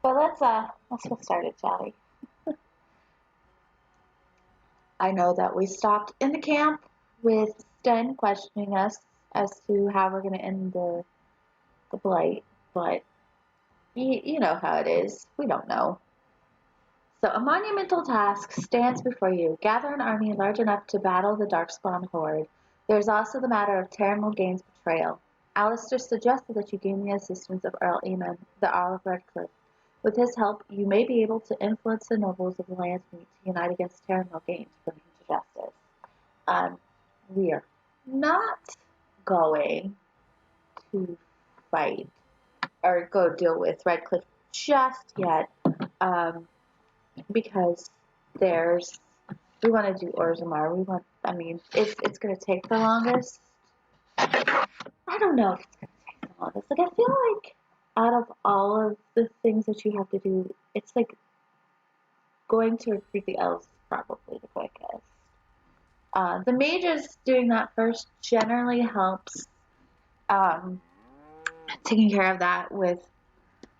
But let's get started, shall we? I know that we stopped in the camp with Sten questioning us as to how we're going to end the blight, but you know how it is. We don't know. So a monumental task stands before you. Gather an army large enough to battle the Darkspawn horde. There is also the matter of Terran Mulgain's betrayal. Alistair suggested that you gain the assistance of Earl Aemon, the Earl of Redcliffe. With his help, you may be able to influence the nobles of the Landsmeet to unite against Terran Mulgain to bring him to justice. Um, we are not going to fight or go deal with Redcliffe just yet. Because there's we want to do Orzammar. It's going to take the longest. I don't know if it's going to take the longest. Like, I feel like out of all of the things that you have to do, it's like going to recruit the elves is probably the quickest. The mages doing that first generally helps um, taking care of that with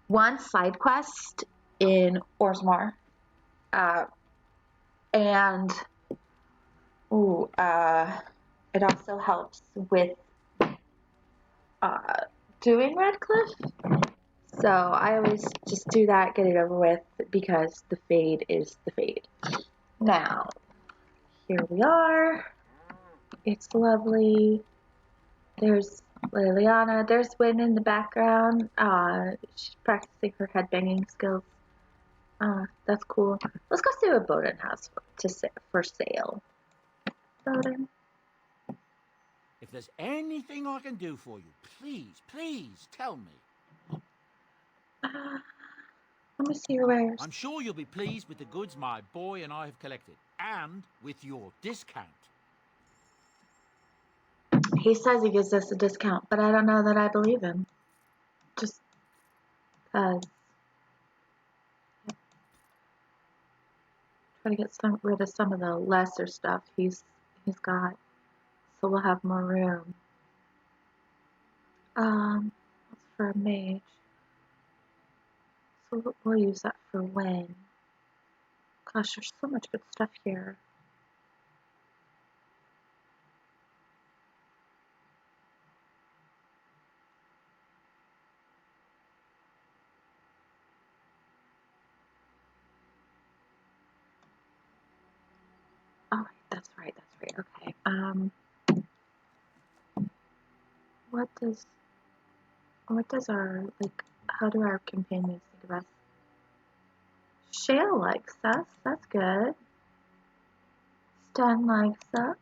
one side quest in Orzammar. Uh, and Ooh, it also helps with uh, doing Redcliffe. So I always just do that, get it over with, because the fade is the fade. Now, here we are. It's lovely. There's Liliana. There's Wynn in the background. She's practicing her headbanging skills. That's cool. Let's go see what Bowden has for sale. Bowden. If there's anything I can do for you, please tell me. Let me see your wares. I'm sure you'll be pleased with the goods my boy and I have collected, and with your discount. He says he gives us a discount, but I don't know that I believe him. Just because. Try to get rid of some of the lesser stuff he's got, so we'll have more room. That's for a mage. So we'll use that for when. Gosh, there's so much good stuff here. Oh, that's right. Okay. What does our, like, how do our companions think of us? Shale likes us. That's good. Stan likes us.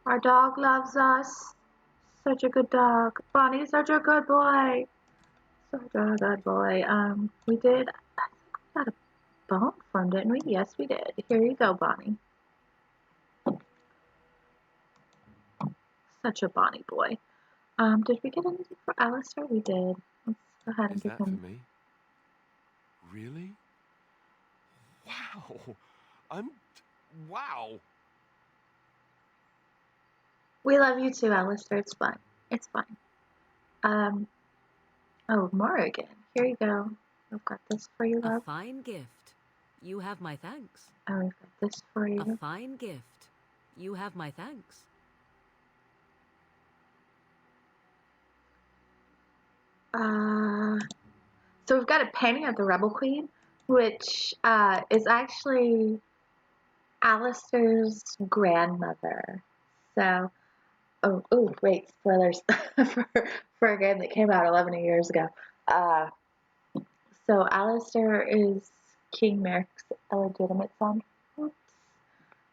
Our dog loves us. Such a good dog. Bonnie's such a good boy. Such a good boy. We did, I think we got a bone from him, didn't we? Yes, we did. Here you go, Bonnie. Such a Bonnie boy. Did we get anything for Alistair? We did. Let's go ahead and give him. Is that for me? Really? Wow. Wow. We love you too, Alistair. It's fine. It's fine. Oh, Morrigan. Here you go. I've got this for you, love. A fine gift. You have my thanks. Oh, we've got this for you. A fine gift. You have my thanks. So we've got a painting of the Rebel Queen, which is actually Alistair's grandmother. So, wait, spoilers for a game that came out 11 years ago. So Alistair is King Merrick's illegitimate son. Oops.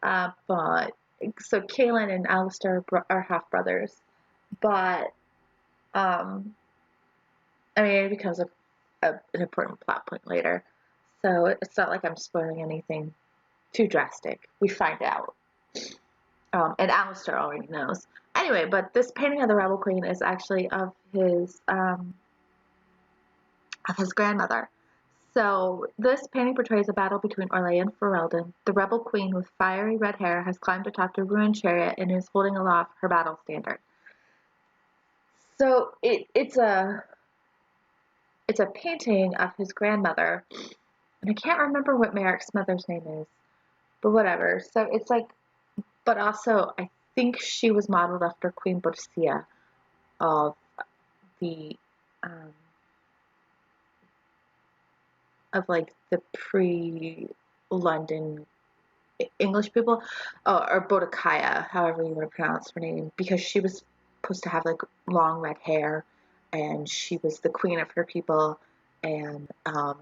But so Kaelin and Alistair are half brothers, but it becomes an important plot point later. So it's not like I'm spoiling anything too drastic. We find out. And Alistair already knows. Anyway, but this painting of the Rebel Queen is actually of his grandmother. So this painting portrays a battle between Orlais and Ferelden. The Rebel Queen with fiery red hair has climbed atop the ruined chariot and is holding aloft her battle standard. So it's a it's a painting of his grandmother, and I can't remember what Merrick's mother's name is, but whatever. So it's like, but also I think she was modeled after Queen Boadicea of the um, of like the pre-London English people, or Boadicea, however you want to pronounce her name, because she was supposed to have like long red hair, and she was the queen of her people. And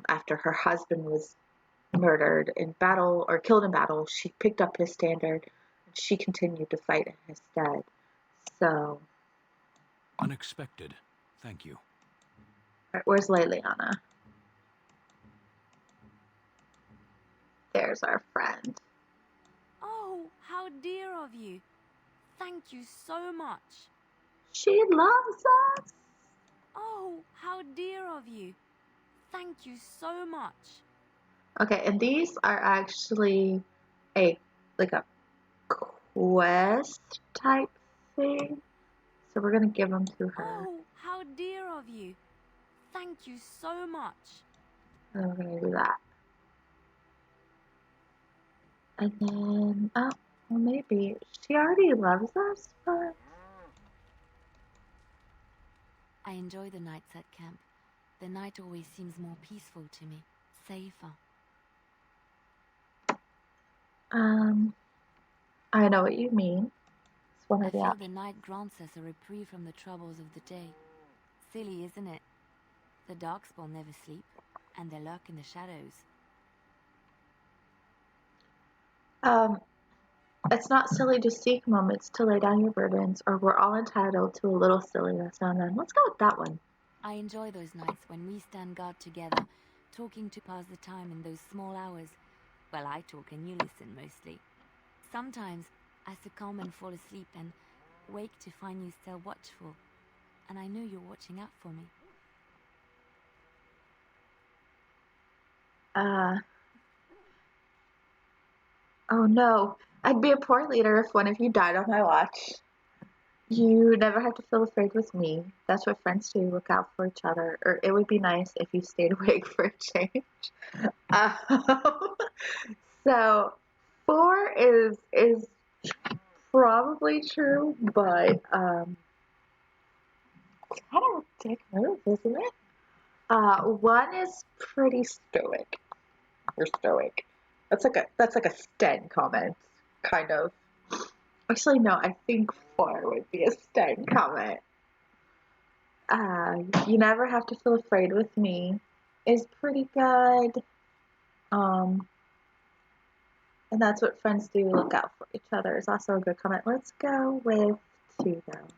after her husband was murdered in battle or killed in battle, she picked up his standard and she continued to fight in his stead. So, Unexpected. Thank you. where's Leliana? There's our friend. Oh, how dear of you. Thank you so much. She loves us. Oh, how dear of you. Thank you so much. Okay, and these are actually a quest type thing. So we're gonna give them to her. Oh, how dear of you. Thank you so much. And we're gonna do that. And then, oh, well maybe she already loves us, but I enjoy the nights at camp. The night always seems more peaceful to me, safer. I know what you mean. It's one I of the feel options. the night grants us a reprieve from the troubles of the day. Silly, isn't it? The Darkspawn never sleep, and they lurk in the shadows. It's not silly to seek moments to lay down your burdens, or we're all entitled to a little silliness now and then. Let's go with that one. I enjoy those nights when we stand guard together, talking to pass the time in those small hours. Well, I talk and you listen mostly. Sometimes I succumb and fall asleep and wake to find you still watchful, and I know you're watching out for me. Oh no, I'd be a poor leader if one of you died on my watch. You never have to feel afraid with me. That's what friends do, look out for each other. Or it would be nice if you stayed awake for a change. So 4 is probably true, but it's kind of a dick move, isn't it? 1 is pretty stoic. Or stoic. That's like a Sten comment, kind of. Actually, no, I think 4 would be a Sten comment. You never have to feel afraid with me is pretty good. And that's what friends do, look out for each other is also a good comment. Let's go with 2 though.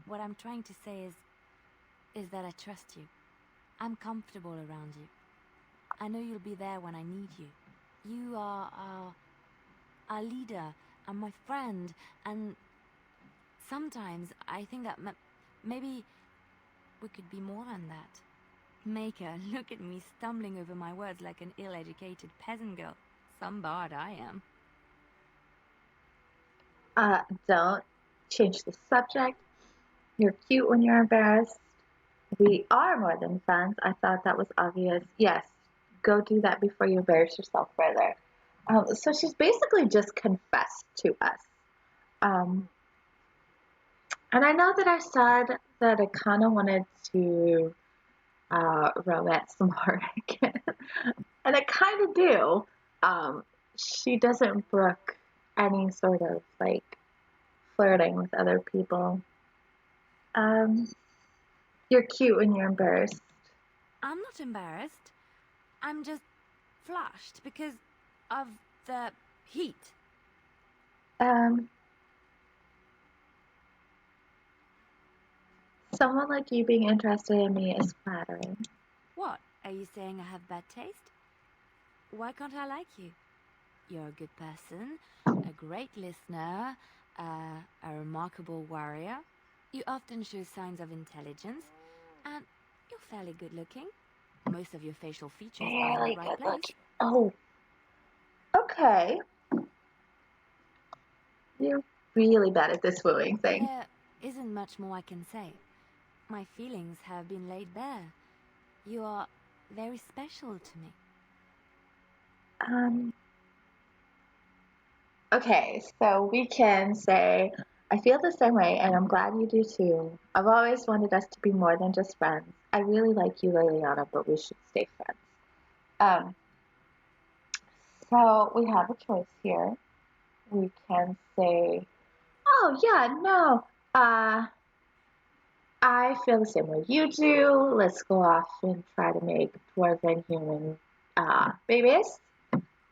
What I'm trying to say is that I trust you. I'm comfortable around you. I know you'll be there when I need you. You are our leader and my friend, and sometimes I think that maybe we could be more than that. Maker, look at me stumbling over my words like an ill-educated peasant girl. Some bard I am. Don't change the subject. You're cute when you're embarrassed. We are more than friends. I thought that was obvious. Yes, go do that before you embarrass yourself further. So she's basically just confessed to us. And I know that I said that I kind of wanted to romance more again. And I kind of do. She doesn't brook any sort of like flirting with other people. You're cute when you're embarrassed. I'm not embarrassed. I'm just flushed because of the heat. Someone like you being interested in me is flattering. What? Are you saying I have bad taste? Why can't I like you? You're a good person, a great listener, a remarkable warrior. You often show signs of intelligence, and you're fairly good looking. Most of your facial features are in the right place. Oh, okay. You're really bad at this wooing thing. There isn't much more I can say. My feelings have been laid bare. You are very special to me. Okay, so we can say, I feel the same way, and I'm glad you do too. I've always wanted us to be more than just friends. I really like you, Liliana, but we should stay friends. Um, so we have a choice here. We can say, oh yeah, no, I feel the same way you do. Let's go off and try to make dwarven human babies.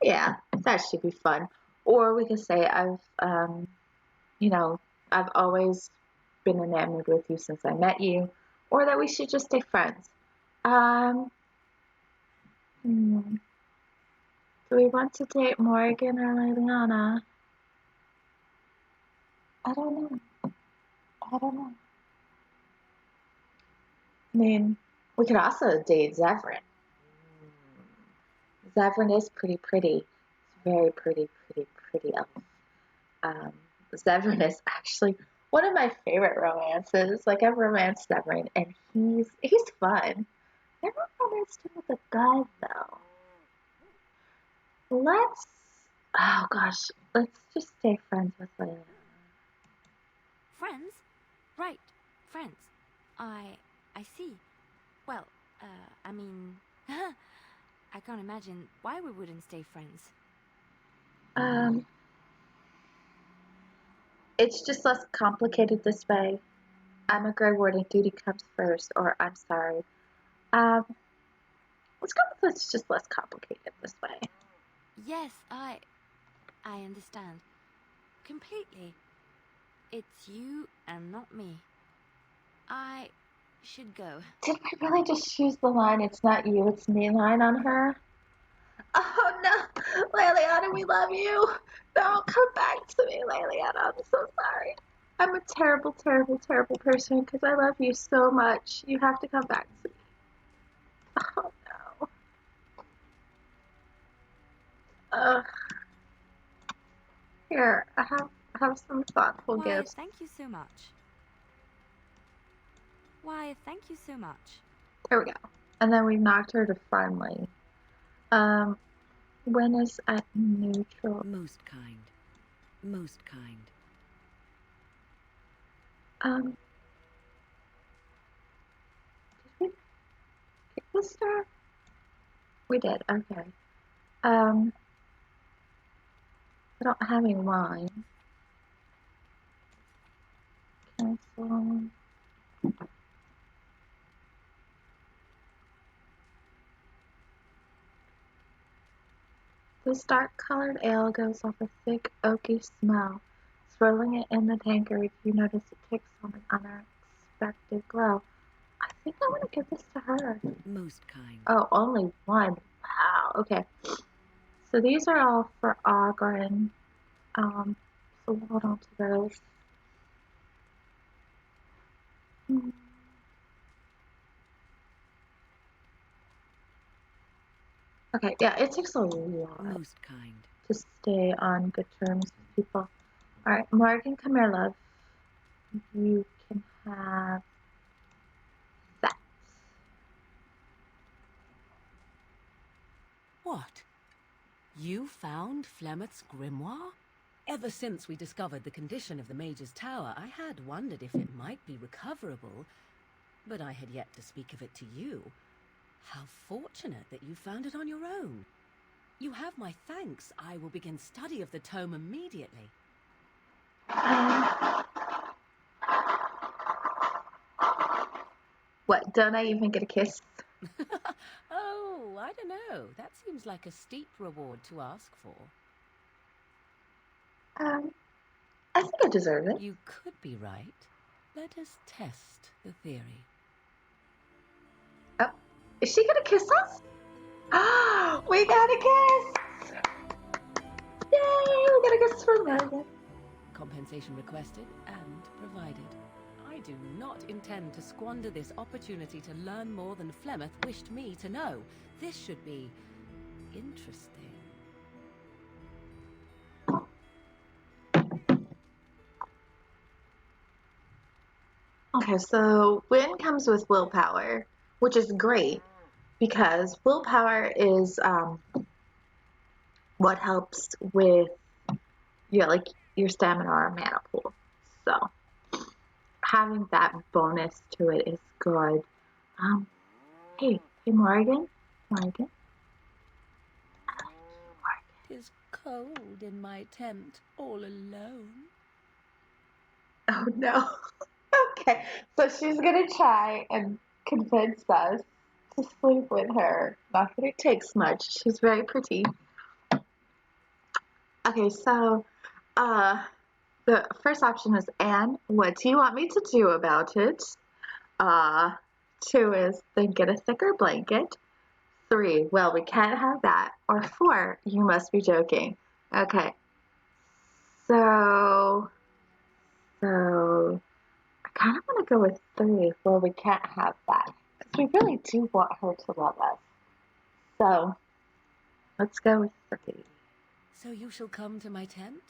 Yeah, that should be fun. Or we could say you know, I've always been enamored with you since I met you, or that we should just stay friends. Um, do we want to date Morgan or Liliana? I don't know. I don't know. I mean, we could also date Zevran. Zevran is pretty pretty. It's very pretty elf. Um, Zevran is actually one of my favorite romances. Like I've romanced Zevran, and he's fun. I never romanced him with a guy though. Oh gosh, let's just stay friends with Layla. Friends? Right, friends. I see. Well, I mean, I can't imagine why we wouldn't stay friends. It's just less complicated this way. I'm a Grey Warden, duty comes first, or I'm sorry. Let's go with it's just less complicated this way. Yes, I understand. Completely. It's you and not me. I should go. Did I really just choose the line, it's not you, it's me line on her? Oh no, Liliana, we love you. Don't come back to me, Liliana. I'm so sorry. I'm a terrible person because I love you so much. You have to come back to me. Oh no. Ugh. Here, I have some thoughtful Why, gifts. thank you so much. Why, thank you so much. There we go. And then we knocked her to friendly. When is at neutral? Most kind. Most kind. Did we get this star? We did, okay. I don't have any wine. Cancel. This dark-colored ale gives off a thick, oaky smell. Swirling it in the tankard, you notice it takes on an unexpected glow. I think I want to give this to her. Most kind. Oh, only one. Wow, okay. So these are all for Ogren. So we'll hold on to those. Okay, yeah, it takes a lot Most kind. to stay on good terms with people. Alright, Morgan, come here, love. You can have that. What? You found Flemeth's grimoire? Ever since we discovered the condition of the Mage's Tower, I had wondered if it might be recoverable, but I had yet to speak of it to you. How fortunate that you found it on your own. You have my thanks. I will begin study of the tome immediately. What, don't I even get a kiss? Oh, I don't know. That seems like a steep reward to ask for. I think I deserve it. You could be right. Let us test the theory. Oh, is she gonna kiss us? Ah, we got a kiss! Yay, we got a kiss from Morgan. Compensation requested and provided. I do not intend to squander this opportunity to learn more than Flemeth wished me to know. This should be interesting. Okay, so win comes with willpower, which is great. because willpower is what helps with your stamina or mana pool. So having that bonus to it is good. Hey Morgan. Morgan. 'Tis cold in my tent, all alone. Oh no. Okay, so she's gonna try and convince us to sleep with her. Not that it takes much. She's very pretty. Okay, so the first option is Anne, what do you want me to do about it? 2 is then get a thicker blanket. 3, well, we can't have that. Or 4, you must be joking. Okay. So I kind of want to go with 3, well, we can't have that. Because we really do want her to love us. So let's go with 3. So you shall come to my tent?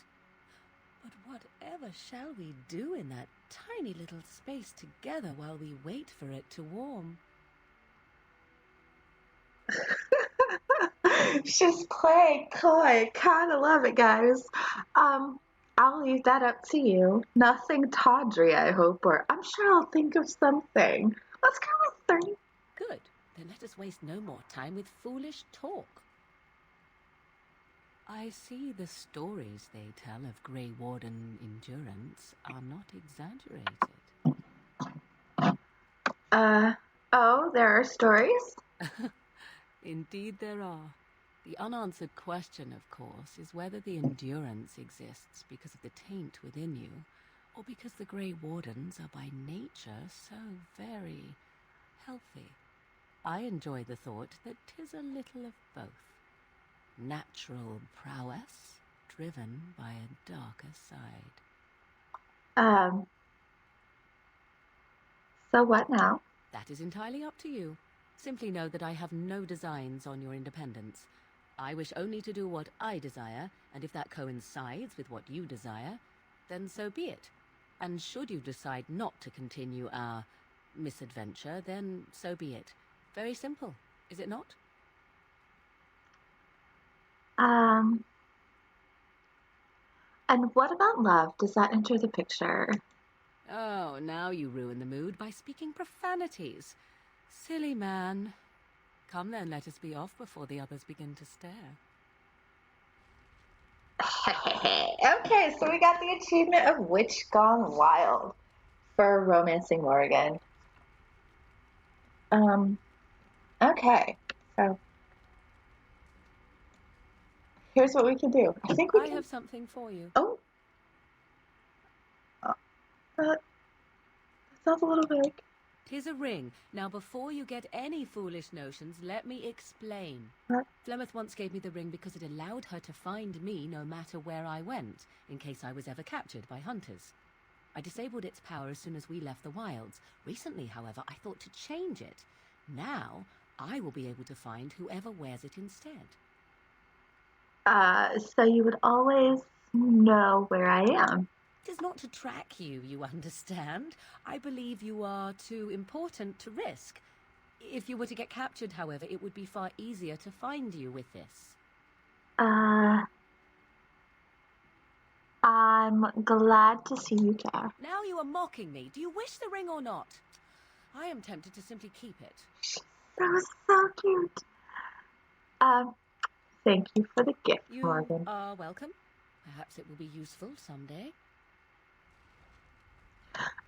But whatever shall we do in that tiny little space together while we wait for it to warm? She's playing coy. Kinda love it, guys. I'll leave that up to you. Nothing tawdry, I hope, or I'm sure I'll think of something. Let's go with 3. Good. Then let us waste no more time with foolish talk. I see the stories they tell of Grey Warden endurance are not exaggerated. Oh, there are stories? Indeed there are. The unanswered question, of course, is whether the endurance exists because of the taint within you, or because the Grey Wardens are by nature so very healthy. I enjoy the thought that 'tis a little of both. Natural prowess, driven by a darker side. So what now? That is entirely up to you. Simply know that I have no designs on your independence. I wish only to do what I desire, and if that coincides with what you desire, then so be it. And should you decide not to continue our misadventure, then so be it. Very simple, is it not? And what about love? Does that enter the picture? Oh, now you ruin the mood by speaking profanities. Silly man. Come then, let us be off before the others begin to stare. Okay, so we got the achievement of Witch Gone Wild for romancing Morgan. Okay, so here's what we can do. I think we I can. have something for you. Oh, that sounds a little big. 'Tis a ring. Now, before you get any foolish notions, let me explain. What? Flemeth once gave me the ring because it allowed her to find me no matter where I went, in case I was ever captured by hunters. I disabled its power as soon as we left the wilds. Recently, however, I thought to change it. Now, I will be able to find whoever wears it instead. So you would always know where I am. It is not to track you, you understand. I believe you are too important to risk. If you were to get captured, however, it would be far easier to find you with this. I'm glad to see you care. Now you are mocking me. Do you wish the ring or not? I am tempted to simply keep it. That was so cute. Thank you for the gift, You Morgan. are welcome. Perhaps it will be useful someday.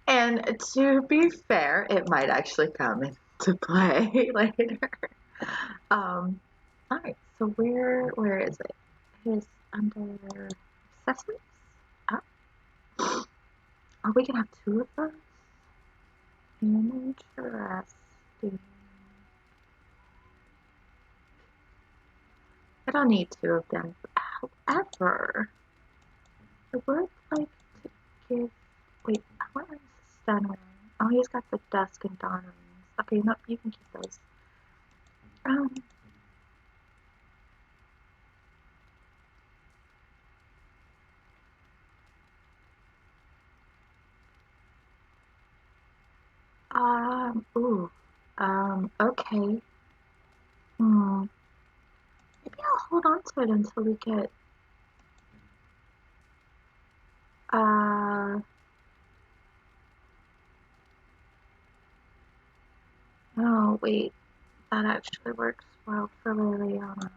And to be fair, it might actually come into play later. Alright, so where is it? It is under accessories? Oh, we can have 2 of those? Interesting. I don't need 2 of them. However, I would like to give. Wait, what is Stun wearing? Oh, he's got the Dusk and Dawn rings. Okay, no, you can keep those. Okay. Maybe I'll hold on to it until we get oh wait, that actually works well for Liliana.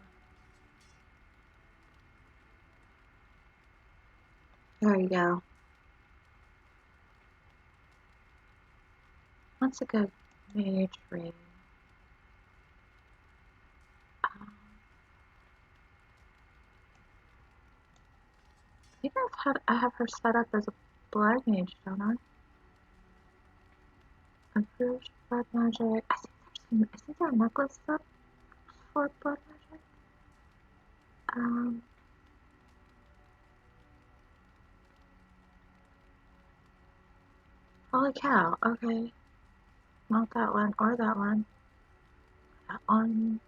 There you go. That's a good mage ring. I think I have her set up as a blood mage, don't I? Improved blood magic. Isn't there a necklace up for blood magic? Holy cow, okay. Not that one, or that one. That one,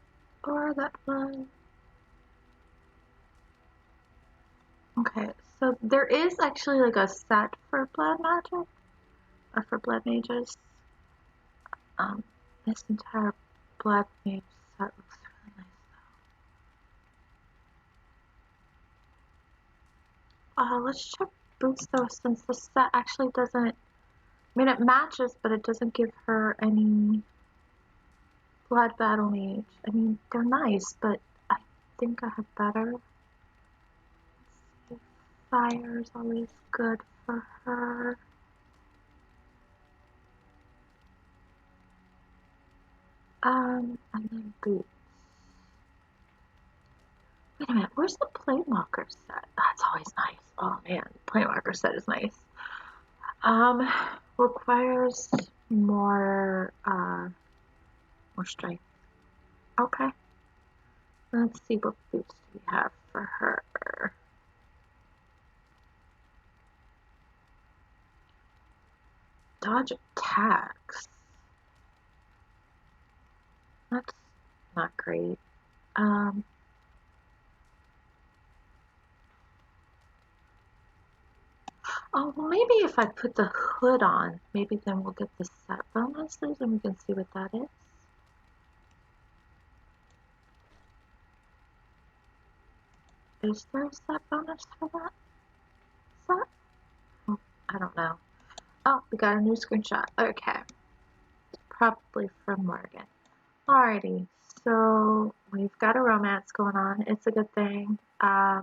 or that one. Okay, so there is actually like a set for blood magic, or for blood mages. This entire blood mage set looks really nice though. Let's check boots though, since the set actually doesn't, I mean it matches, but it doesn't give her any blood battle mage. I mean, they're nice, but I think I have better. Let's see, fire is always good for her. And then boots. Wait a minute, where's the Planeswalker set? That's always nice. Oh man, Planeswalker set is nice. Requires more strength. Okay. Let's see what boots do we have for her. Dodge attacks. That's not great. Oh, well, maybe if I put the hood on, maybe then we'll get the set bonuses and we can see what that is. Is there a set bonus for that set? Oh, I don't know. Oh, we got a new screenshot. Okay. Probably from Morgan. Alrighty, so we've got a romance going on. It's a good thing. I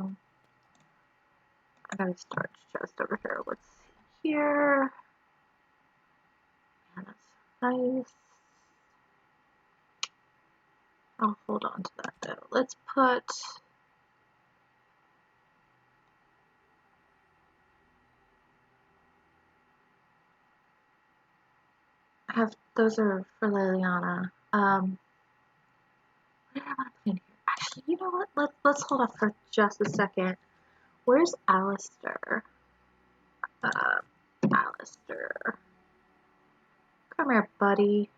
got a storage chest over here. Let's see here. Yeah, that's nice. I'll hold on to that though. Let's put those are for Liliana. What did I want to put in here? Actually, you know what? Let's hold off for just a second. Where's Alistair? Alistair. Come here, buddy.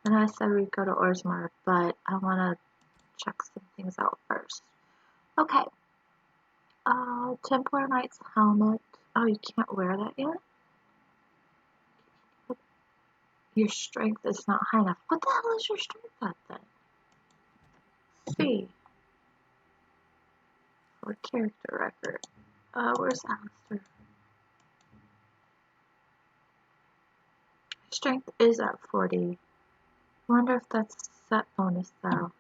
And I said we'd go to Orsmar, but I want to check some things out first. Okay. Templar Knight's helmet. Oh, you can't wear that yet? Your strength is not high enough. What the hell is your strength at then? C. For character record. Where's Alistair? Strength is at 40. I wonder if that's set bonus though.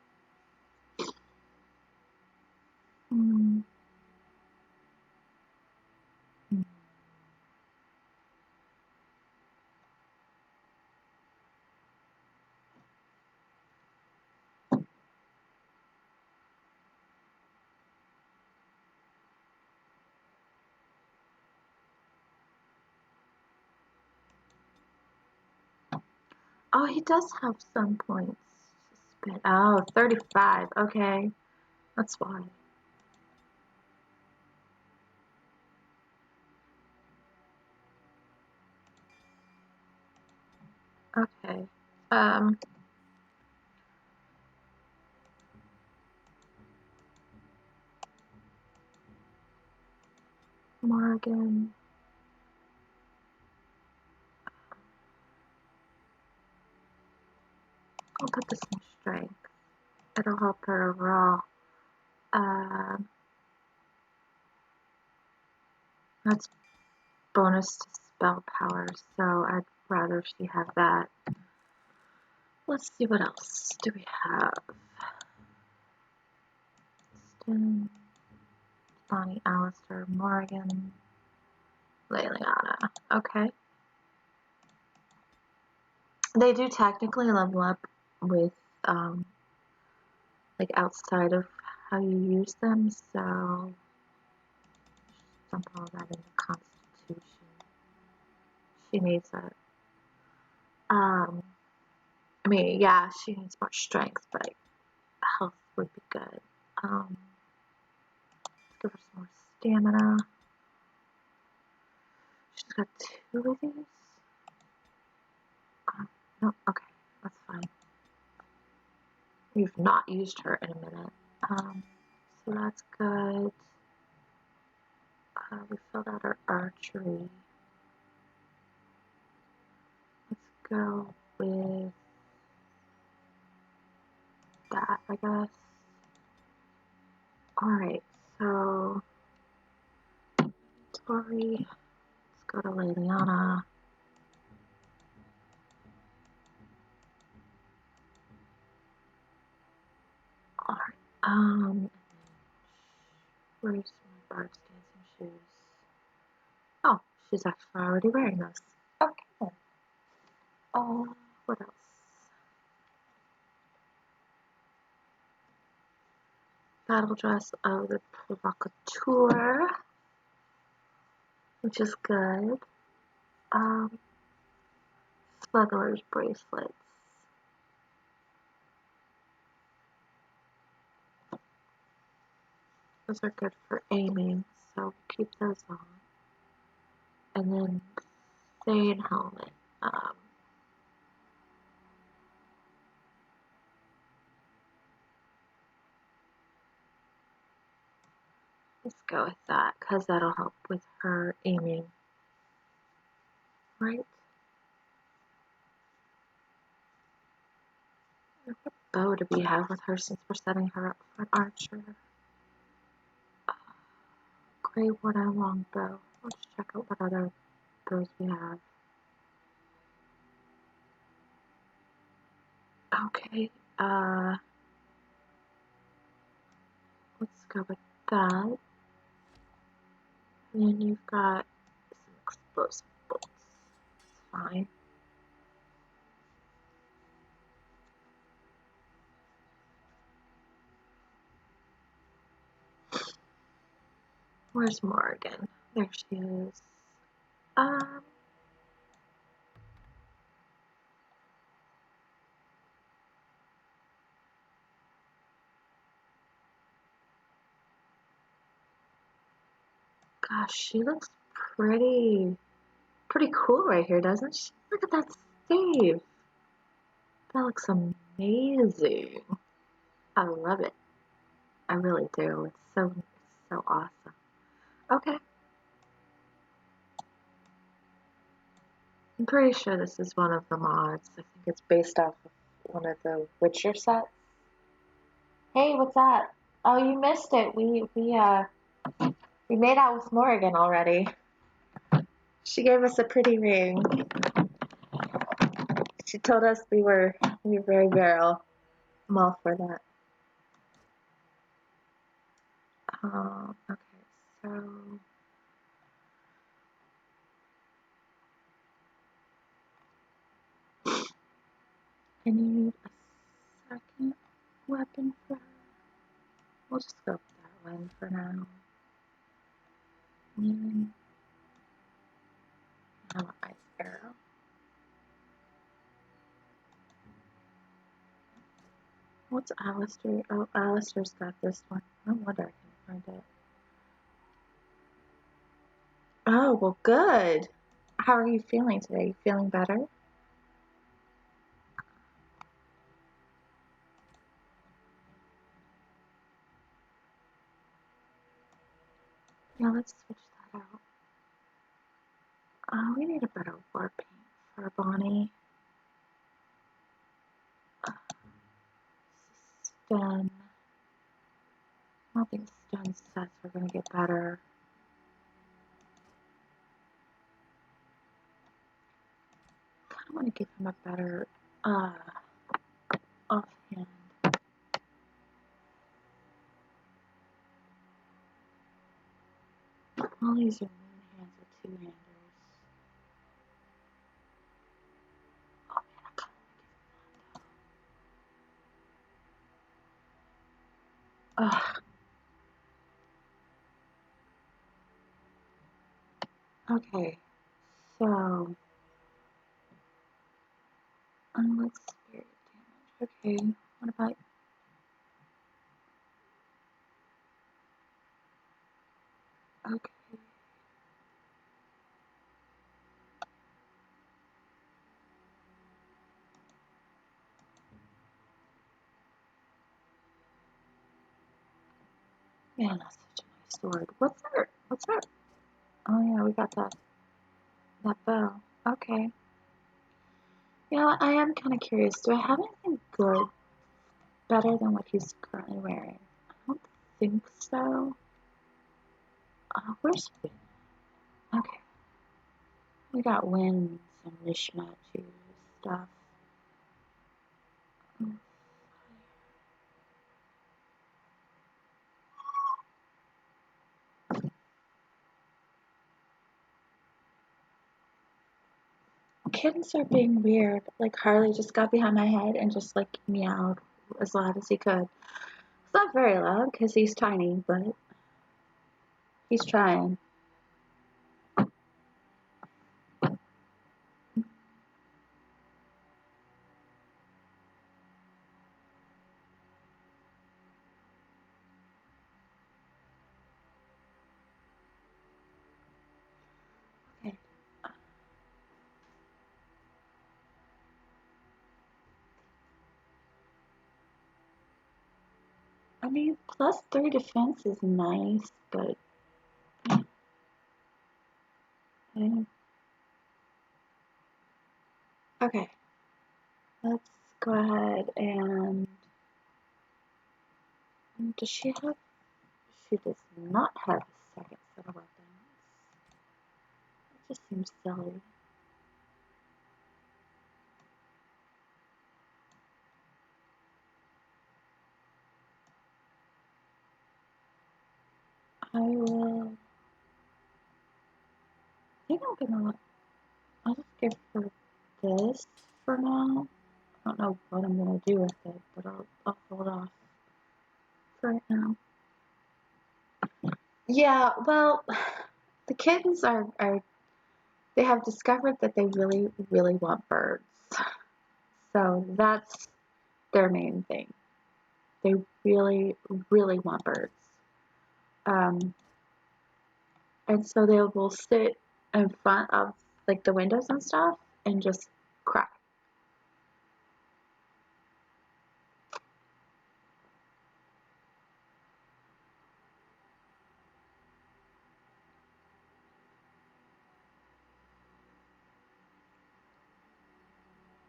Oh, he does have some points. Oh, 35. Okay. That's why. Okay. Morgan. I'll put this in strength. It'll help her overall. That's bonus to spell power, so I'd rather she have that. Let's see what else do we have. Stin, Bonnie, Alistair, Morrigan, Liliana. Okay. They do technically level up with, like outside of how you use them, so dump all that into Constitution. She needs it. I mean, yeah, she needs more strength, but health would be good. Let's give her some more stamina. She's got 2 of these. No, okay, that's fine. We've not used her in a minute. So that's good. We filled out our archery. Let's go with that, I guess. Alright, so Tori, let's go to Liliana. Alright, where's my bard's dancing shoes? Oh, she's actually already wearing those. Okay. What else? Battle dress of the provocateur, which is good. Smuggler's bracelets. Those are good for aiming, so keep those on. And then Thane helmet. Let's go with that, because that'll help with her aiming. Right? What bow do we have with her since we're setting her up for an archer? Grey wood and longbow. Let's check out what other bows we have. Okay, let's go with that. And then you've got some explosive bolts. That's fine. Where's Morgan? There she is. Gosh, she looks pretty cool right here, doesn't she? Look at that stave. That looks amazing. I love it. I really do. It's so awesome. Okay. I'm pretty sure this is one of the mods. I think it's based off of one of the Witcher sets. Hey, what's up? Oh, you missed it. We made out with Morrigan already. She gave us a pretty ring. She told us we were very virile. I'm all for that. Okay, so I need a second weapon for her. We'll just go with that one for now. And then I have an ice arrow. What's Alistair? Oh, Alistair's got this one. No wonder I can't find it. Oh, well, good. How are you feeling today? You feeling better? Yeah, let's switch that out. We need a better war paint for Bonnie. weapon. I don't think stun stats are gonna get better. I kinda wanna give him a better offhand. All these are moon hands or two-handers. Oh man, I kinda wanna give him that though. Ugh. Okay, so let's spirit damage. Okay, what about okay. Man, that's such a nice sword. What's our oh yeah, we got that bow. Okay. You know what, I am kinda curious. Do I have anything good better than what he's currently wearing? I don't think so. Where's Finn? Okay. We got winds and mishmatchy stuff. Kittens are being weird. Like Harley just got behind my head and just like meowed as loud as he could. It's not very loud because he's tiny, but he's trying. Okay. I mean, +3 defense is nice, but okay. Let's go ahead and does she have? She does not have a second set of weapons. It just seems silly. I think I'll just give her this for now. I don't know what I'm gonna do with it, but I'll hold off for right now. Yeah, well, the kittens are they have discovered that they really, really want birds. So that's their main thing. They really, really want birds. And so they will sit in front of like the windows and stuff and just cry.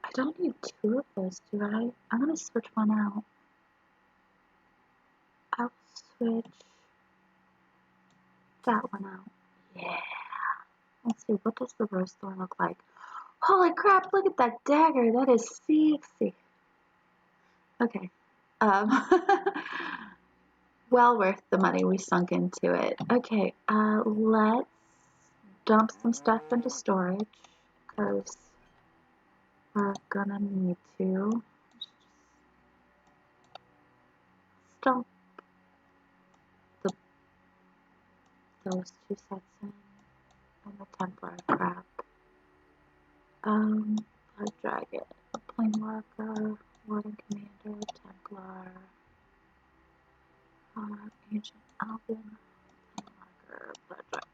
I don't need 2 of those, do I? I'm gonna switch one out. I'll switch that one out. Yeah. Let's see, what does the rose thorn look like? Holy crap, look at that dagger. That is sexy. Okay. Well worth the money we sunk into it. Okay, let's dump some stuff into storage because we're gonna need to. Dump those 2 sets in and the Templar crap. Blood Dragon, Plain Walker, Warden Commander, Templar, Ancient Alvin, Plain Walker, Blood Dragon,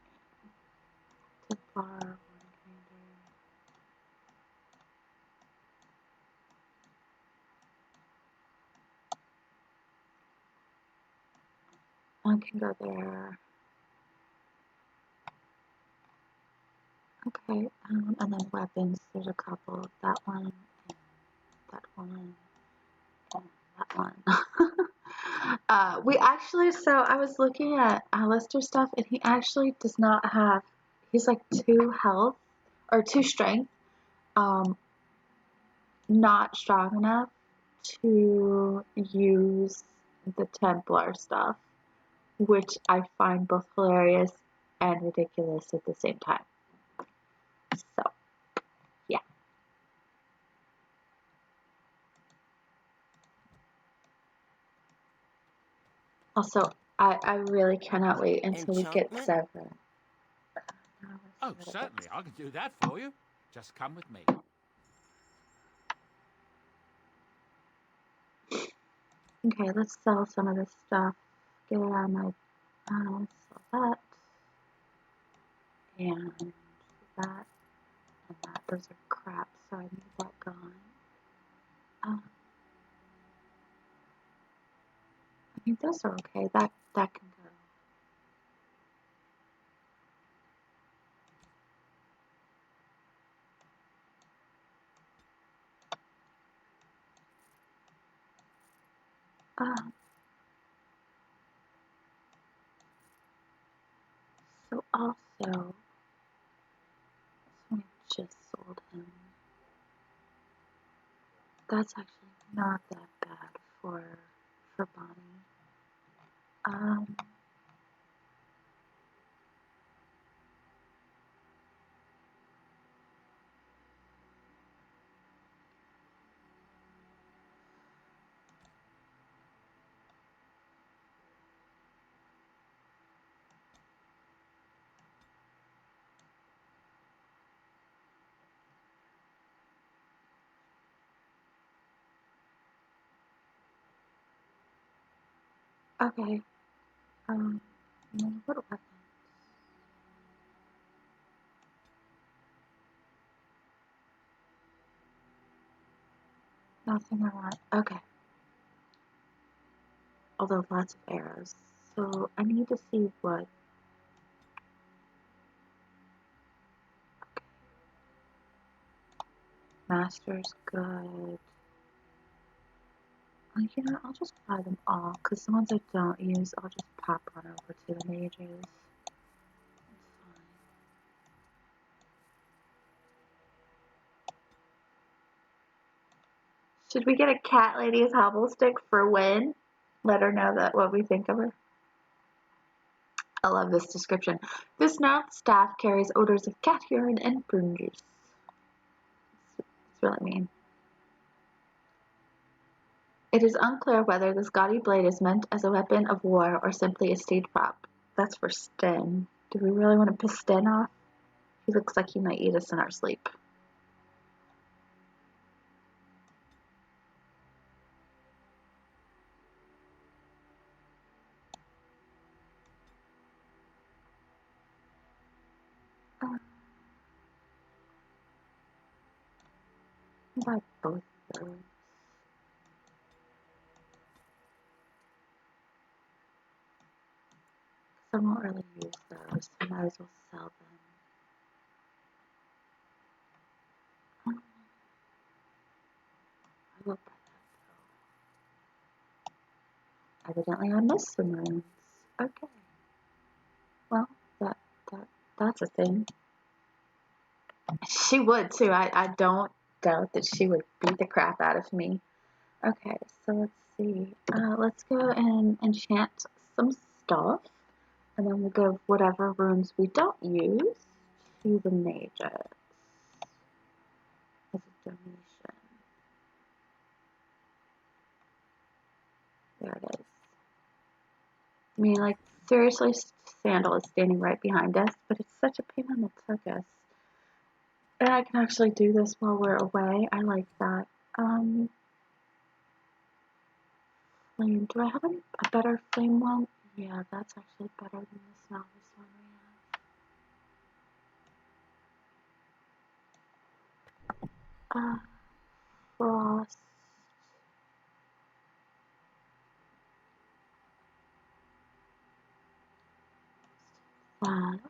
Templar, Warden Commander. One can go there. Okay, and then weapons, there's a couple. That one, and that one, and that one. We actually, so I was looking at Alistair's stuff, and he actually does not have, he's like 2 health, or 2 strength, not strong enough to use the Templar stuff, which I find both hilarious and ridiculous at the same time. So, yeah. Also, I really cannot wait until we get Enchantment? Severin. Oh, certainly. I can do that for you. Just come with me. Okay, let's sell some of this stuff. Get it out of my, sell that, and that, and that. Those are crap, so I need that gone. I mean, those are okay. That can go. So also, this one I just sold him. That's actually not that bad for Bonnie. Okay. What weapons? Nothing I want. Okay. Although lots of arrows. So I need to see what. Okay. Master's good. You know, I'll just buy them all, because the ones I don't use, I'll just pop on over to the mages. It's fine. Should we get a cat lady's hobble stick for Win? Let her know that what we think of her. I love this description. This gnarled staff carries odors of cat urine and prune juice. It's really mean. It is unclear whether this gaudy blade is meant as a weapon of war or simply a stage prop. That's for Sten. Do we really want to piss Sten off? He looks like he might eat us in our sleep. Buy both of those. I won't really use those, so I might as well sell them. I will buy that though. Evidently I missed some runes. Okay. Well, that's a thing. She would too. I don't doubt that she would beat the crap out of me. Okay, so let's see. Let's go and enchant some stuff, and then we'll give whatever runes we don't use to the mages as a donation. There it is. I mean, like, seriously, Sandal is standing right behind us, but it's such a pain in the tuchus. And I can actually do this while we're away. I like that. Flame. Do I have a better flame one? Yeah, that's actually better than this novice one we have. Frost. That.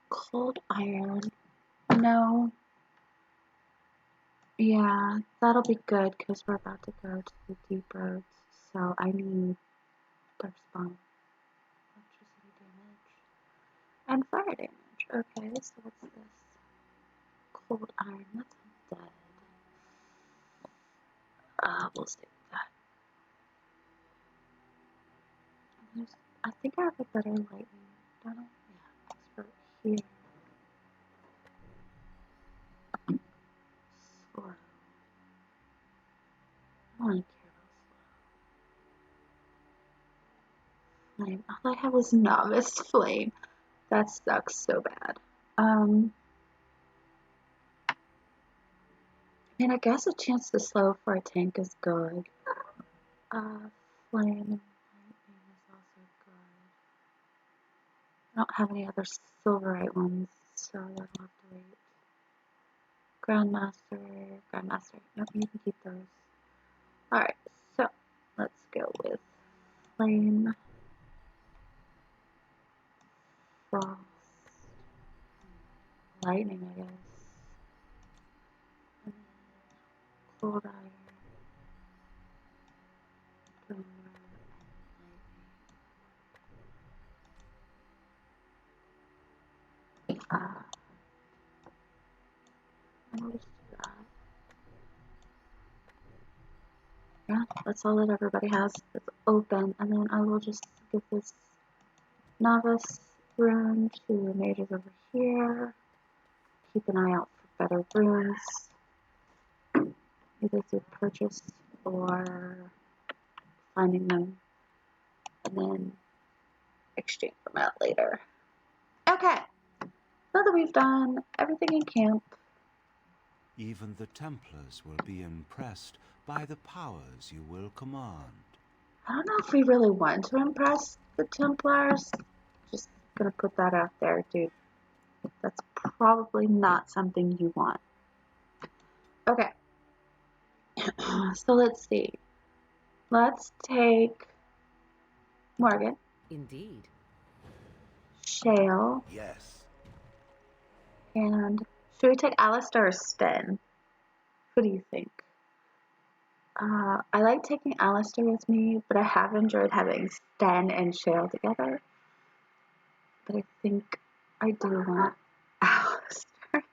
Cold iron. No. Yeah, that'll be good because we're about to go to the deep roads. So I need Darkspawn, electricity damage, and fire damage. Okay, so what's this? Cold iron. That's dead. We'll stick with that. I think I have a better lightning. Don't I? Yeah, expert here. Slow. I don't really care about slow. Flame. All I have is novice flame. That sucks so bad. I mean, I guess a chance to slow for a tank is good. Flame and lightning is also good. I don't have any other silverite ones, so that'll have to wait. Grandmaster. Nope, you can keep those. Alright, so let's go with flame, frost, lightning, I guess, and then cold iron, thunder, and lightning. And we'll just do that. Yeah, that's all that everybody has. It's open, and then I will just give this novice rune to mages over here. Keep an eye out for better runes, either through purchase or finding them, and then exchange them out later. Okay, now that we've done everything in camp, Even the Templars will be impressed by the powers you will command. I don't know if we really want to impress the Templars. Just gonna put that out there, dude. That's probably not something you want. Okay, so let's see. Let's take Morgan, Indeed. Shale, Yes. and should we take Alistair or Sten? Who do you think? I like taking Alistair with me, but I have enjoyed having Sten and Shale together. But I think I do want Alistair.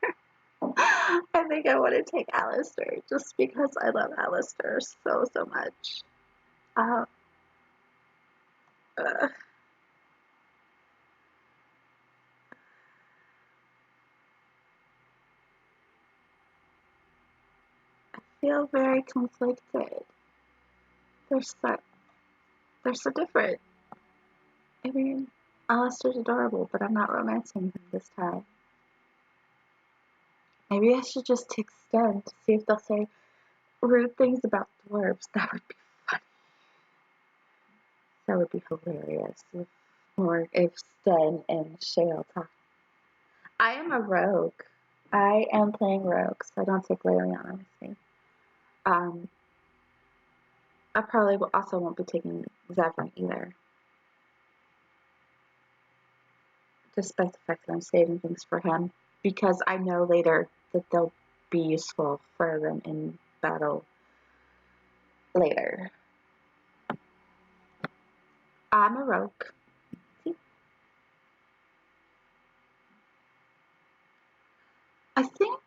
I think I want to take Alistair just because I love Alistair so much. Uh, I feel very conflicted. They're so different. I mean, Alistair's adorable, but I'm not romancing him this time. Maybe I should just take Sten to see if they'll say rude things about dwarves. That would be funny. That would be hilarious. If Sten and Shale talk. I am a rogue. I am playing rogue, so I don't take Liliana with me. I probably also won't be taking Zephyr either. Despite the fact that I'm saving things for him. Because I know later that they'll be useful for them in battle later. I'm a rogue. I think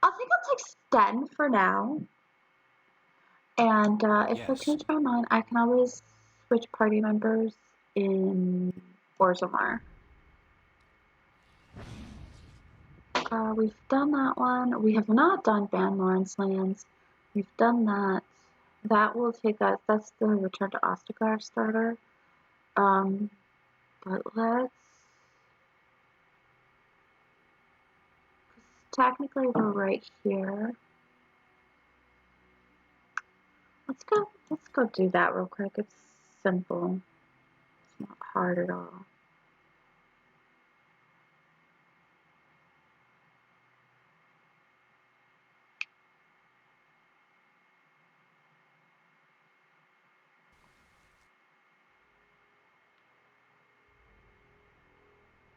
I'll take Sten for now. And if I Yes. change my mind, I can always switch party members in Orzammar. We've done that one. We have not done Van Lawrence Lands. We've done that. That will take us. That's the Return to Ostagar starter. But let's. Technically, we're right here. Let's go do that real quick. It's simple. It's not hard at all.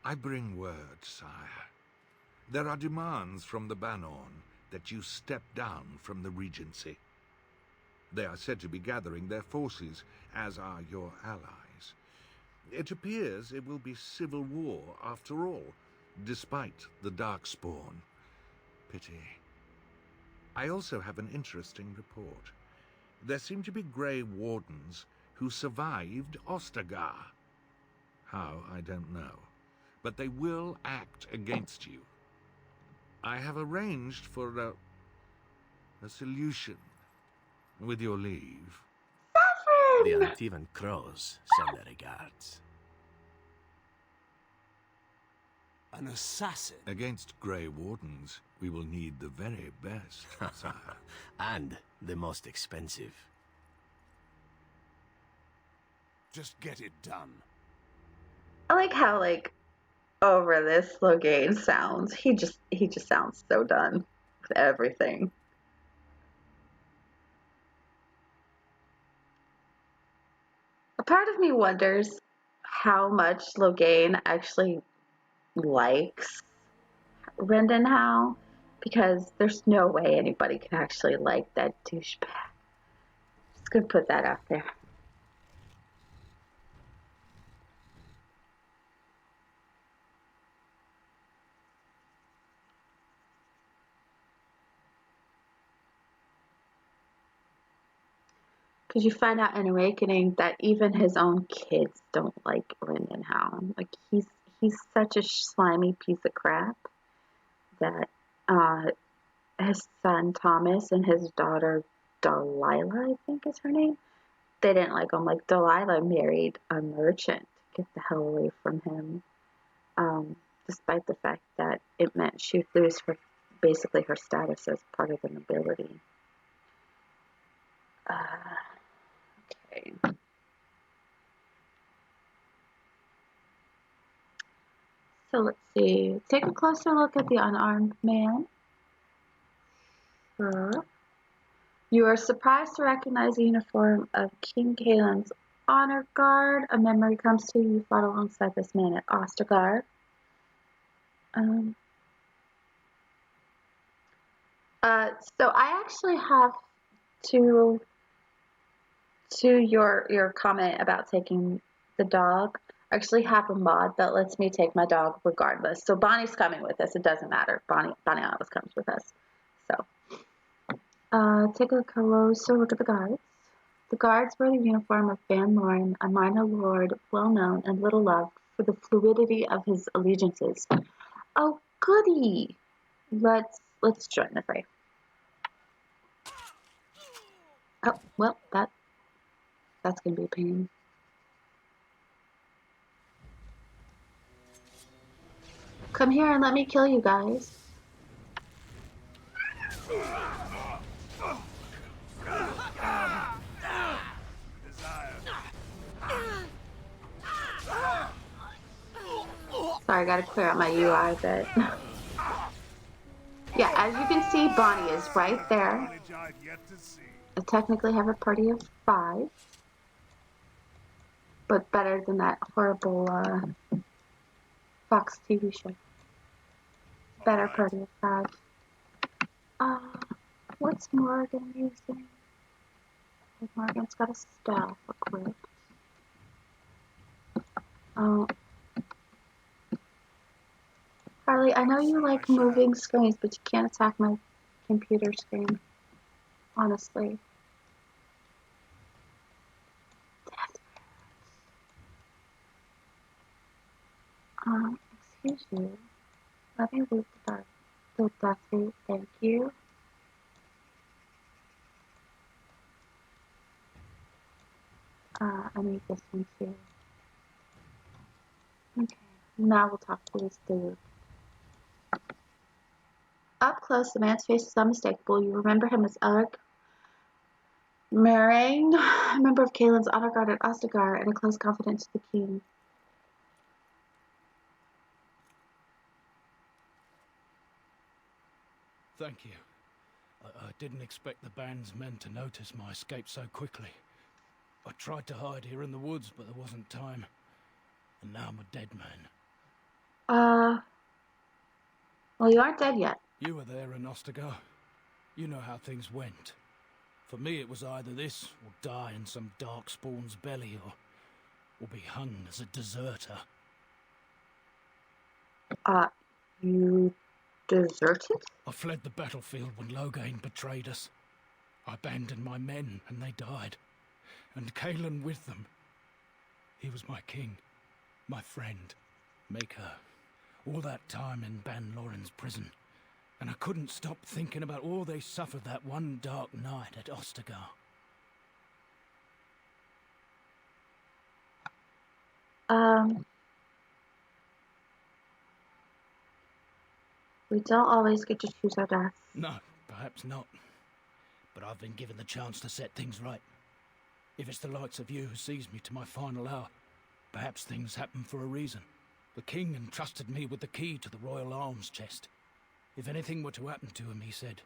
I bring word, sire. There are demands from the Banorn that you stepped down from the Regency. They are said to be gathering their forces, as are your allies. It appears it will be civil war after all, despite the Darkspawn. Pity. I also have an interesting report. There seem to be Grey Wardens who survived Ostagar. How, I don't know. But they will act against you. I have arranged for a solution, with your leave. The Antivan Crows send their regards. An assassin? Against Grey Wardens, we will need the very best, sire. And the most expensive. Just get it done. I like how over this Logain sounds. He just sounds so done with everything. A part of me wonders how much Logain actually likes Rendenhau, because there's no way anybody can actually like that douchebag. Just gonna put that out there. Because you find out in Awakening that even his own kids don't like Rendenhau. Like he's such a slimy piece of crap that his son Thomas and his daughter Delilah, I think is her name, they didn't like him. Like Delilah married a merchant to get the hell away from him, despite the fact that it meant she'd lose basically her status as part of the nobility. Okay. So let's see. Take a closer look at the unarmed man. Sure. You are surprised to recognize the uniform of King Kaelin's honor guard. A memory comes to you. You fought alongside this man at Ostagar. So I actually have to your comment about taking the dog. I actually have a mod that lets me take my dog regardless. So Bonnie's coming with us. It doesn't matter. Bonnie always comes with us. So take a closer look at the guards. The guards wear the uniform of Van Loren, a minor lord well known and little loved for the fluidity of his allegiances. Oh goody! Let's join the fray. Oh well, that's gonna be a pain. Come here and let me kill you guys. Sorry, I gotta clear out my UI a bit. Yeah, as you can see, Bonnie is right there. I technically have a party of 5. But better than that horrible Fox TV show. Better party of 5. What's Morgan using? Morgan's got a staff equipped. Harley, I know you like moving screens, but you can't attack my computer screen. Honestly. Excuse you. Let me loot the Duffy. Thank you. I need this one too. Okay, now we'll talk to this dude. Up close, the man's face is unmistakable. You remember him as Elric Meringue, a member of Kaelin's honor guard at Ostagar and a close confidant to the king. Thank you. I didn't expect the band's men to notice my escape so quickly. I tried to hide here in the woods, but there wasn't time. And now I'm a dead man. Well, you aren't dead yet. You were there in Ostagar. You know how things went. For me, it was either this, or die in some Darkspawn's belly, or be hung as a deserter. You deserted? I fled the battlefield when Loghain betrayed us. I abandoned my men, and they died. And Kaelan with them. He was my king, my friend, maker. All that time in Ban Loren's prison. And I couldn't stop thinking about all they suffered that one dark night at Ostagar. We don't always get to choose our death. No, perhaps not. But I've been given the chance to set things right. If it's the likes of you who sees me to my final hour, perhaps things happen for a reason. The king entrusted me with the key to the royal arms chest. If anything were to happen to him, he said,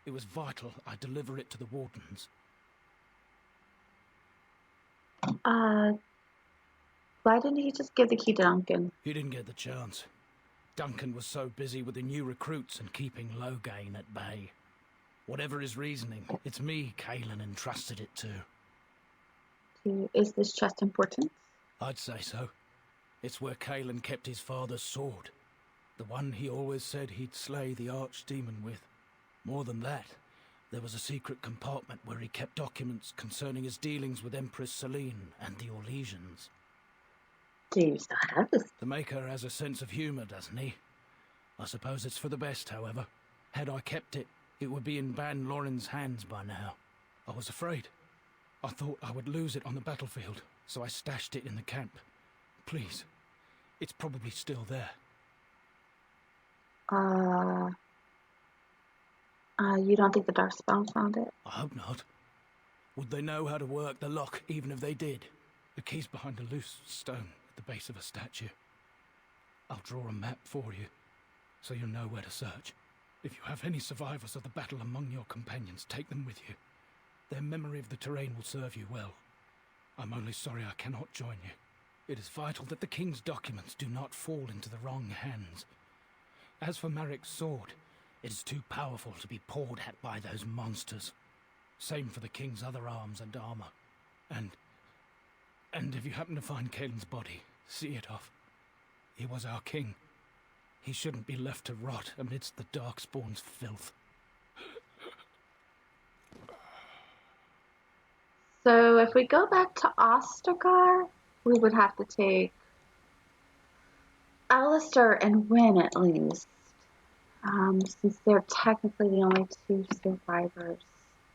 it was vital I deliver it to the wardens. Why didn't he just give the key to Duncan? He didn't get the chance. Duncan was so busy with the new recruits and keeping Loghain at bay. Whatever his reasoning, it's me Kaelan entrusted it to. Is this chest important? I'd say so. It's where Kaelan kept his father's sword. The one he always said he'd slay the archdemon with. More than that, there was a secret compartment where he kept documents concerning his dealings with Empress Selene and the Orlesians. Do you still have this? The Maker has a sense of humor, doesn't he? I suppose it's for the best, however. Had I kept it, it would be in Ban Loren's hands by now. I was afraid. I thought I would lose it on the battlefield, so I stashed it in the camp. Please, it's probably still there. You don't think the Darkspawn found it? I hope not. Would they know how to work the lock, even if they did? The key's behind a loose stone at the base of a statue. I'll draw a map for you, so you'll know where to search. If you have any survivors of the battle among your companions, take them with you. Their memory of the terrain will serve you well. I'm only sorry I cannot join you. It is vital that the king's documents do not fall into the wrong hands. As for Marik's sword, it is too powerful to be pawed at by those monsters. Same for the king's other arms and armor. And if you happen to find Kaelan's body, see it off. He was our king. He shouldn't be left to rot amidst the Darkspawn's filth. So if we go back to Ostagar, we would have to take Alistair and Wynne at least. Since they're technically the only two survivors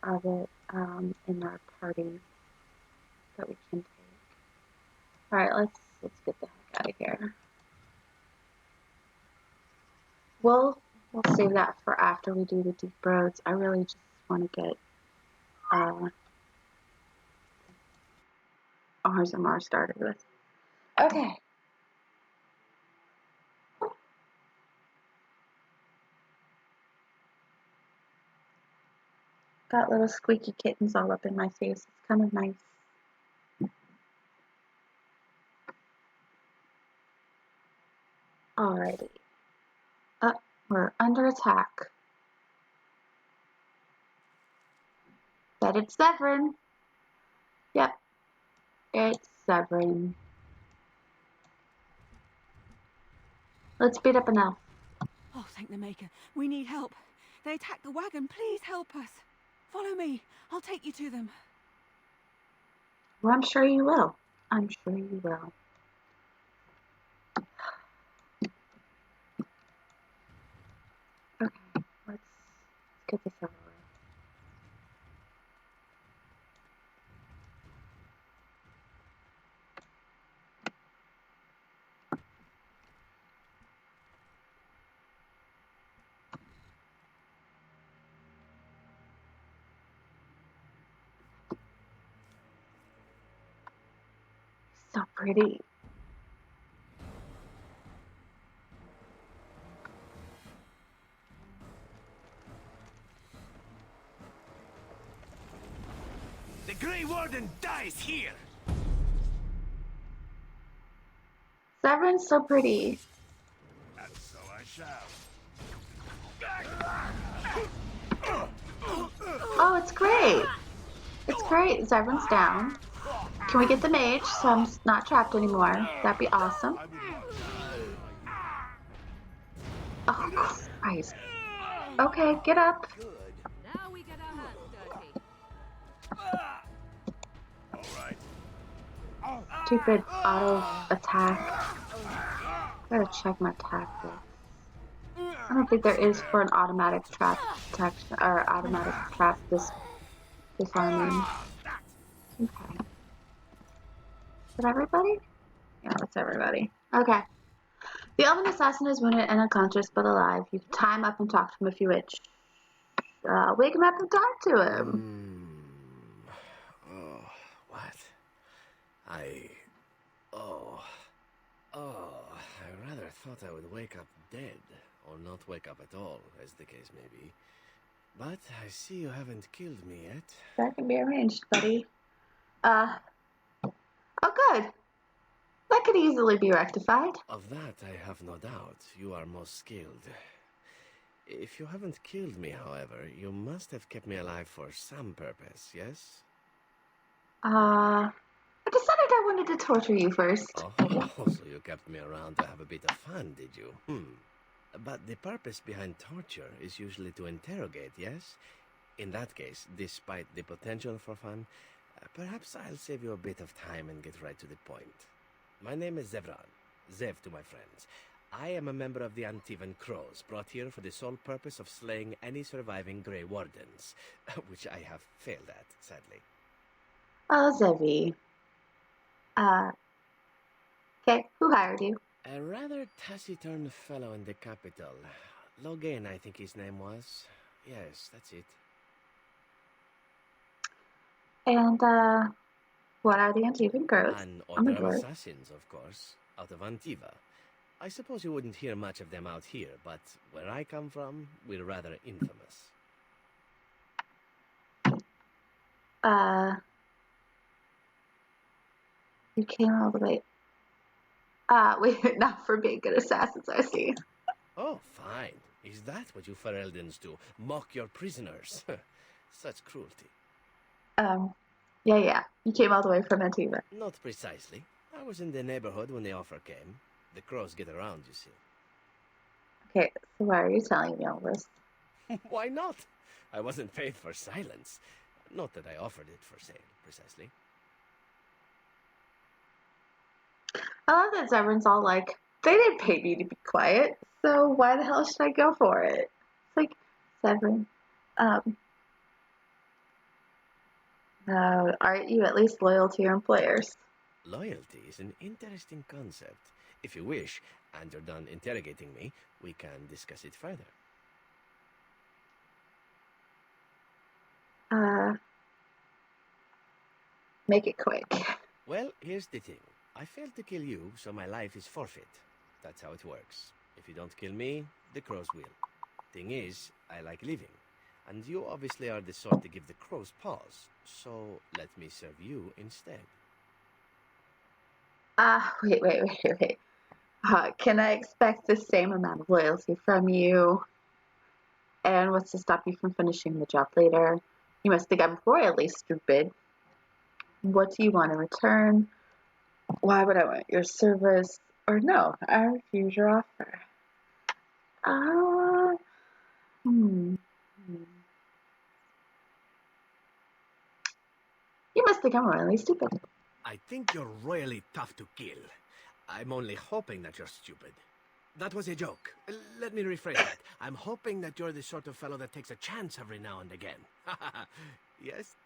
of it in our party that we can take. Alright, let's get the heck out of here. We'll save that for after we do the deep roads. I really just want to get Arzamar started with. Okay. Got little squeaky kittens all up in my face. It's kind of nice. Alrighty. We're under attack. Bet it's Severin. Yep. It's Severin. Let's beat up an elf. Oh, thank the Maker. We need help. They attacked the wagon. Please help us. Follow me. I'll take you to them. Well, I'm sure you will. I'm sure you will. Okay, let's get this out of the way. So pretty. The Grey Warden dies here! Severin's so pretty. And so I shall. it's great. It's great. Zevran's down. Can we get the mage so I'm not trapped anymore? That'd be awesome. Oh, Christ. Okay, get up. Now we get our hands dirty. Stupid auto attack. Gotta check my tactics. I don't think there is for an automatic trap protection or automatic trap disarming. Okay. Is it everybody? Yeah, it's everybody. Okay. The elven assassin is wounded and unconscious but alive. You can tie him up and talk to him if you wish. Wake him up and talk to him. Oh, what? I rather thought I would wake up dead, or not wake up at all, as the case may be. But I see you haven't killed me yet. That can be arranged, buddy. Oh good. That could easily be rectified. Of that I have no doubt. You are most skilled. If you haven't killed me, however, you must have kept me alive for some purpose, yes? I decided I wanted to torture you first. Oh, so you kept me around to have a bit of fun, did you? But the purpose behind torture is usually to interrogate, yes? In that case, despite the potential for fun, perhaps I'll save you a bit of time and get right to the point. My name is Zevran. Zev to my friends. I am a member of the Antivan Crows, brought here for the sole purpose of slaying any surviving Grey Wardens, which I have failed at, sadly. Oh, Zevi. Okay, who hired you? A rather taciturn fellow in the capital. Logain, I think his name was. Yes, that's it. And, what are the Antivan Crows? An I'm a order of dwarf. assassins, of course, out of Antiva. I suppose you wouldn't hear much of them out here, but where I come from, we're rather infamous. You came all the way. Wait, not for being good assassins, I see. Oh, fine. Is that what you Fereldans do? Mock your prisoners? Such cruelty. Yeah. You came all the way from Antiva. Not precisely. I was in the neighborhood when the offer came. The crows get around, you see. Okay, so why are you telling me all this? Why not? I wasn't paid for silence. Not that I offered it for sale, precisely. I love that Zevran's all like, they didn't pay me to be quiet, so why the hell should I go for it? It's like, Zevran, aren't you at least loyal to your employers? Loyalty is an interesting concept. If you wish, and you're done interrogating me, we can discuss it further. Make it quick. Well, here's the thing. I failed to kill you, so my life is forfeit. That's how it works. If you don't kill me, the crows will. Thing is, I like living. And you obviously are the sort to give the crows pause. So let me serve you instead. Wait. Can I expect the same amount of loyalty from you? And what's to stop you from finishing the job later? You must think I'm royally stupid. What do you want in return? Why would I want your service? Or no, I refuse your offer. You must think I'm royally stupid. I think you're royally tough to kill. I'm only hoping that you're stupid. That was a joke. Let me rephrase that. I'm hoping that you're the sort of fellow that takes a chance every now and again. Yes?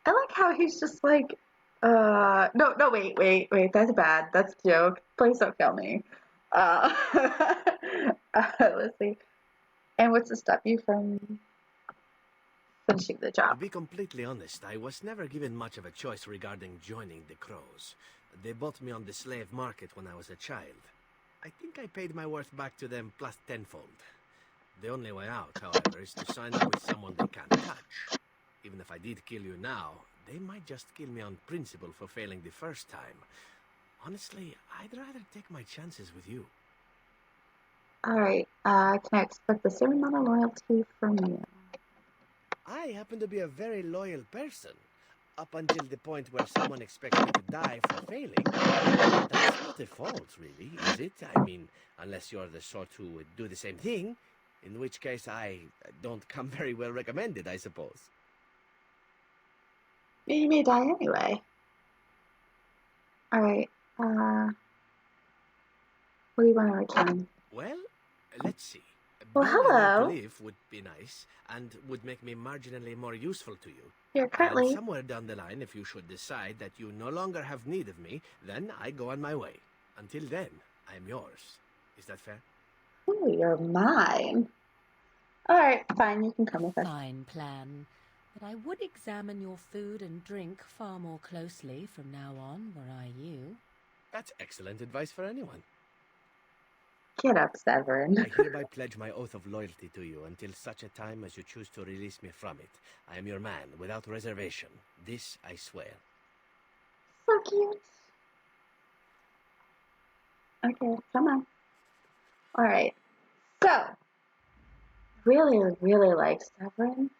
I like how he's just like, no, wait, that's bad. That's a joke. Please don't kill me. Let's see. And what's to stop you from finishing the To job? be completely honest, I was never given much of a choice regarding joining the Crows. They bought me on the slave market when I was a child. I think I paid my worth back to them plus tenfold. The only way out, however, is to sign up with someone they can't touch. Even if I did kill you now, they might just kill me on principle for failing the first time. Honestly, I'd rather take my chances with you. Alright, can I expect the same amount of loyalty from you? I happen to be a very loyal person. Up until the point where someone expects me to die for failing. That's not a fault, really, is it? I mean, unless you're the sort who would do the same thing, in which case I don't come very well recommended, I suppose. You may die anyway. Alright, what do you want to return? Well, let's see. Well, Being allowed hello. to live would be nice, and would make me marginally more useful to you. You're And currently... somewhere down the line, if you should decide that you no longer have need of me, then I go on my way. Until then, I'm yours. Is that fair? Ooh, you're mine. Alright, fine, you can come with us. Fine plan. But I would examine your food and drink far more closely from now on, were I you. That's excellent advice for anyone. Get up, Severin. I hereby pledge my oath of loyalty to you until such a time as you choose to release me from it. I am your man, without reservation. This I swear. So cute. Okay, come on. Alright, so, really like Severin,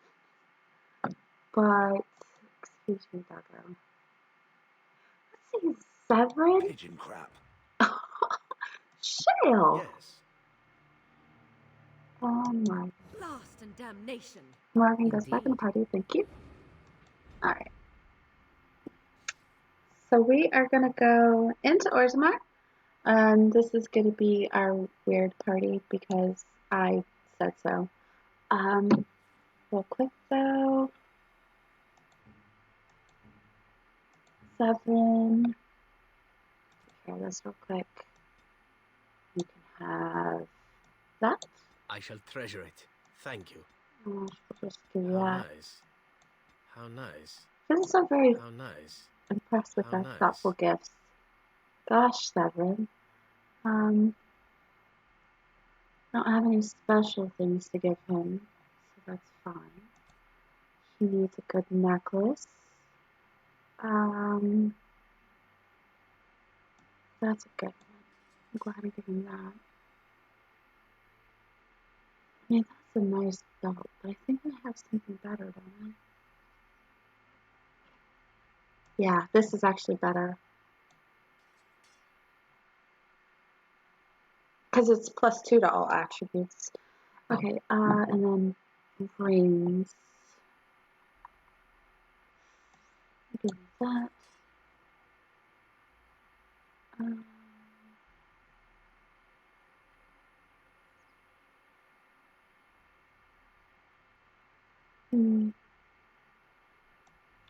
but, excuse me, doggo. Let's see, Severin? Pigeon crap. Shale! Yes. Oh my. Blast and damnation! Morgan goes back in the Indeed. party, thank you. Alright. So we are gonna go into Orzammar. This is gonna be our weird party because I said so. Real quick though. Seven. Take care of this real quick. You can have that. I shall treasure it. Thank you. I'll just give you How that. nice. How nice. Doesn't sound very How nice. impressed with How our nice. thoughtful gifts. Gosh, Severin. I don't have any special things to give him, so that's fine. He needs a good necklace. That's a good one. I'll go ahead and give him that. I mean, that's a nice belt, but I think we have something better, don't we? Yeah, this is actually better. Because it's +2 to all attributes. Okay, and then rings. Give me that.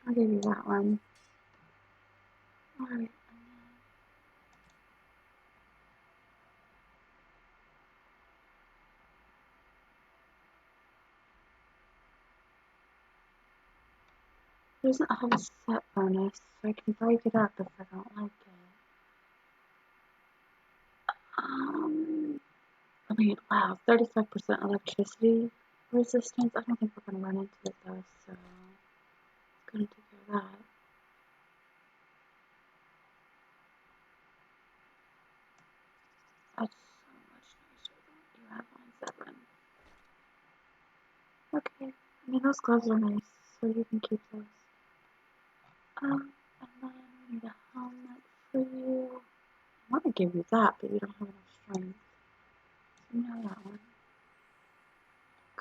I'll give you that one. Alright. It doesn't have a set bonus, so I can break it up if I don't like it. I mean, wow, 35% electricity resistance. I don't think we're going to run into it though, so it's going to take care of that. That's so much nicer than what you have on Severin. Okay, I mean, those gloves are nice, so you can keep those. And then we need a helmet for you. I want to give you that, but you don't have enough strength. So you know that one.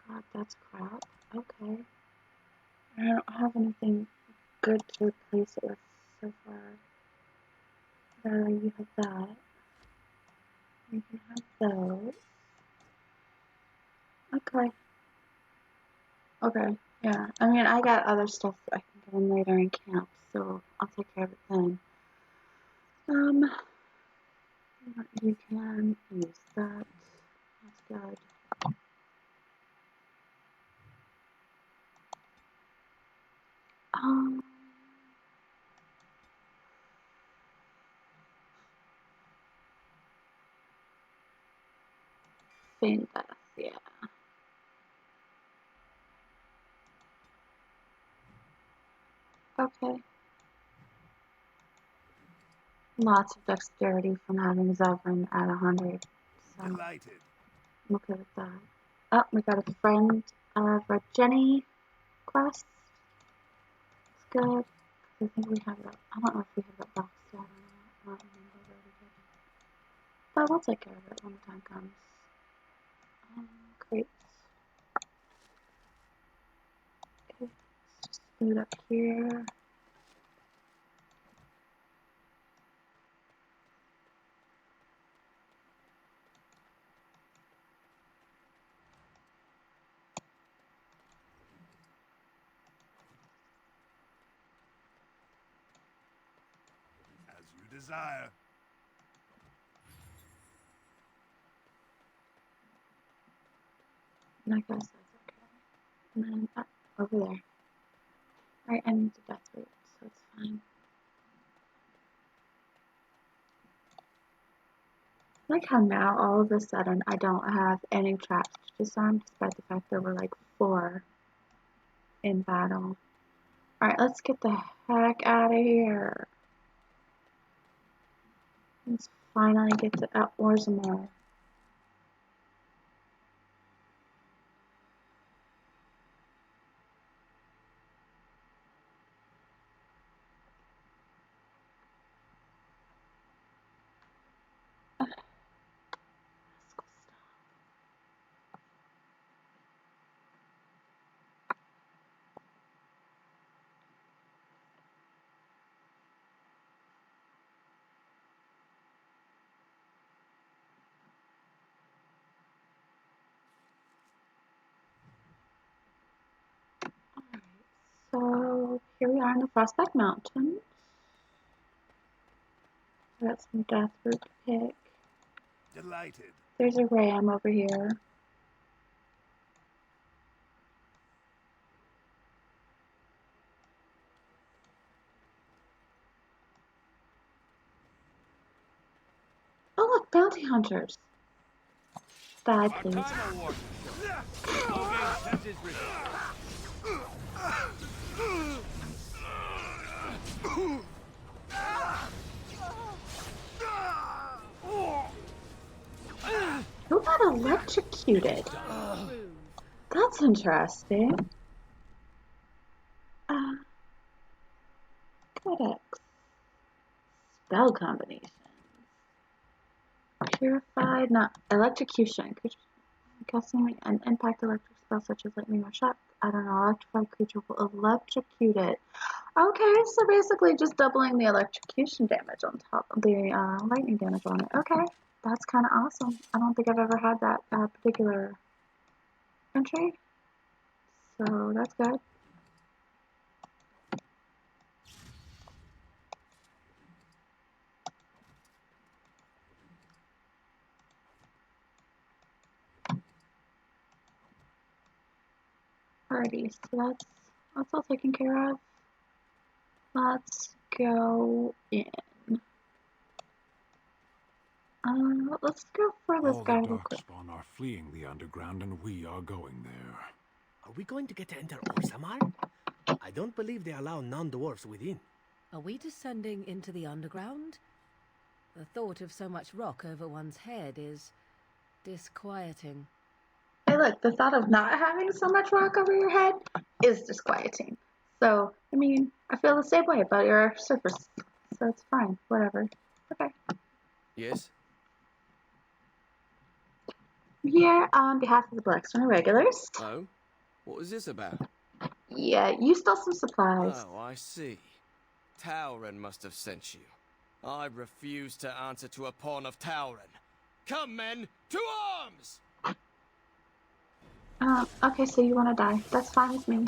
God, that's crap. Okay. I don't have anything good to replace it with so far. You have that. You can have those. Okay. Okay, yeah. I mean, I got other stuff that I can give him later in camp, so I'll take care of it then. You can use that. That's good. Thedas, yeah. Okay. Lots of dexterity from having Zevran at 100. So Delighted. I'm okay with that. Oh, we got a friend of Jenny. quest. It's good. I think we have that. I don't know if we have that box yet or not. I don't remember where we did it. But we'll take care of it when the time comes. Great. Okay, let's just loot up here. As you desire. And I guess that's okay. And then over there. Alright, I need the death root, so it's fine. I like how now all of a sudden I don't have any traps to disarm, despite the fact there were like 4 in battle. Alright, let's get the heck out of here. Let's finally get to Orzammar. So here we are in the Frostback Mountains. Got some death root to pick. Delighted. There's a ram over here. Oh look, bounty hunters. Die, please. Who got electrocuted? That's interesting. Codex. Spell combinations. Purified, not electrocution. Casting an impact electric spell such as lightning or shock. I don't know, electrified creature will electrocute it. Okay, so basically just doubling the electrocution damage on top of the lightning damage on it. Okay, that's kind of awesome. I don't think I've ever had that particular entry. So that's good. Alrighty, so that's all taken care of. Let's go in. Let's go for this All guy the real quick. Darkspawn are fleeing the underground, and we are going there. Are we going to get to enter Orzammar? I don't believe they allow non-dwarfs within. Are we descending into the underground? The thought of so much rock over one's head is disquieting. Hey look, the thought of not having so much rock over your head is disquieting. So, I mean, I feel the same way about your surface. So it's fine, whatever. Okay. Yes? Here on behalf of the Blackstone Regulars. Oh? What was this about? Yeah, you stole some supplies. Oh, I see. Tauren must have sent you. I refuse to answer to a pawn of Tauren. Come, men, to arms! Okay, so you want to die. That's fine with me.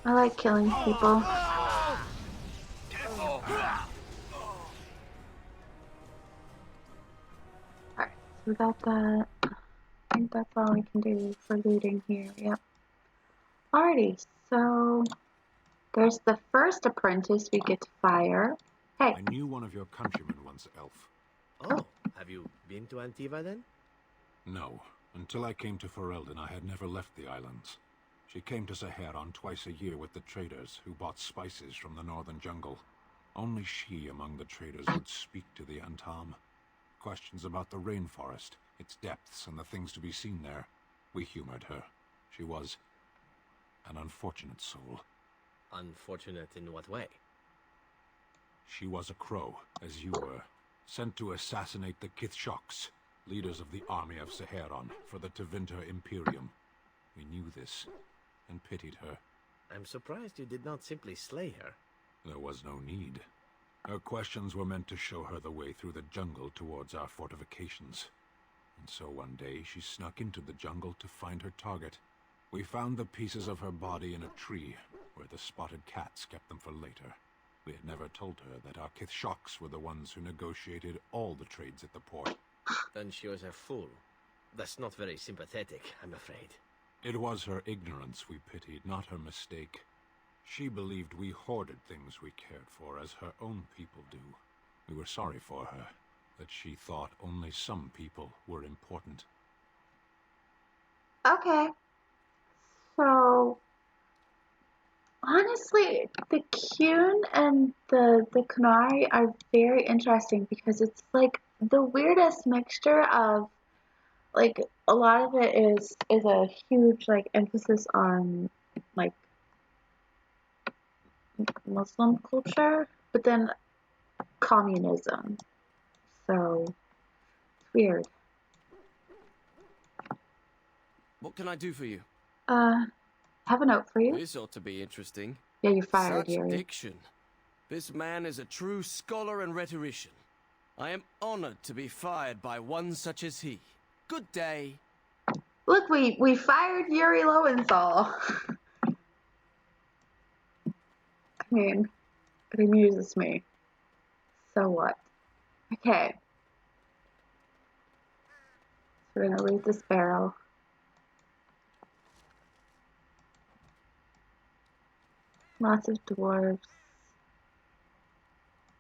I like killing people. Alright, so we got that. I think that's all we can do for looting here. Yep. Alrighty, so there's the first apprentice we get to fire. Hey. I knew one of your countrymen once, Elf. Oh, have you been to Antiva then? No. Until I came to Ferelden, I had never left the islands. She came to Saharan twice a year with the traders who bought spices from the northern jungle. Only she among the traders would speak to the Antam. Questions about the rainforest, its depths, and the things to be seen there. We humored her. She was an unfortunate soul. Unfortunate in what way? She was a crow, as you were, sent to assassinate the Kithshoks, leaders of the army of Saheron, for the Tevinter Imperium. We knew this, and pitied her. I'm surprised you did not simply slay her. There was no need. Her questions were meant to show her the way through the jungle towards our fortifications. And so one day she snuck into the jungle to find her target. We found the pieces of her body in a tree, where the spotted cats kept them for later. We had never told her that our Kithshoks were the ones who negotiated all the trades at the port. Then she was a fool. That's not very sympathetic, I'm afraid. It was her ignorance we pitied, not her mistake. She believed we hoarded things we cared for as her own people do. We were sorry for her, that she thought only some people were important. Okay. So, honestly, the Kyun and the Kunari are very interesting because it's like the weirdest mixture of, like, a lot of it is a huge, like, emphasis on, like, Muslim culture, but then communism. So, it's weird. What can I do for you? Have a note for you. This ought to be interesting. Yeah, you're fired, Such Yuri. diction. This man is a true scholar and rhetorician. I am honored to be fired by one such as he. Good day. Look, we fired Yuri Lowenthal. I mean, it amuses me. So what? Okay. So we're gonna leave this barrel. Lots of dwarves.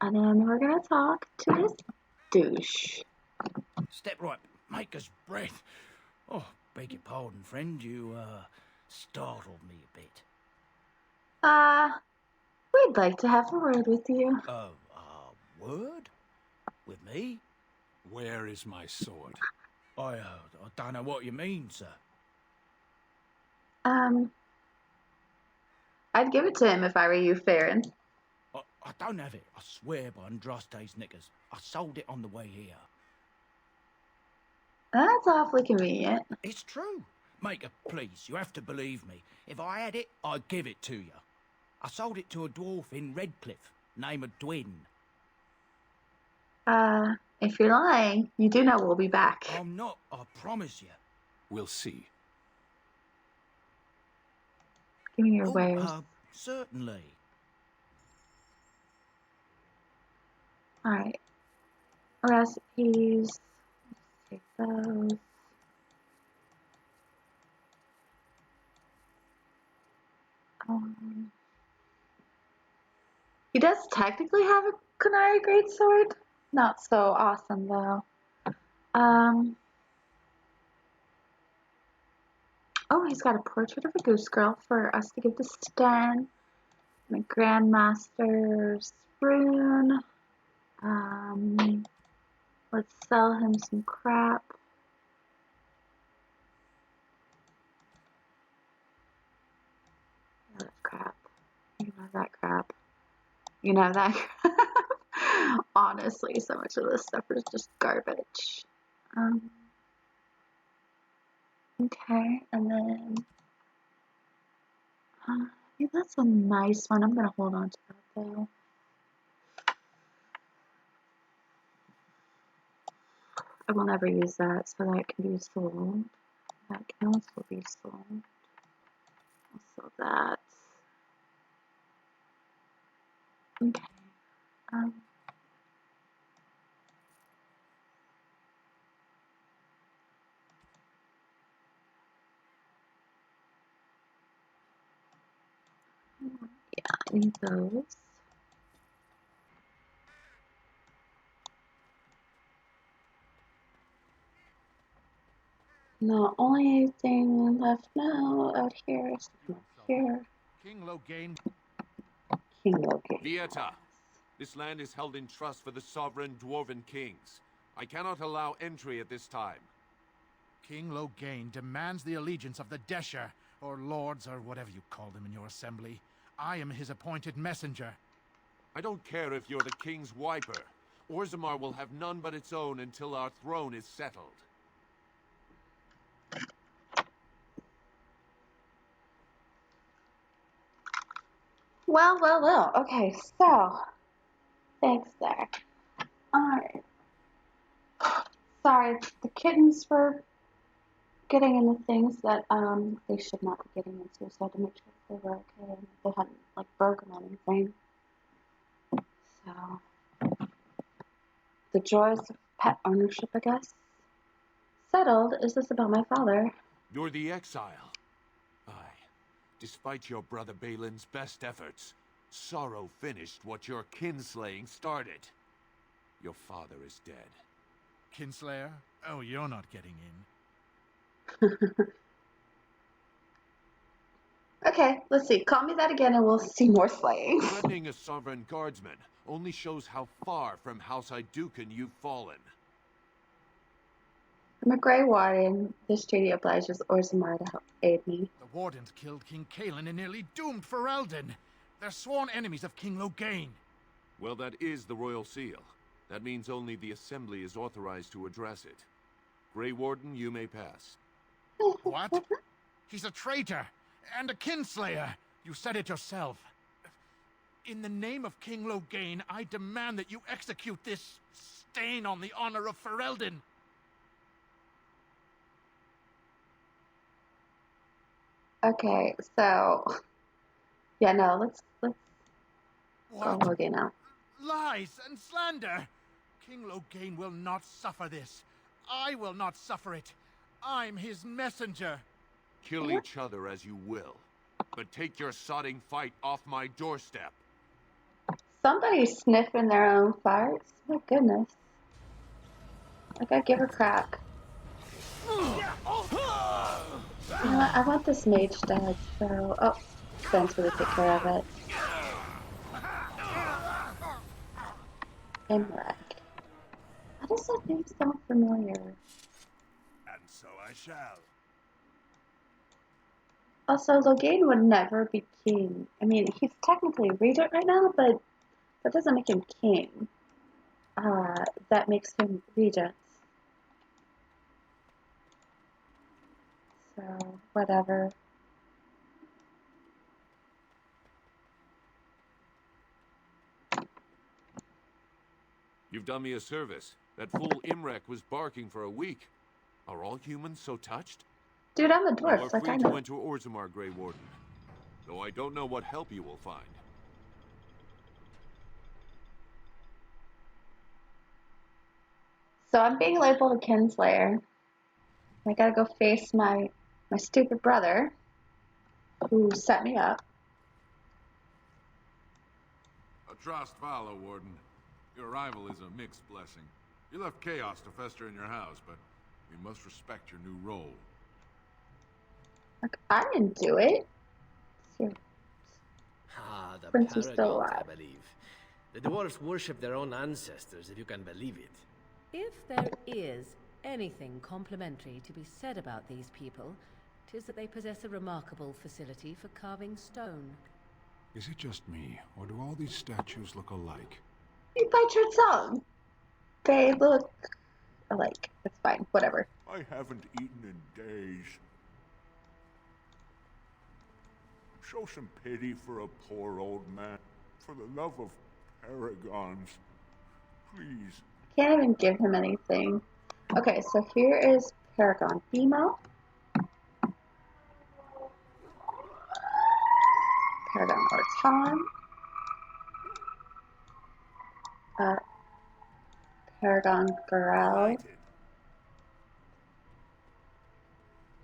And then we're gonna talk to this douche. Step right, maker's breath. Oh, beg your pardon, friend. You, startled me a bit. We'd like to have a word with you. Word? With me? Where is my sword? I don't know what you mean, sir. I'd give it to him if I were you, Farron. I don't have it, I swear by Andraste's knickers. I sold it on the way here. That's awfully convenient. It's true. Maker, please, you have to believe me. If I had it, I'd give it to you. I sold it to a dwarf in Redcliffe, named Dwin. If you're lying, you do know we'll be back. I'm not, I promise you. We'll see. Give me your wares. Certainly. Alright. Recipes. Let's take those. He does technically have a Kunari greatsword. Not so awesome though. Oh, he's got a portrait of a goose girl for us to give to Sten. And a Grandmaster's rune. Let's sell him some crap. Yeah, that's crap. You can have that crap. You can have that crap. Honestly, so much of this stuff is just garbage. Okay, and then yeah, that's a nice one. I'm gonna hold on to that though. I will never use that, so that can be sold. That can also be sold. I'll sell that. Okay. Yeah, I need those. The only thing left now out here is here. King Logain. King Logain. Vieta. This land is held in trust for the sovereign Dwarven kings. I cannot allow entry at this time. King Loghain demands the allegiance of the Desher, or lords, or whatever you call them in your assembly. I am his appointed messenger. I don't care if you're the king's wiper. Orzammar will have none but its own until our throne is settled. Well, well, well. Okay, so thanks there. Alright. Sorry, the kittens were getting into things that they should not be getting into, so I had to make sure they were okay and they hadn't like broken anything. So the joys of pet ownership, I guess. Settled. Is this about my father? You're the exile. Aye. Despite your brother Balin's best efforts, sorrow finished what your kinslaying started. Your father is dead. Kinslayer? Oh, you're not getting in. Okay, let's see. Call me that again and we'll see more slaying. Threatening a sovereign guardsman only shows how far from House Idukan you've fallen. I'm a Grey Warden. This treaty obliges Orzammar to help aid me. The Wardens killed King Kaelin and nearly doomed Ferelden. They're sworn enemies of King Loghain. Well, that is the royal seal. That means only the Assembly is authorized to address it. Grey Warden, you may pass. What? He's a traitor and a kinslayer. You said it yourself. In the name of King Loghain, I demand that you execute this stain on the honor of Ferelden. Okay, so yeah, no, let's What? Loghain now. Lies and slander. King Loghain will not suffer this. I will not suffer it. I'm his messenger. Kill each other as you will, but take your sodding fight off my doorstep. Somebody's sniffing their own farts. My goodness. I gotta give her crap. You know what? I want this mage dead, so... Oh, Ben's gonna take care of it. Imrek. Why does that name sound familiar? And so I shall. Also, Loghain would never be king. I mean, he's technically regent right now, but that doesn't make him king. That makes him regent. So, whatever. You've done me a service. That fool Imrek was barking for a week. Are all humans so touched? Dude, I'm a You dwarf, are like I free know. to enter Orzammar, Grey Warden. Though I don't know what help you will find. So I'm being labeled a kinslayer. I gotta go face my stupid brother, who set me up. Atrost Vala, Warden. Your arrival is a mixed blessing. You left chaos to fester in your house, but we must respect your new role. Like, I didn't do it. Your Ah, the prince is still Paragons, I alive. believe. The dwarves worship their own ancestors, if you can believe it. If there is anything complimentary to be said about these people, 'tis that they possess a remarkable facility for carving stone. Is it just me, or do all these statues look alike? You bite your tongue. They look alike. It's fine. Whatever. I haven't eaten in days. Show some pity for a poor old man. For the love of paragons. Please. Can't even give him anything. Okay, so here is Paragon Bimo. Paragon Orton. Paragon Garel.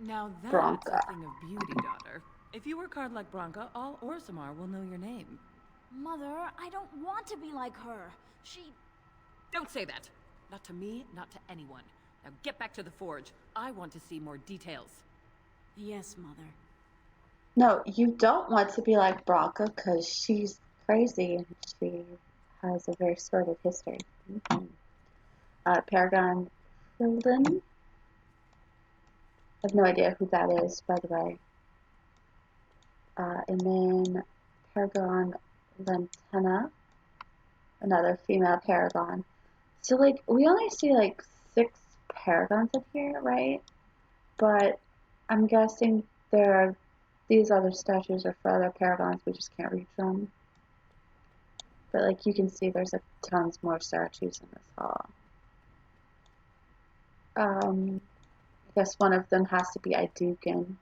Now that's Branca. a thing of beauty, daughter. If you work hard like Branca, all Orzammar will know your name. Mother, I don't want to be like her. She... Don't say that. Not to me, not to anyone. Now get back to the forge. I want to see more details. Yes, Mother. No, you don't want to be like Branca because she's crazy and she has a very sordid history. Paragon Filden. I have no idea who that is, by the way. And then Paragon Lentena, another female Paragon. So, like, we only see, like, 6 Paragons up here, right? But I'm guessing these other statues are for other Paragons, we just can't reach them. But, like, you can see there's tons more statues in this hall. I guess one of them has to be Iduken.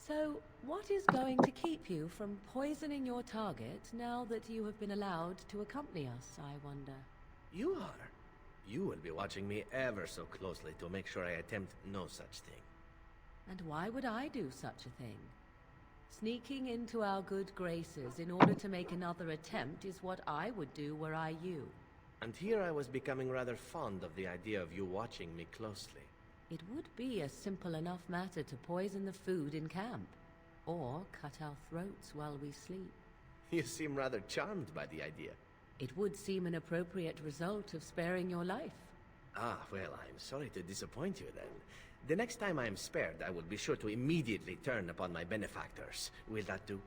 So, what is going to keep you from poisoning your target now that you have been allowed to accompany us, I wonder? You are. You will be watching me ever so closely to make sure I attempt no such thing. And why would I do such a thing? Sneaking into our good graces in order to make another attempt is what I would do were I you. And here I was becoming rather fond of the idea of you watching me closely. It would be a simple enough matter to poison the food in camp, or cut our throats while we sleep. You seem rather charmed by the idea. It would seem an appropriate result of sparing your life. Ah, well, I'm sorry to disappoint you then. The next time I am spared, I will be sure to immediately turn upon my benefactors. Will that do?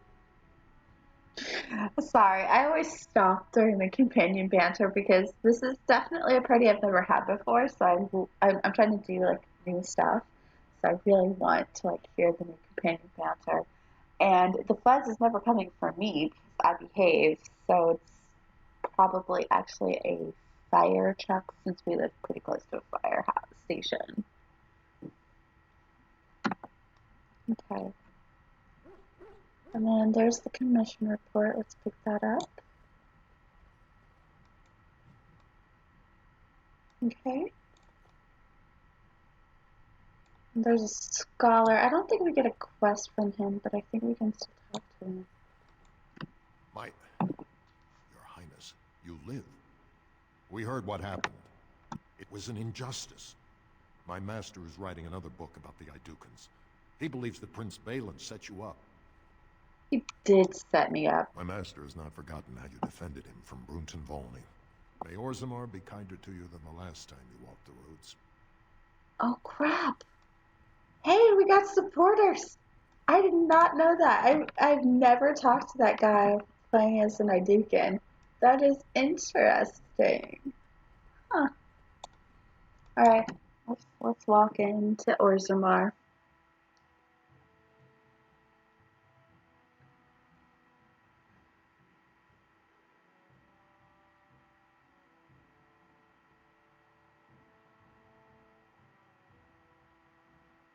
Sorry, I always stop during the companion banter because this is definitely a party I've never had before, so I'm trying to do, like, new stuff. So I really want to, like, hear the new companion banter. And the fuzz is never coming from me because I behave, so it's probably actually a fire truck since we live pretty close to a firehouse station. Okay. And then there's the commission report. Let's pick that up. Okay. And there's a scholar. I don't think we get a quest from him, but I think we can still talk to him. Your Highness, you live. We heard what happened. It was an injustice. My master is writing another book about the Idukans. He believes that Prince Balin set you up. He did set me up. My master has not forgotten how you defended him from Brunton Volney. May Orzammar be kinder to you than the last time you walked the roads. Oh, crap. Hey, we got supporters. I did not know that. I've never talked to that guy playing as an Idukan. That is interesting. Huh. Alright, let's walk into Orzammar.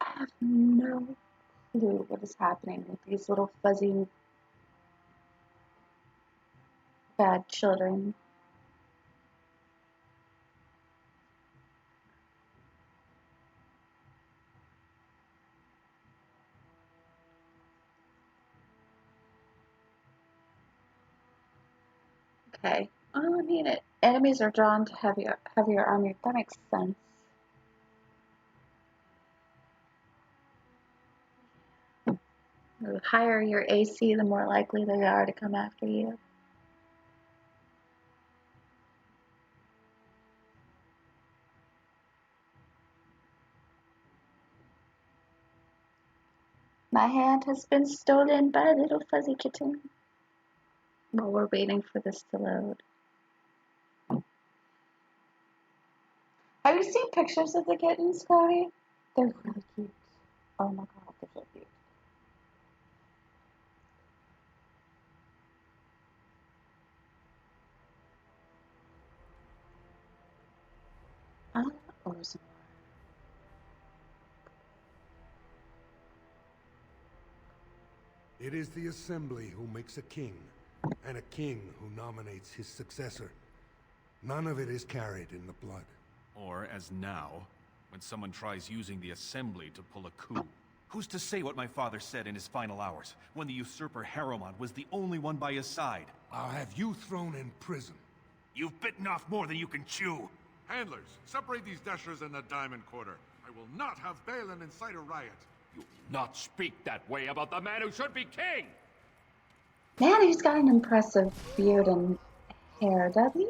I have no clue what is happening with these little fuzzy bad children. Okay. Oh, I mean, enemies are drawn to heavier armor. That makes sense. The higher your AC, the more likely they are to come after you. My hand has been stolen by a little fuzzy kitten. While we're waiting for this to load. Have you seen pictures of the kittens, Cody? They're really cute. Oh my god, they're so cute. Orzammar. It is the Assembly who makes a king, and a king who nominates his successor. None of it is carried in the blood. Or, as now, when someone tries using the Assembly to pull a coup. Who's to say what my father said in his final hours, when the usurper Harrowmont was the only one by his side? I'll have you thrown in prison. You've bitten off more than you can chew. Handlers, separate these dashers in the diamond quarter. I will not have Balin incite a riot. You will not speak that way about the man who should be king! Man, he's got an impressive beard and hair, doesn't he?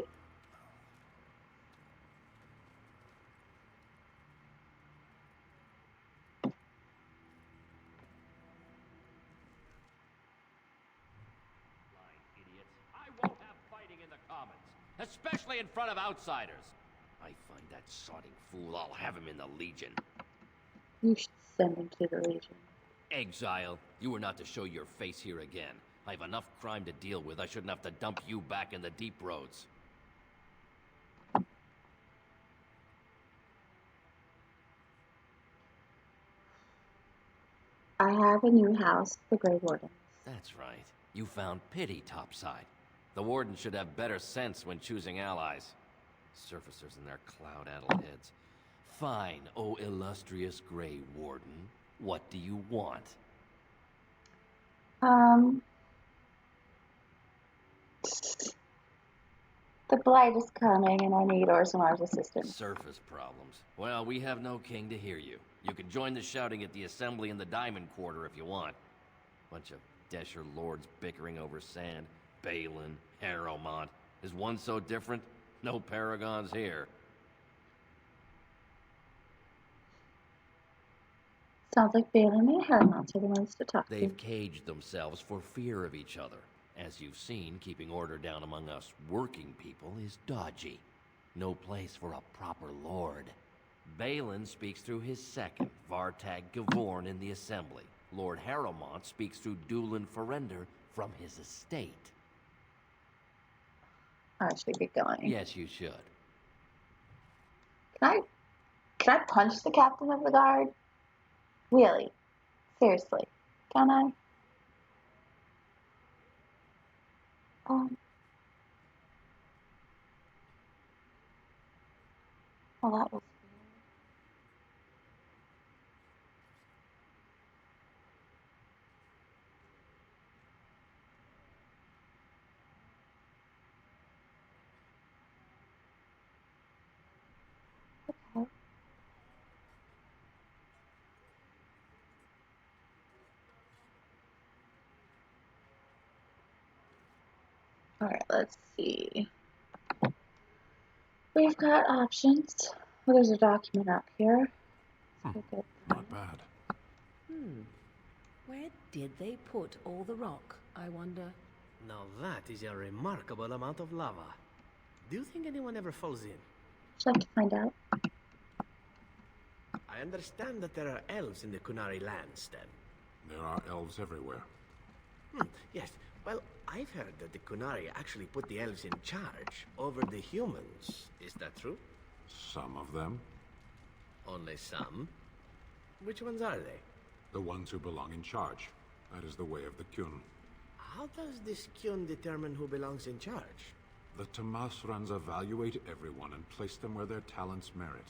especially in front of outsiders. I find that sodding fool, I'll have him in the Legion. You should send him to the Legion. Exile, you are not to show your face here again. I have enough crime to deal with. I shouldn't have to dump you back in the deep roads. I have a new house, the Grey Warden. That's right. You found pity topside. The Warden should have better sense when choosing allies. Surfacers and their cloud-addled heads. Fine, oh illustrious Grey Warden. What do you want? The Blight is coming and I need Orzamar's assistance. Surface problems. Well, we have no king to hear you. You can join the shouting at the assembly in the Diamond Quarter if you want. Bunch of Desher lords bickering over sand. Balin, Harrowmont. Is one so different? No paragons here. Sounds like Balin and Harrowmont are the ones to talk They've to. caged themselves for fear of each other. As you've seen, keeping order down among us working people is dodgy. No place for a proper lord. Balin speaks through his second, Vartag Gavorn, in the assembly. Lord Harrowmont speaks through Dulin Ferender from his estate. I should get going. Yes, you should. Can I punch the captain of the guard? Really? Seriously? Can I? Well, that was weird. Okay. Alright, let's see. We've got options. Well, there's a document up here. Not bad. Where did they put all the rock, I wonder? Now that is a remarkable amount of lava. Do you think anyone ever falls in? Would you like to find out? I understand that there are elves in the Kunari lands, then. There are elves everywhere. Yes. Well, I've heard that the Kunari actually put the elves in charge over the humans. Is that true? Some of them. Only some? Which ones are they? The ones who belong in charge. That is the way of the Kyun. How does this Kyun determine who belongs in charge? The Tamasrans evaluate everyone and place them where their talents merit.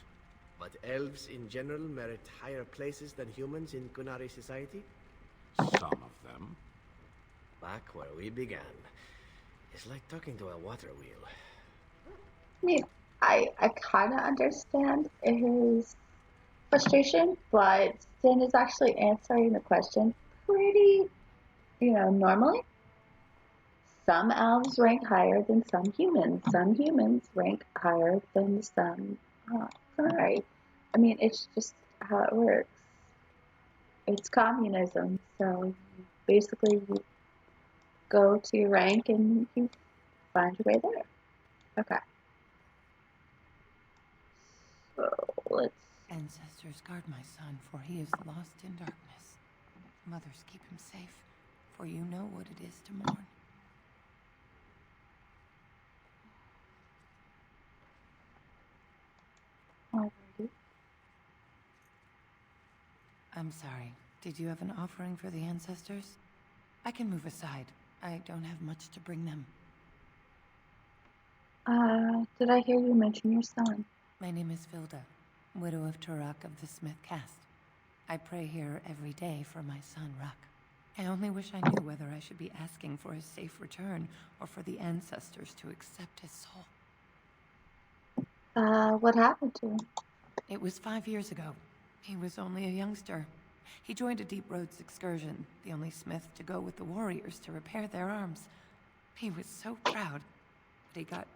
But elves in general merit higher places than humans in Kunari society? Some of them. Back where we began. It's like talking to a water wheel. I mean, I kind of understand his frustration, but Sin is actually answering the question pretty, normally. Some elves rank higher than some humans. Some humans rank higher than some Kunari. I mean, it's just how it works. It's communism, so basically you go to your rank and you find your way there. Okay. So let's... Ancestors, guard my son, for he is lost in darkness. Mothers, keep him safe, for you know what it is to mourn. Alrighty. I'm sorry. Did you have an offering for the ancestors? I can move aside. I don't have much to bring them. Did I hear you mention your son? My name is Vilda, widow of Turak of the Smith caste. I pray here every day for my son, Ruck. I only wish I knew whether I should be asking for his safe return or for the ancestors to accept his soul. What happened to him? It was 5 years ago. He was only a youngster. He joined a Deep Roads excursion, the only smith to go with the warriors to repair their arms. He was so proud, but he got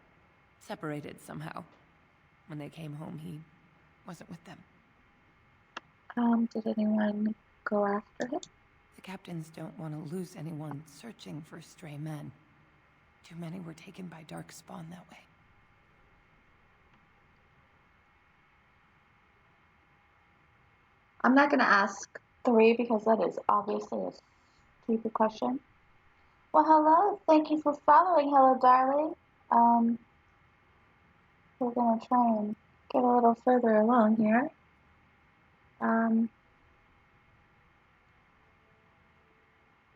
separated somehow. When they came home, he wasn't with them. Did anyone go after him? The captains don't want to lose anyone searching for stray men. Too many were taken by Darkspawn that way. I'm not going to ask 3 because that is obviously a stupid question. Well, hello. Thank you for following. Hello, darling. We're going to try and get a little further along here. Well,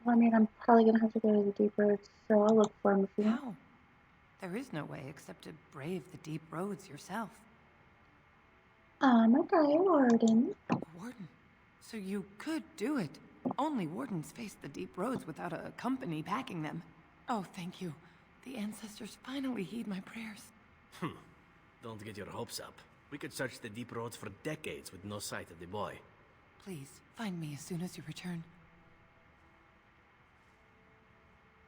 I mean, I'm probably going to have to go to the deep roads, so I'll look for him if you want. How? There is no way except to brave the deep roads yourself. I'm a warden. A warden? So you could do it. Only wardens face the deep roads without a company backing them. Oh, thank you. The ancestors finally heed my prayers. Don't get your hopes up. We could search the deep roads for decades with no sight of the boy. Please, find me as soon as you return.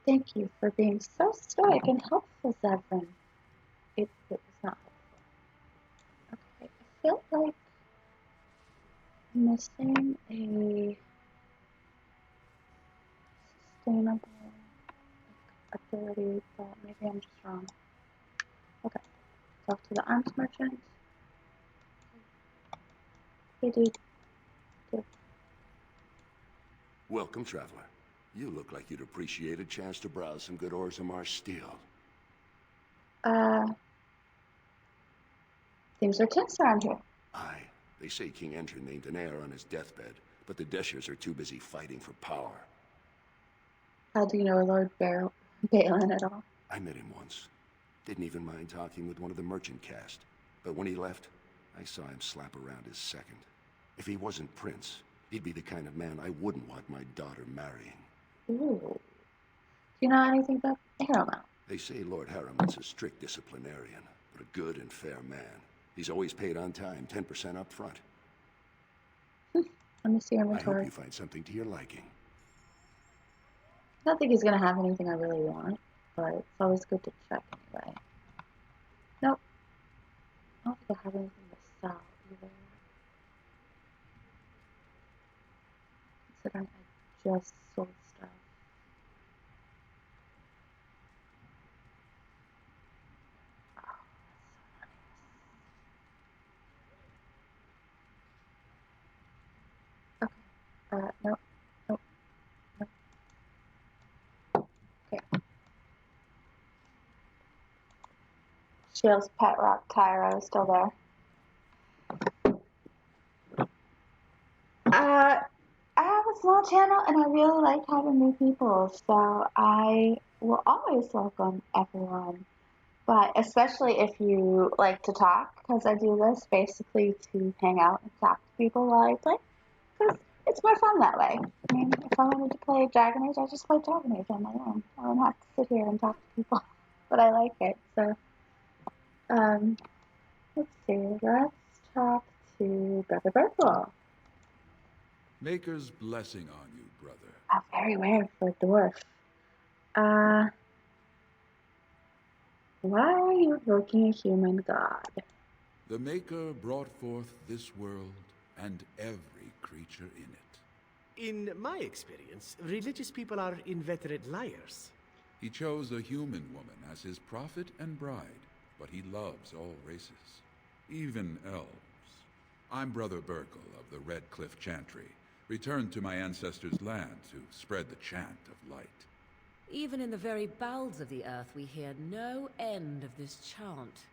Thank you for being so stoic and helpful, Zevran. It was not helpful. Okay, I feel like I'm missing a sustainable ability, but maybe I'm just wrong. Okay, talk to the arms merchant. Hey, dude. Welcome, traveler. You look like you'd appreciate a chance to browse some good Orzammar steel. Things are tense around here. Aye. They say King Enter named an heir on his deathbed, but the Deshers are too busy fighting for power. How do you know Lord Balin at all? I met him once. Didn't even mind talking with one of the merchant caste. But when he left, I saw him slap around his second. If he wasn't Prince, he'd be the kind of man I wouldn't want my daughter marrying. Ooh. Do you know anything about Harrowmount? They say Lord Harrowmont's a strict disciplinarian, but a good and fair man. He's always paid on time, 10% up front. Let me see your I inventory. hope you find something to your liking. I don't think he's going to have anything I really want, but it's always good to check anyway. Nope. I don't think I have anything to sell either. Considering I just sold stuff. Nope. Nope. Nope. Okay. Shale's pet rock Tyro is still there. I have a small channel and I really like having new people, so I will always welcome everyone. But especially if you like to talk, because I do this basically to hang out and talk to people while I play, because it's more fun that way. I mean, if I wanted to play Dragon Age, I just play Dragon Age on my own. I don't have to sit here and talk to people, but I like it. So, let's see. Let's talk to Brother Birdwall. Maker's blessing on you, brother. Very rare for a dwarf. Why are you invoking a human god? The Maker brought forth this world and every creature in it. In my experience, religious people are inveterate liars. He chose a human woman as his prophet and bride, but he loves all races, even elves. I'm Brother Burkle of the Red Cliff Chantry, returned to my ancestors' land to spread the chant of light. Even in the very bowels of the earth, we hear no end of this chant.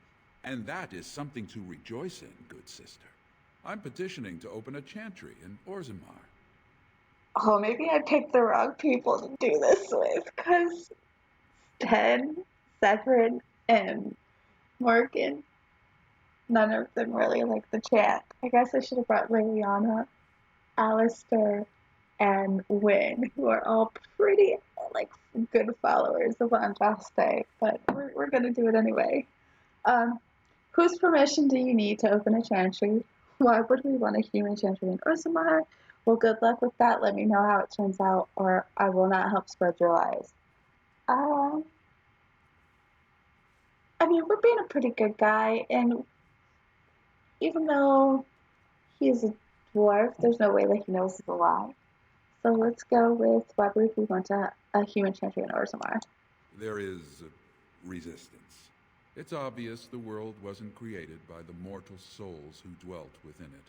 And that is something to rejoice in, good sister. I'm petitioning to open a chantry in Orzammar. Oh, maybe I picked the wrong people to do this with, because Sten, Severin, and Morgan, none of them really like the chant. I guess I should have brought Liliana, Alistair, and Wynn, who are all pretty, like, good followers of Andraste, but we're gonna do it anyway. Whose permission do you need to open a chantry? Why would we want a human chantry in Orzammar? Well, good luck with that. Let me know how it turns out, or I will not help spread your lies. I mean, we're being a pretty good guy, and even though he's a dwarf, there's no way that he knows it's a lie. So let's go with why would we want a human chantry in Orzammar? There is resistance. It's obvious the world wasn't created by the mortal souls who dwelt within it.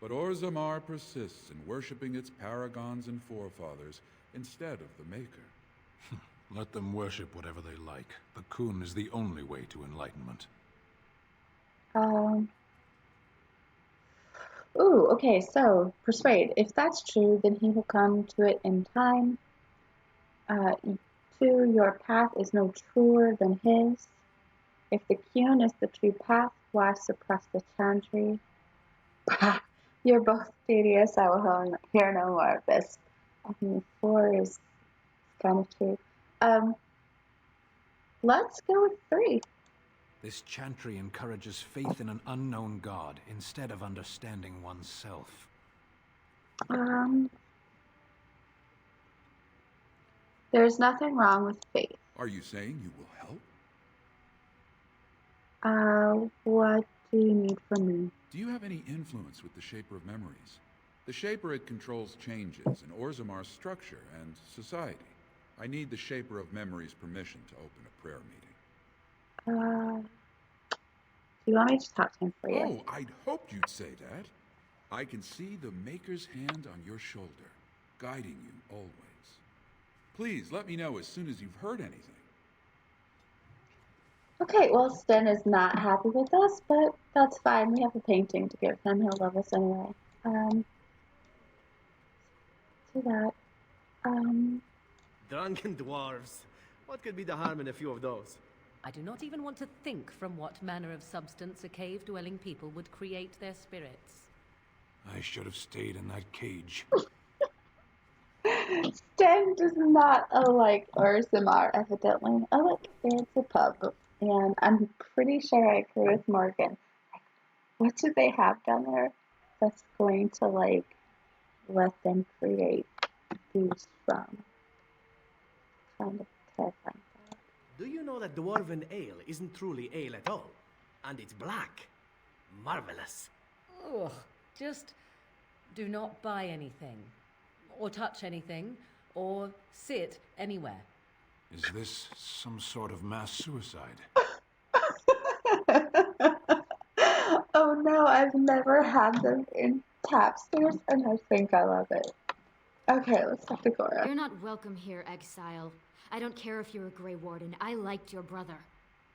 But Orzammar persists in worshipping its paragons and forefathers instead of the Maker. Let them worship whatever they like. The Khun is the only way to enlightenment. Ooh, okay, so persuade. If that's true, then he will come to it in time. 2, your path is no truer than his. If the Qun is the true path, why suppress the Chantry? You're both tedious. I will hear no more of this. I mean, 4 is kind of true. Let's go with 3. This chantry encourages faith in an unknown god instead of understanding oneself. There's nothing wrong with faith. Are you saying you will help? What do you need from me? Do you have any influence with the Shaper of Memories? The Shaper controls changes in Orzammar's structure and society. I need the Shaper of Memories' permission to open a prayer meeting. Do you want me to talk to him for you? Oh, I'd hoped you'd say that. I can see the Maker's hand on your shoulder, guiding you always. Please let me know as soon as you've heard anything. Okay, well, Sten is not happy with us, but that's fine. We have a painting to give him. He'll love us anyway. Do that. Drunken dwarves. What could be the harm in a few of those? I do not even want to think from what manner of substance a cave-dwelling people would create their spirits. I should have stayed in that cage. Sten does not like Orzammar, evidently. Oh, look, it's a pub. And I'm pretty sure I agree with Morgan. What do they have down there that's going to, like, let them create these from? Kind of terrifying. Do you know that Dwarven ale isn't truly ale at all? And it's black. Marvelous. Ugh, just do not buy anything, or touch anything, or sit anywhere. Is this some sort of mass suicide? Oh no, I've never had them in Tapstairs, and I think I love it. Okay, let's talk to Cora. You're not welcome here, exile. I don't care if you're a Grey Warden. I liked your brother.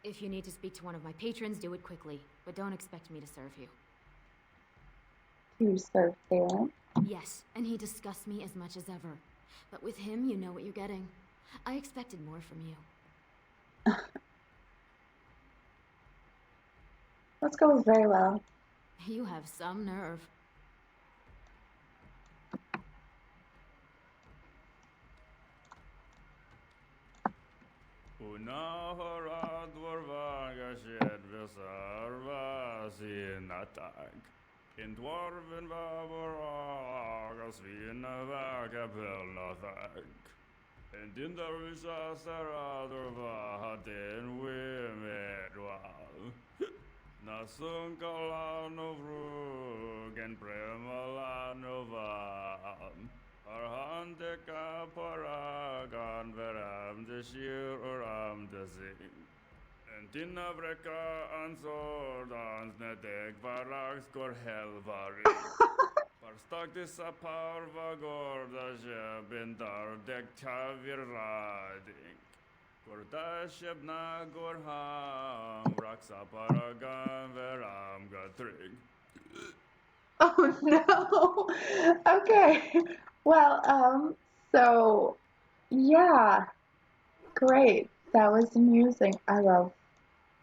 If you need to speak to one of my patrons, do it quickly. But don't expect me to serve you. You serve Balin? Yes, and he disgusts me as much as ever. But with him, you know what you're getting. I expected more from you. Let's go with very well. You have some nerve. Unahara dwarvaga shed visarva sinatak. In dwarven vavaraga svinavaga pelnathak. And in the risa saradurva hatin wimedwal. Nasunkala novrug and premala novam. Arhandeka paragan veram deshir uram desing. And tinavreka ansordans nedek varaks kor helvari. Parstak disapar vagor dashe bindar dek tavir rading. Gordasheb na gorham raksa paragan veram gatrig. Oh no. Okay. Well, so yeah. Great. That was amusing. I love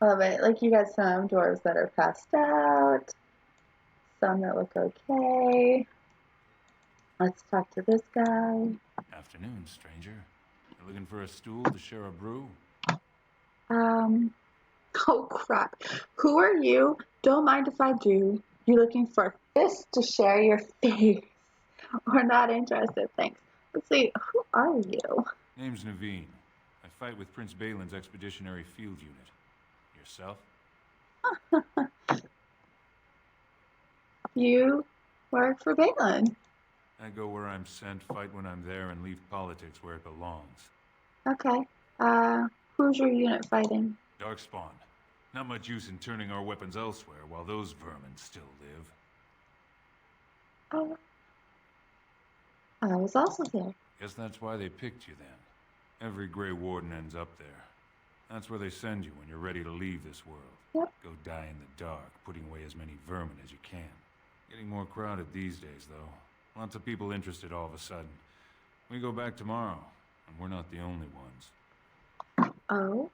it. Like, you got some dwarves that are passed out, some that look okay. Let's talk to this guy. Afternoon, stranger. You looking for a stool to share a brew? Oh crap. Who are you? Don't mind if I do. You looking for a fist to share your face? Or not interested, thanks. Let's see, who are you? Name's Naveen. I fight with Prince Balin's expeditionary field unit. Yourself? You work for Balin. I go where I'm sent, fight when I'm there, and leave politics where it belongs. Okay. Who's your unit fighting? Darkspawn. Not much use in turning our weapons elsewhere while those vermin still live. Oh, I was also there. Guess that's why they picked you then. Every Grey Warden ends up there. That's where they send you when you're ready to leave this world. Yep. Go die in the dark, putting away as many vermin as you can. Getting more crowded these days, though. Lots of people interested all of a sudden. We go back tomorrow, and we're not the only ones. Oh?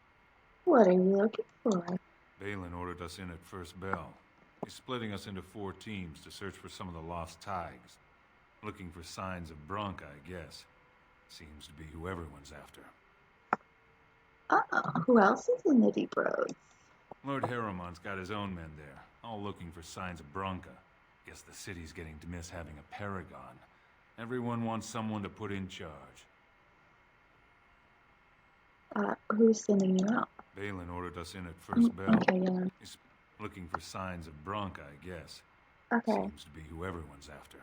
What are you looking for? Balin ordered us in at first bell. He's splitting us into 4 teams to search for some of the lost tigers. Looking for signs of Bronca, I guess. Seems to be who everyone's after. Who else is in the deep roads? Lord Harrowmont's got his own men there, all looking for signs of Bronca. Guess the city's getting to miss having a paragon. Everyone wants someone to put in charge. Who's sending you out? Balin ordered us in at first bell. Okay, yeah. He's looking for signs of Bronca, I guess. Okay. Seems to be who everyone's after.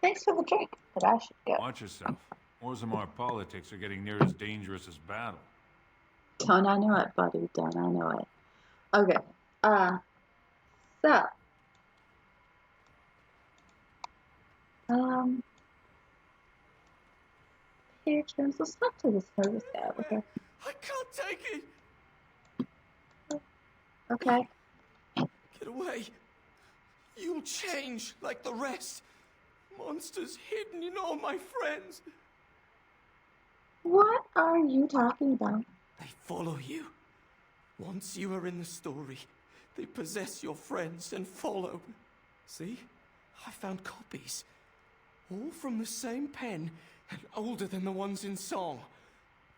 Thanks for the drink, but I should go. Watch yourself. Orzammar politics are getting near as dangerous as battle. Don't I know it, buddy? Don't I know it? Okay. So. Patrons, let's talk to this service guy over here. I can't take it! Okay. Get away. You'll change like the rest. Monsters hidden in all my friends. What are you talking about? They follow you. Once you are in the story, they possess your friends and follow. See? I found copies. All from the same pen and older than the ones in song.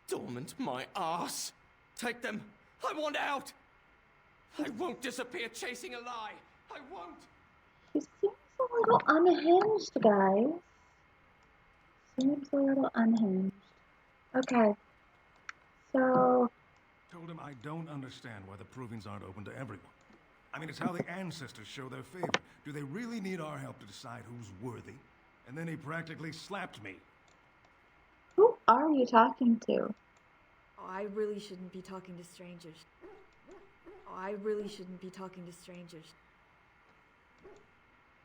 Dormant my ass. Take them. I want out. I won't disappear chasing a lie. I won't. He seems a little unhinged, guys. Seems a little unhinged. Okay. So. Told him I don't understand why the provings aren't open to everyone. I mean, it's how the Ancestors show their favor. Do they really need our help to decide who's worthy? And then he practically slapped me. Who are you talking to? Oh, I really shouldn't be talking to strangers. Oh, I really shouldn't be talking to strangers.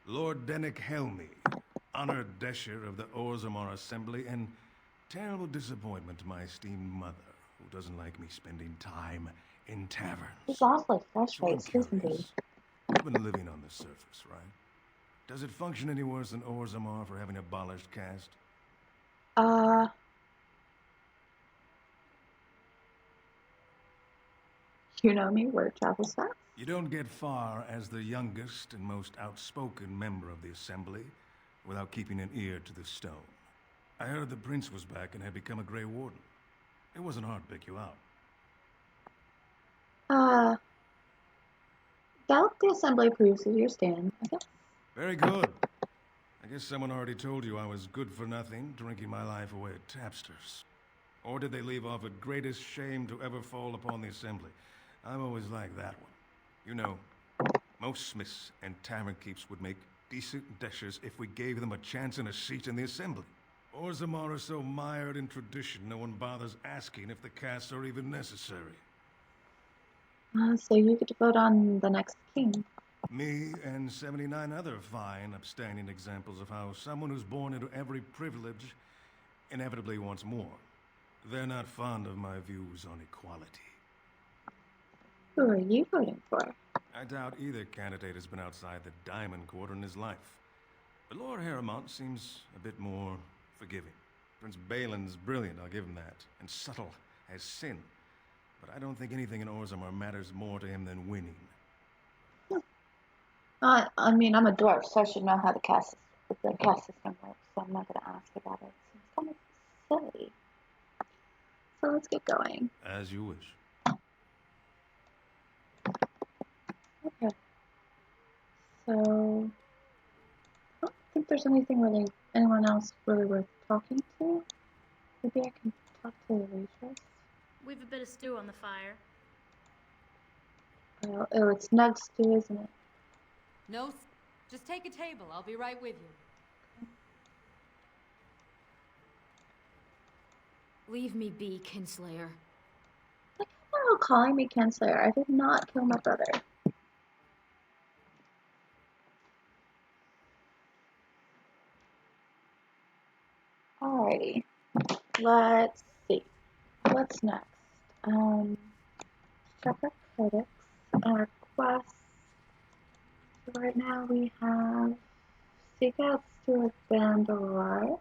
Lord Dennick Helmy, honored Desher of the Orzammar Assembly, and terrible disappointment to my esteemed mother, who doesn't like me spending time in taverns. He's awfully fresh-faced, isn't he? You've been living on the surface, right? Does it function any worse than Orzammar for having abolished caste? You know me, word travels fast. You don't get far as the youngest and most outspoken member of the Assembly without keeping an ear to the stone. I heard the Prince was back and had become a Grey Warden. It wasn't hard to pick you out. Doubt the Assembly approves of your stand, I guess. Very good. I guess someone already told you I was good for nothing, drinking my life away at tapsters. Or did they leave off at greatest shame to ever fall upon the Assembly? I've always liked that one. You know, most smiths and tavern keeps would make decent deshers if we gave them a chance and a seat in the Assembly. Orzammar are so mired in tradition, no one bothers asking if the castes are even necessary. So you get to vote on the next king. Me and 79 other fine, upstanding examples of how someone who's born into every privilege inevitably wants more. They're not fond of my views on equality. Who are you voting for? I doubt either candidate has been outside the Diamond Quarter in his life. But Lord Harrowmont seems a bit more forgiving. Prince Balin's brilliant, I'll give him that, and subtle as sin. But I don't think anything in Orzammar matters more to him than winning. I mean, I'm a dwarf, so I should know how the caste system works, so I'm not going to ask about it. It's kind of silly. So let's get going. As you wish. Okay. So, I don't think there's anyone else really worth talking to. Maybe I can talk to the waitress. We've a bit of stew on the fire. Oh, it's Nug stew, isn't it? No, just take a table. I'll be right with you. Leave me be, Kinslayer. Why are you calling me Kinslayer? I did not kill my brother. Alrighty. Let's see. What's next? Check our codex and our quests. So right now we have Seek out Steward Bandalore,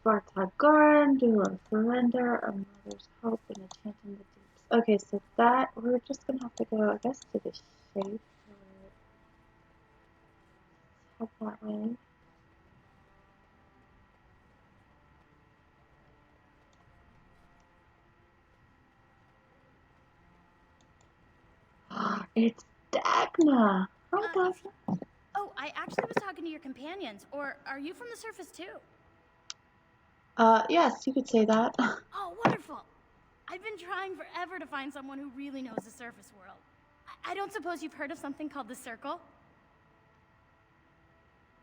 Vartagoran, Jewel of Surrender, A Mother's Hope, and A Chant in the Deeps. Okay, so that, we're just gonna have to go, I guess, to the shape. Head that way. It's Dagna! Hi, Dagna. Oh, I actually was talking to your companions. Or are you from the surface too? Yes, you could say that. Oh, wonderful. I've been trying forever to find someone who really knows the surface world. I don't suppose you've heard of something called the Circle?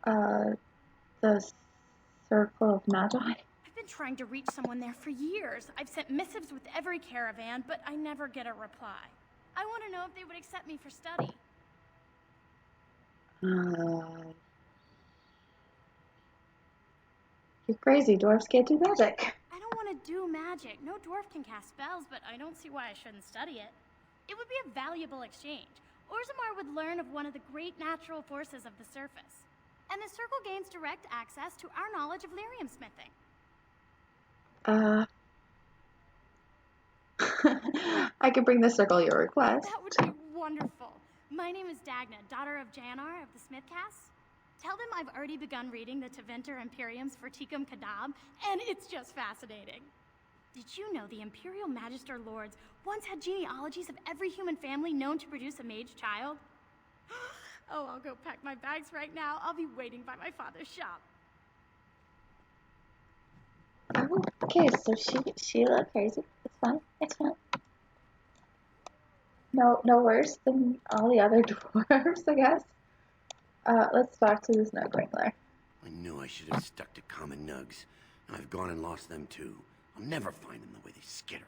The Circle of Magi? I've been trying to reach someone there for years. I've sent missives with every caravan, but I never get a reply. I want to know if they would accept me for study. You're crazy. Dwarves can't do magic. I don't want to do magic. No dwarf can cast spells, but I don't see why I shouldn't study it. It would be a valuable exchange. Orzammar would learn of one of the great natural forces of the surface. And the Circle gains direct access to our knowledge of lyrium smithing. I can bring the Circle your request. That would be wonderful. My name is Dagna, daughter of Janar of the Smithcast. Tell them I've already begun reading the Tevinter Imperium's Verticum Kadab, and it's just fascinating. Did you know the Imperial Magister Lords once had genealogies of every human family known to produce a mage child? Oh, I'll go pack my bags right now. I'll be waiting by my father's shop. Oh, okay, so she looked crazy. It's fine. It's fine. No worse than all the other dwarves, I guess. Let's talk to this Nug Wrangler. I knew I should have stuck to common nugs. I've gone and lost them too. I'll never find them the way they skitter.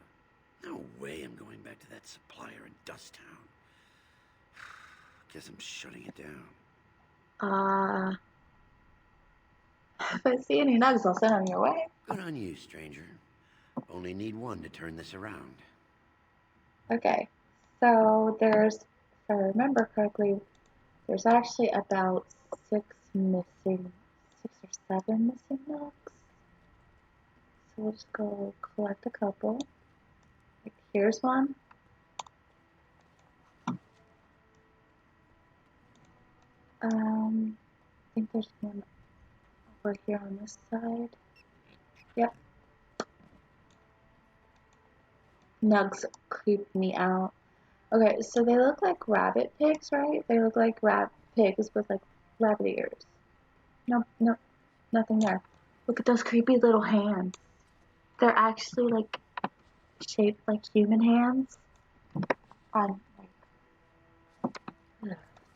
No way I'm going back to that supplier in Dust Town. Guess I'm shutting it down. If I see any nugs, I'll send them your way. Good on you, stranger. Only need one to turn this around. Okay, so there's, if I remember correctly, there's actually about 6 or 7 missing nugs. So we'll just go collect a couple. Like, here's one. I think there's one over here on this side. Yep. Nugs creep me out. Okay, so they look like rabbit pigs, right? They look like pigs with like rabbit ears. Nope, nothing there. Look at those creepy little hands. They're actually like shaped like human hands.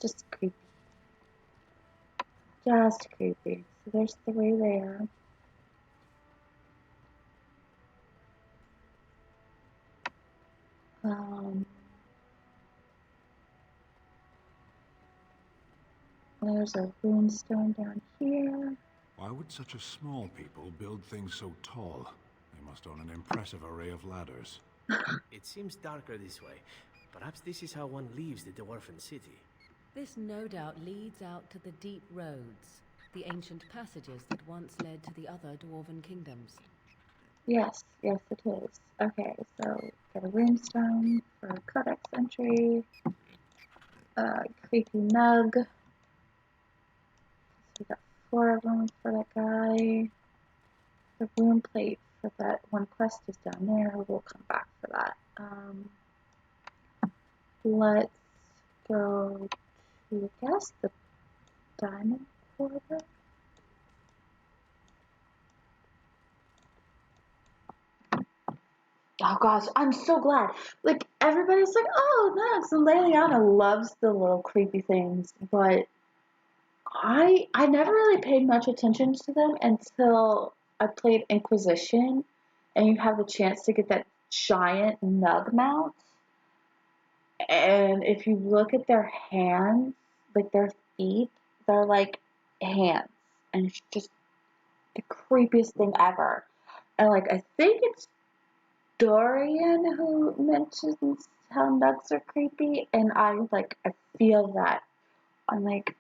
Just creepy. Just creepy. So there's 3 there. There's a runestone down here. Why would such a small people build things so tall? They must own an impressive array of ladders. It seems darker this way. Perhaps this is how one leaves the Dwarven city. This no doubt leads out to the deep roads, the ancient passages that once led to the other Dwarven kingdoms. Yes, it is. Okay, so got a runestone for codex entry. Creepy nug. So we got 4 of them for that guy. The rune plate for that one quest is down there. We'll come back for that. Let's go to, I guess, the diamond quarter. Oh gosh, I'm so glad. Like, everybody's like, oh, nugs. And Liliana loves the little creepy things, but I never really paid much attention to them until I played Inquisition, and you have the chance to get that giant nug mount. And if you look at their hands, like their feet, they're like hands. And it's just the creepiest thing ever. And like, I think it's Dorian who mentions how nugs are creepy, and I feel that on like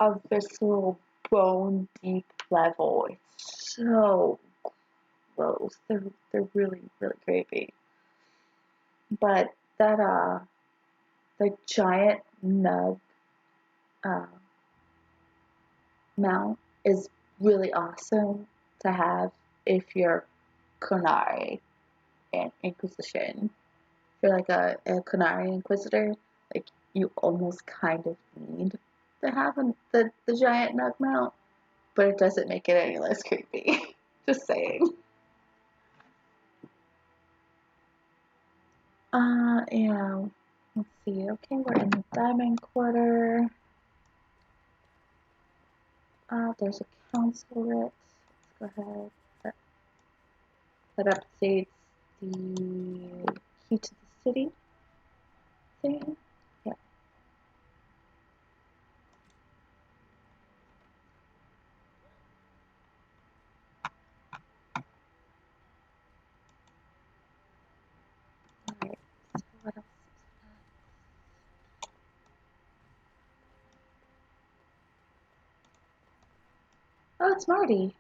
a visceral, bone deep level. It's so gross. They're really really creepy. But that the giant nug mount is really awesome to have if you're Kunari and Inquisition. If you're like a Kunari Inquisitor, like you almost kind of need to have the giant nug mount, but it doesn't make it any less creepy. Just saying. Yeah. Let's see. Okay, we're in the Diamond Quarter. There's a consulate. Let's go ahead. That updates the key to the city thing. Yeah. Alright, so what else is that? Oh, it's Marty.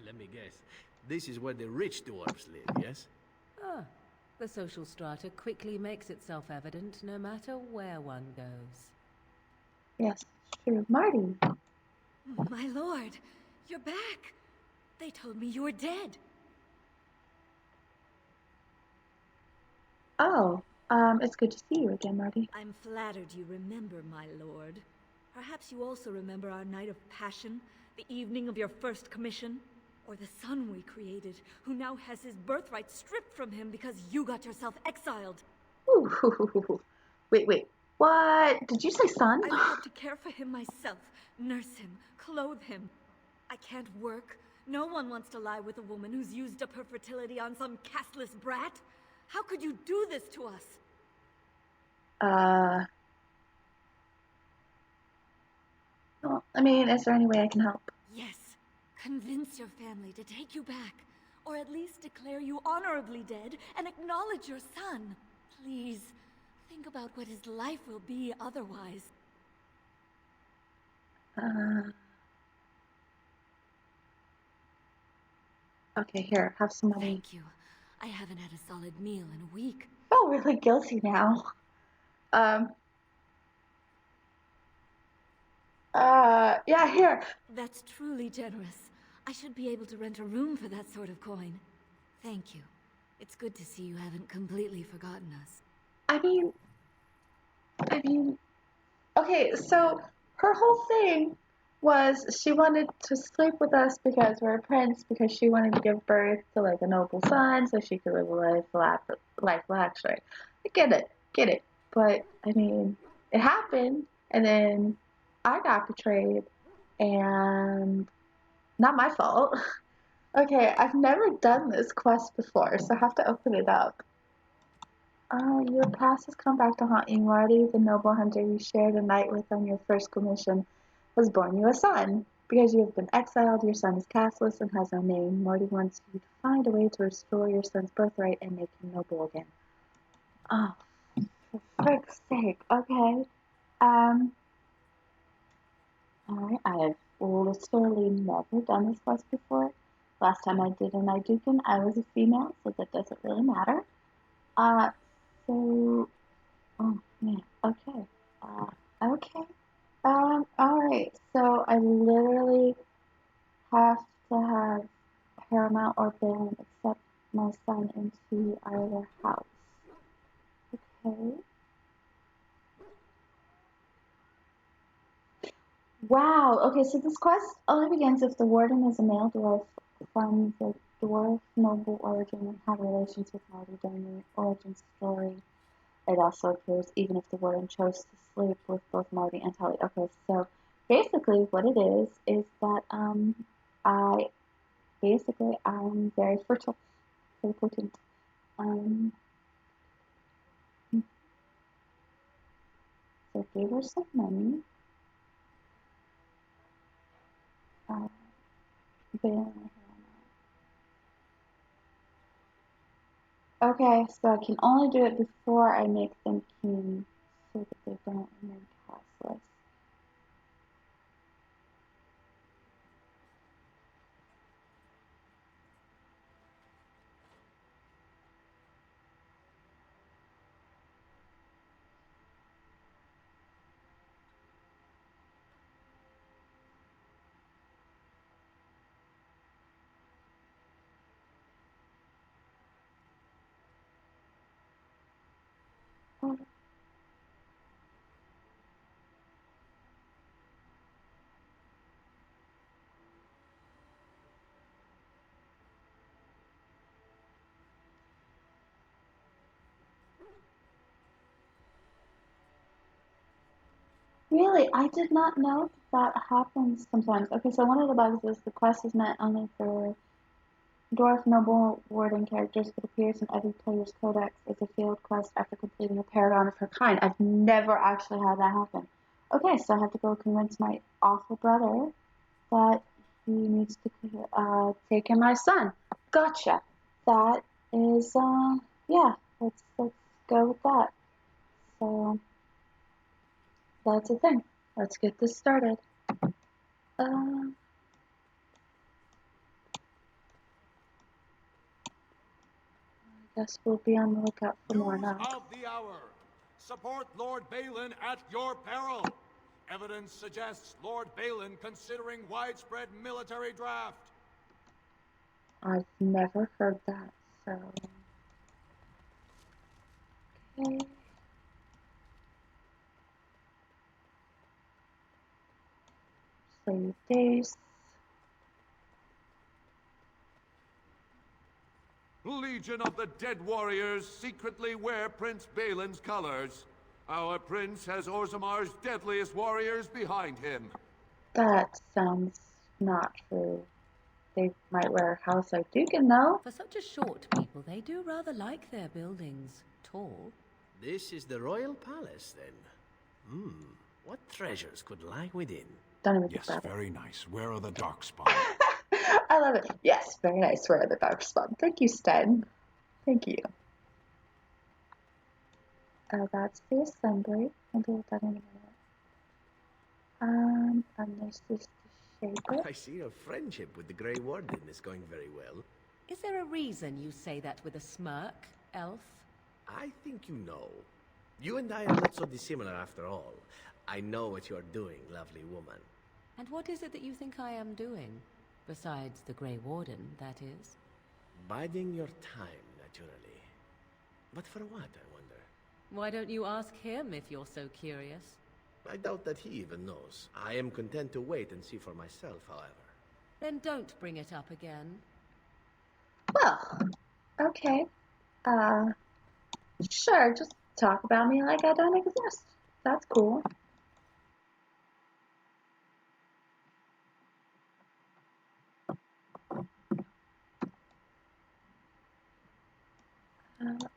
Let me guess. This is where the rich dwarves live, yes? Ah, the social strata quickly makes itself evident no matter where one goes. Yes, true. Marty. My lord, you're back. They told me you were dead. Oh, it's good to see you again, Marty. I'm flattered you remember, my lord. Perhaps you also remember our night of passion, the evening of your first commission? Or the son we created, who now has his birthright stripped from him because you got yourself exiled. Ooh. Wait. What? Did you say son? I've had to care for him myself, nurse him, clothe him. I can't work. No one wants to lie with a woman who's used up her fertility on some castless brat. How could you do this to us? Well, I mean, is there any way I can help? Yes. Convince your family to take you back. Or at least declare you honorably dead and acknowledge your son. Please, think about what his life will be otherwise. Okay, here, have some money. Thank you. I haven't had a solid meal in a week. Oh, really guilty now. Yeah, here. That's truly generous. I should be able to rent a room for that sort of coin. Thank you. It's good to see you haven't completely forgotten us. I mean, okay, so her whole thing was she wanted to sleep with us because we're a prince, because she wanted to give birth to like a noble son so she could live a life luxury. I get it. But, I mean, it happened, and then I got betrayed, and not my fault. Okay, I've never done this quest before, so I have to open it up. Your past has come back to haunt you, Marty. The noble hunter you shared a night with on your first commission has borne you a son. Because you have been exiled, your son is castless and has no name. Marty wants you to find a way to restore your son's birthright and make him noble again. Oh, for frick's sake. Okay. Alright, I've literally never done this quest before. Last time I did an Idukan, I was a female, so that doesn't really matter. So, oh man, okay. Okay. Alright, so I literally have to have Paramount or Balin accept my son into either house. Okay. Wow, okay, so this quest only begins if the warden is a male dwarf from the dwarf noble origin and had relations with Marty during the origin story. It also appears even if the warden chose to sleep with both Marty and Tully. Okay, so basically what it is that I'm very fertile, very potent. So I gave her some money. Bailing her Okay, so I can only do it before I make them king, so that they don't remain castless. Oh. Really, I did not know that happens sometimes. Okay, so one of the bugs is the quest is meant only for dwarf noble warden characters, but appears in every player's codex as a failed quest after completing a paragon of her kind. I've never actually had that happen. Okay, so I have to go convince my awful brother that he needs to take in my son. Gotcha. That is, yeah, let's go with that. So, that's a thing. Let's get this started. I guess we'll be on the lookout for more now. Of the hour. Support Lord Balin at your peril. Evidence suggests Lord Balin considering widespread military draft. I've never heard that, so... Okay. Save days. Legion of the Dead Warriors secretly wear Prince Balin's colors. Our prince has Orzamar's deadliest warriors behind him. That sounds not true. They might wear House of Dugan, though. For such a short people, they do rather like their buildings tall. This is the royal palace, then. What treasures could lie within? Don't even Yes, think about very nice. Where are the Darkspawn? I love it. Yes, very nice. Where are the Darkspawn? Thank you, Sten. Thank you. That's the assembly. I'll deal with that in a minute. And this is the shaper. I see your friendship with the Grey Warden is going very well. Is there a reason you say that with a smirk, elf? I think you know. You and I are not so dissimilar after all. I know what you're doing, lovely woman. And what is it that you think I am doing? Besides the Grey Warden, that is. Biding your time, naturally. But for what, I wonder? Why don't you ask him if you're so curious? I doubt that he even knows. I am content to wait and see for myself, however. Then don't bring it up again. Well, okay. Sure, just talk about me like I don't exist. That's cool.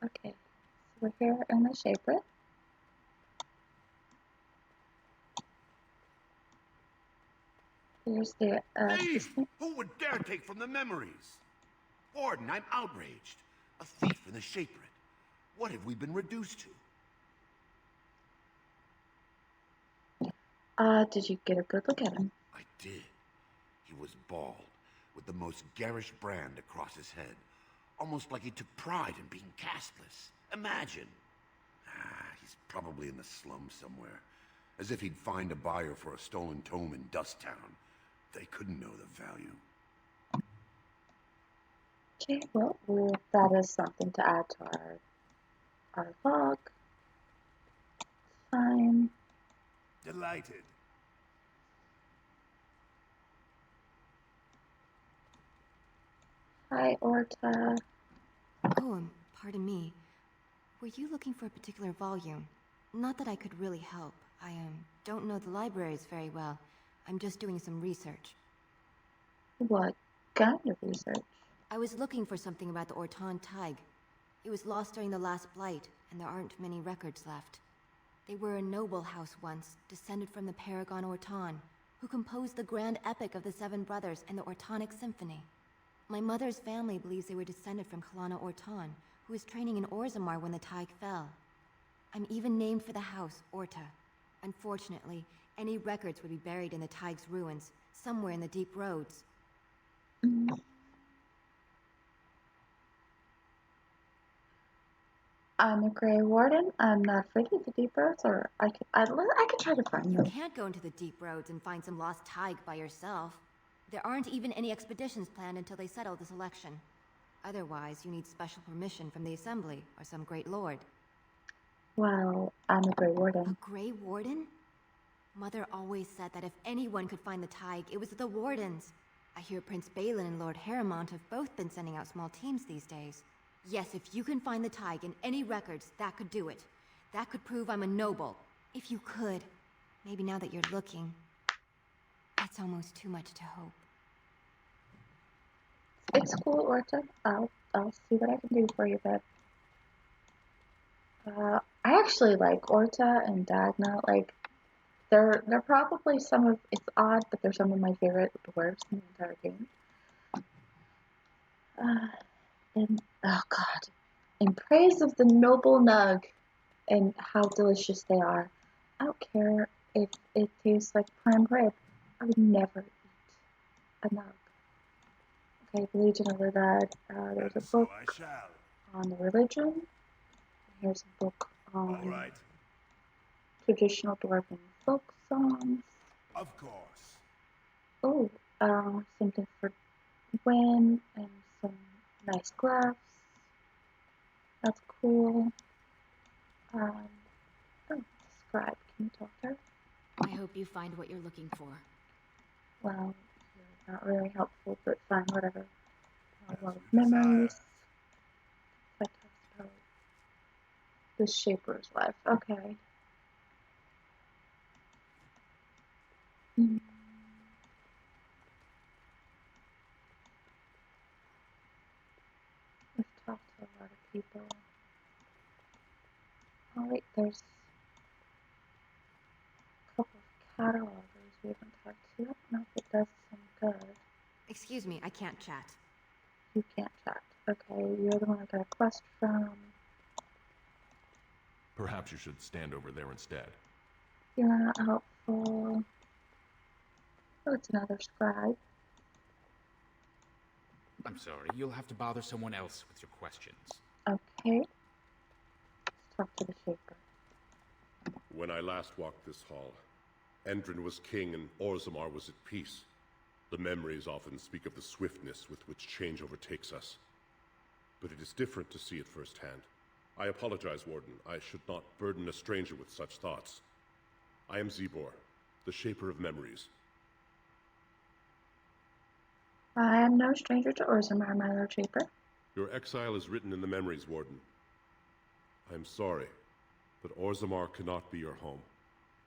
Okay, so we're here in the shaper. Here's the, Thief! Who would dare take from the memories? Warden, I'm outraged. A thief in the shaperate. What have we been reduced to? Did you get a good look at him? I did. He was bald, with the most garish brand across his head. Almost like he took pride in being castless. Imagine. He's probably in the slums somewhere. As if he'd find a buyer for a stolen tome in Dust Town. They couldn't know the value. Okay, well, that is something to add to our log. Fine. Delighted. Hi, Orta. Oh, pardon me. Were you looking for a particular volume? Not that I could really help. I don't know the libraries very well. I'm just doing some research. What kind of research? I was looking for something about the Orton Tig. It was lost during the last Blight, and there aren't many records left. They were a noble house once, descended from the Paragon Orton, who composed the grand epic of the Seven Brothers and the Ortonic Symphony. My mother's family believes they were descended from Kalana Orton, who was training in Orzammar when the Tig fell. I'm even named for the house, Orta. Unfortunately, any records would be buried in the Tig's ruins, somewhere in the deep roads. I'm a Grey Warden. I'm not afraid of the deep roads, or I could try to find You them. can't go into the deep roads and find some lost Tig by yourself. There aren't even any expeditions planned until they settle this election. Otherwise, you need special permission from the Assembly or some great lord. Well, I'm a Grey Warden. A Grey Warden? Mother always said that if anyone could find the Tig, it was the Wardens. I hear Prince Balin and Lord Harrimont have both been sending out small teams these days. Yes, if you can find the Tig in any records, that could do it. That could prove I'm a noble. If you could. Maybe now that you're looking. That's almost too much to hope. It's cool, Orta. I'll see what I can do for you, babe. I actually like Orta and Dagna. Like, they're probably some of, it's odd, but they're some of my favorite dwarves in the entire game. And oh god, in praise of the noble nug and how delicious they are. I don't care if it tastes like prime rib. I would never eat a nug. Okay, the Legion of the Dead. There's a book on the religion. Here's a book on traditional Dwarven folk songs. Of course. Oh, something for Gwen and some nice gloves. That's cool. Oh, scribe. Can you talk to her? I hope you find what you're looking for. Well, you're not really helpful, but fine, whatever. A lot of memories. That talks about the Shaper's life. Okay. We've talked to a lot of people. Oh wait, there's a couple of catalogers we haven't talked to. I don't know if it does some good. Excuse me, I can't chat. You can't chat. Okay, you're the one I got a quest from. Perhaps you should stand over there instead. You're not helpful. Oh, it's another scribe. I'm sorry, you'll have to bother someone else with your questions. Okay. Let's talk to the Shaper. When I last walked this hall, Endrin was king and Orzammar was at peace. The memories often speak of the swiftness with which change overtakes us. But it is different to see it firsthand. I apologize, Warden. I should not burden a stranger with such thoughts. I am Zebor, the Shaper of Memories. I am no stranger to Orzammar, my Lord Shaper. Your exile is written in the Memories, Warden. I am sorry, but Orzammar cannot be your home,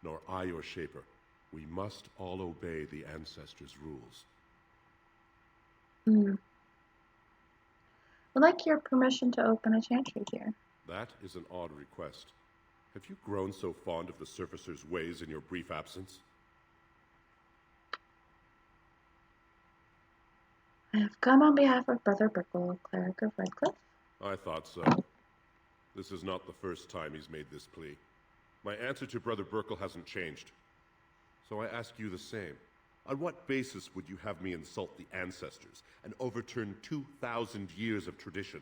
nor I your Shaper. We must all obey the Ancestors' rules. I'd like your permission to open a chantry here. That is an odd request. Have you grown so fond of the Surfacer's ways in your brief absence? I have come on behalf of Brother Burkle, cleric of Redcliffe. I thought so. This is not the first time he's made this plea. My answer to Brother Burkle hasn't changed. So I ask you the same. On what basis would you have me insult the Ancestors and overturn 2,000 years of tradition?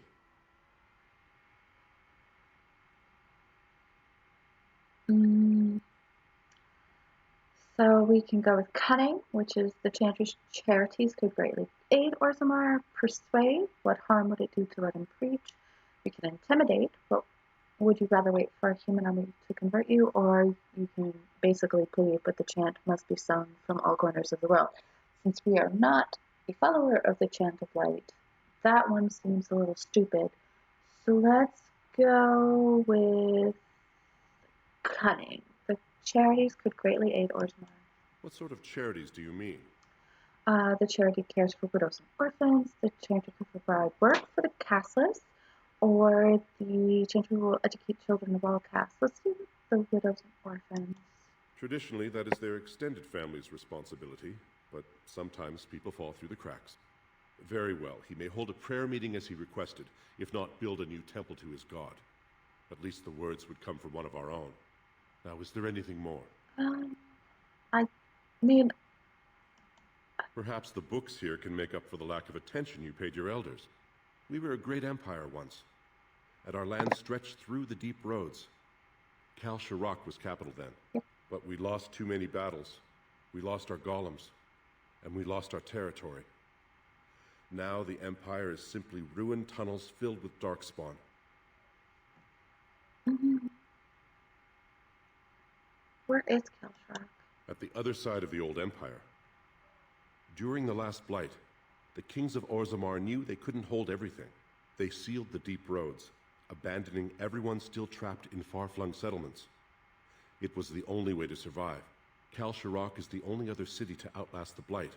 So we can go with cunning, which is the chantry's charities could greatly aid Orzammar. Persuade, what harm would it do to let him preach? We can intimidate, but would you rather wait for a human army to convert you, or you can basically plead, but the chant must be sung from all corners of the world. Since we are not a follower of the Chant of Light, that one seems a little stupid. So let's go with cunning. The charities could greatly aid Orzammar. What sort of charities do you mean? The charity cares for widows and orphans. The chantry could provide work for the castless, or the chantry will educate children of all castes. Let's do the widows and orphans. Traditionally, that is their extended family's responsibility, but sometimes people fall through the cracks. Very well. He may hold a prayer meeting as he requested, if not build a new temple to his god. At least the words would come from one of our own. Now, is there anything more? I mean... Perhaps the books here can make up for the lack of attention you paid your elders. We were a great empire once, and our land stretched through the deep roads. Kal Sharok was capital then, but we lost too many battles. We lost our golems, and we lost our territory. Now the Empire is simply ruined tunnels filled with Darkspawn. Where is Kal Sharok? At the other side of the old Empire. During the last Blight, the kings of Orzammar knew they couldn't hold everything. They sealed the deep roads, abandoning everyone still trapped in far-flung settlements. It was the only way to survive. Kal Sharok is the only other city to outlast the Blight.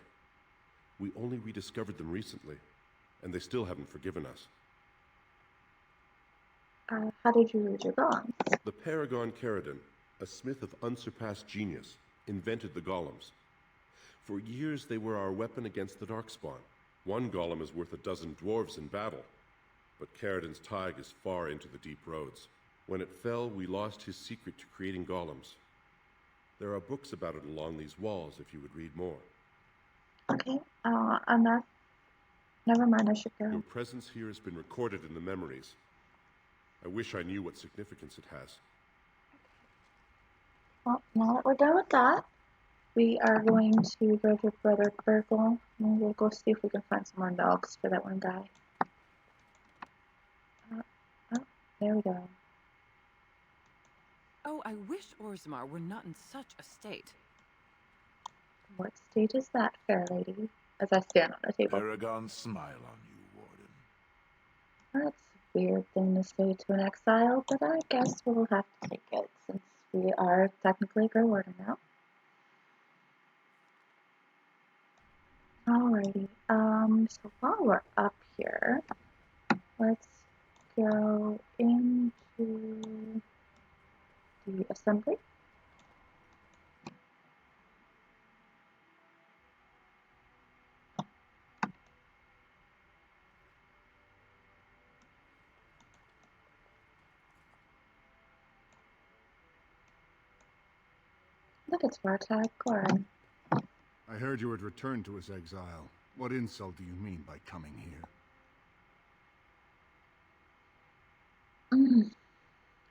We only rediscovered them recently, and they still haven't forgiven us. How did you read your golems? The Paragon Caradon, a smith of unsurpassed genius, invented the golems. For years they were our weapon against the Darkspawn. One golem is worth 12 dwarves in battle, but Caradon's Tig is far into the deep roads. When it fell, we lost his secret to creating golems. There are books about it along these walls if you would read more. Okay, enough. Never mind, I should go. Your presence here has been recorded in the memories. I wish I knew what significance it has. Well, now that we're done with that, we are going to go to Brother Burgle, and we'll go see if we can find some more dogs for that one guy. Oh, there we go. Oh, I wish Orzammar were not in such a state. What state is that, fair lady? As I stand on the table. Paragon smile on you, Warden. That's a weird thing to say to an exile, but I guess we'll have to take it, since we are technically a Grey Warden now. Alrighty, so while we're up here, let's go into the assembly. Look, it's Vartag Goran. I heard you had returned to his exile. What insult do you mean by coming here?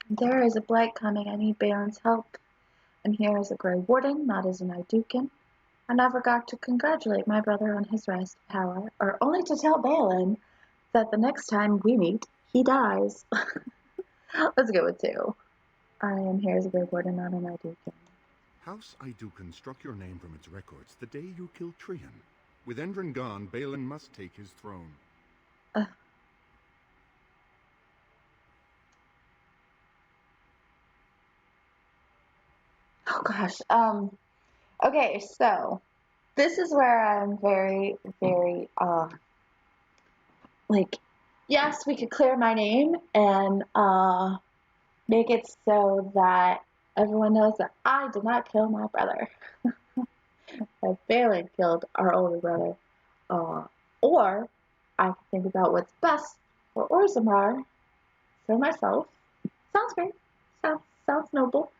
There is a blight coming. I need Balin's help. And here is a Grey Warden, not as an Idukan. I never got to congratulate my brother on his rise to power, or only to tell Balin that the next time we meet, he dies. Let's go with 2. I am here as a Grey Warden, not an Idukan. House Idukan struck your name from its records the day you killed Trian. With Endrin gone, Balin must take his throne. Oh gosh. Okay, so this is where I'm very, very like, yes, we could clear my name and make it so that everyone knows that I did not kill my brother. That Balin killed our older brother. Or I can think about what's best for Orzammar for myself. Sounds great. Sounds noble.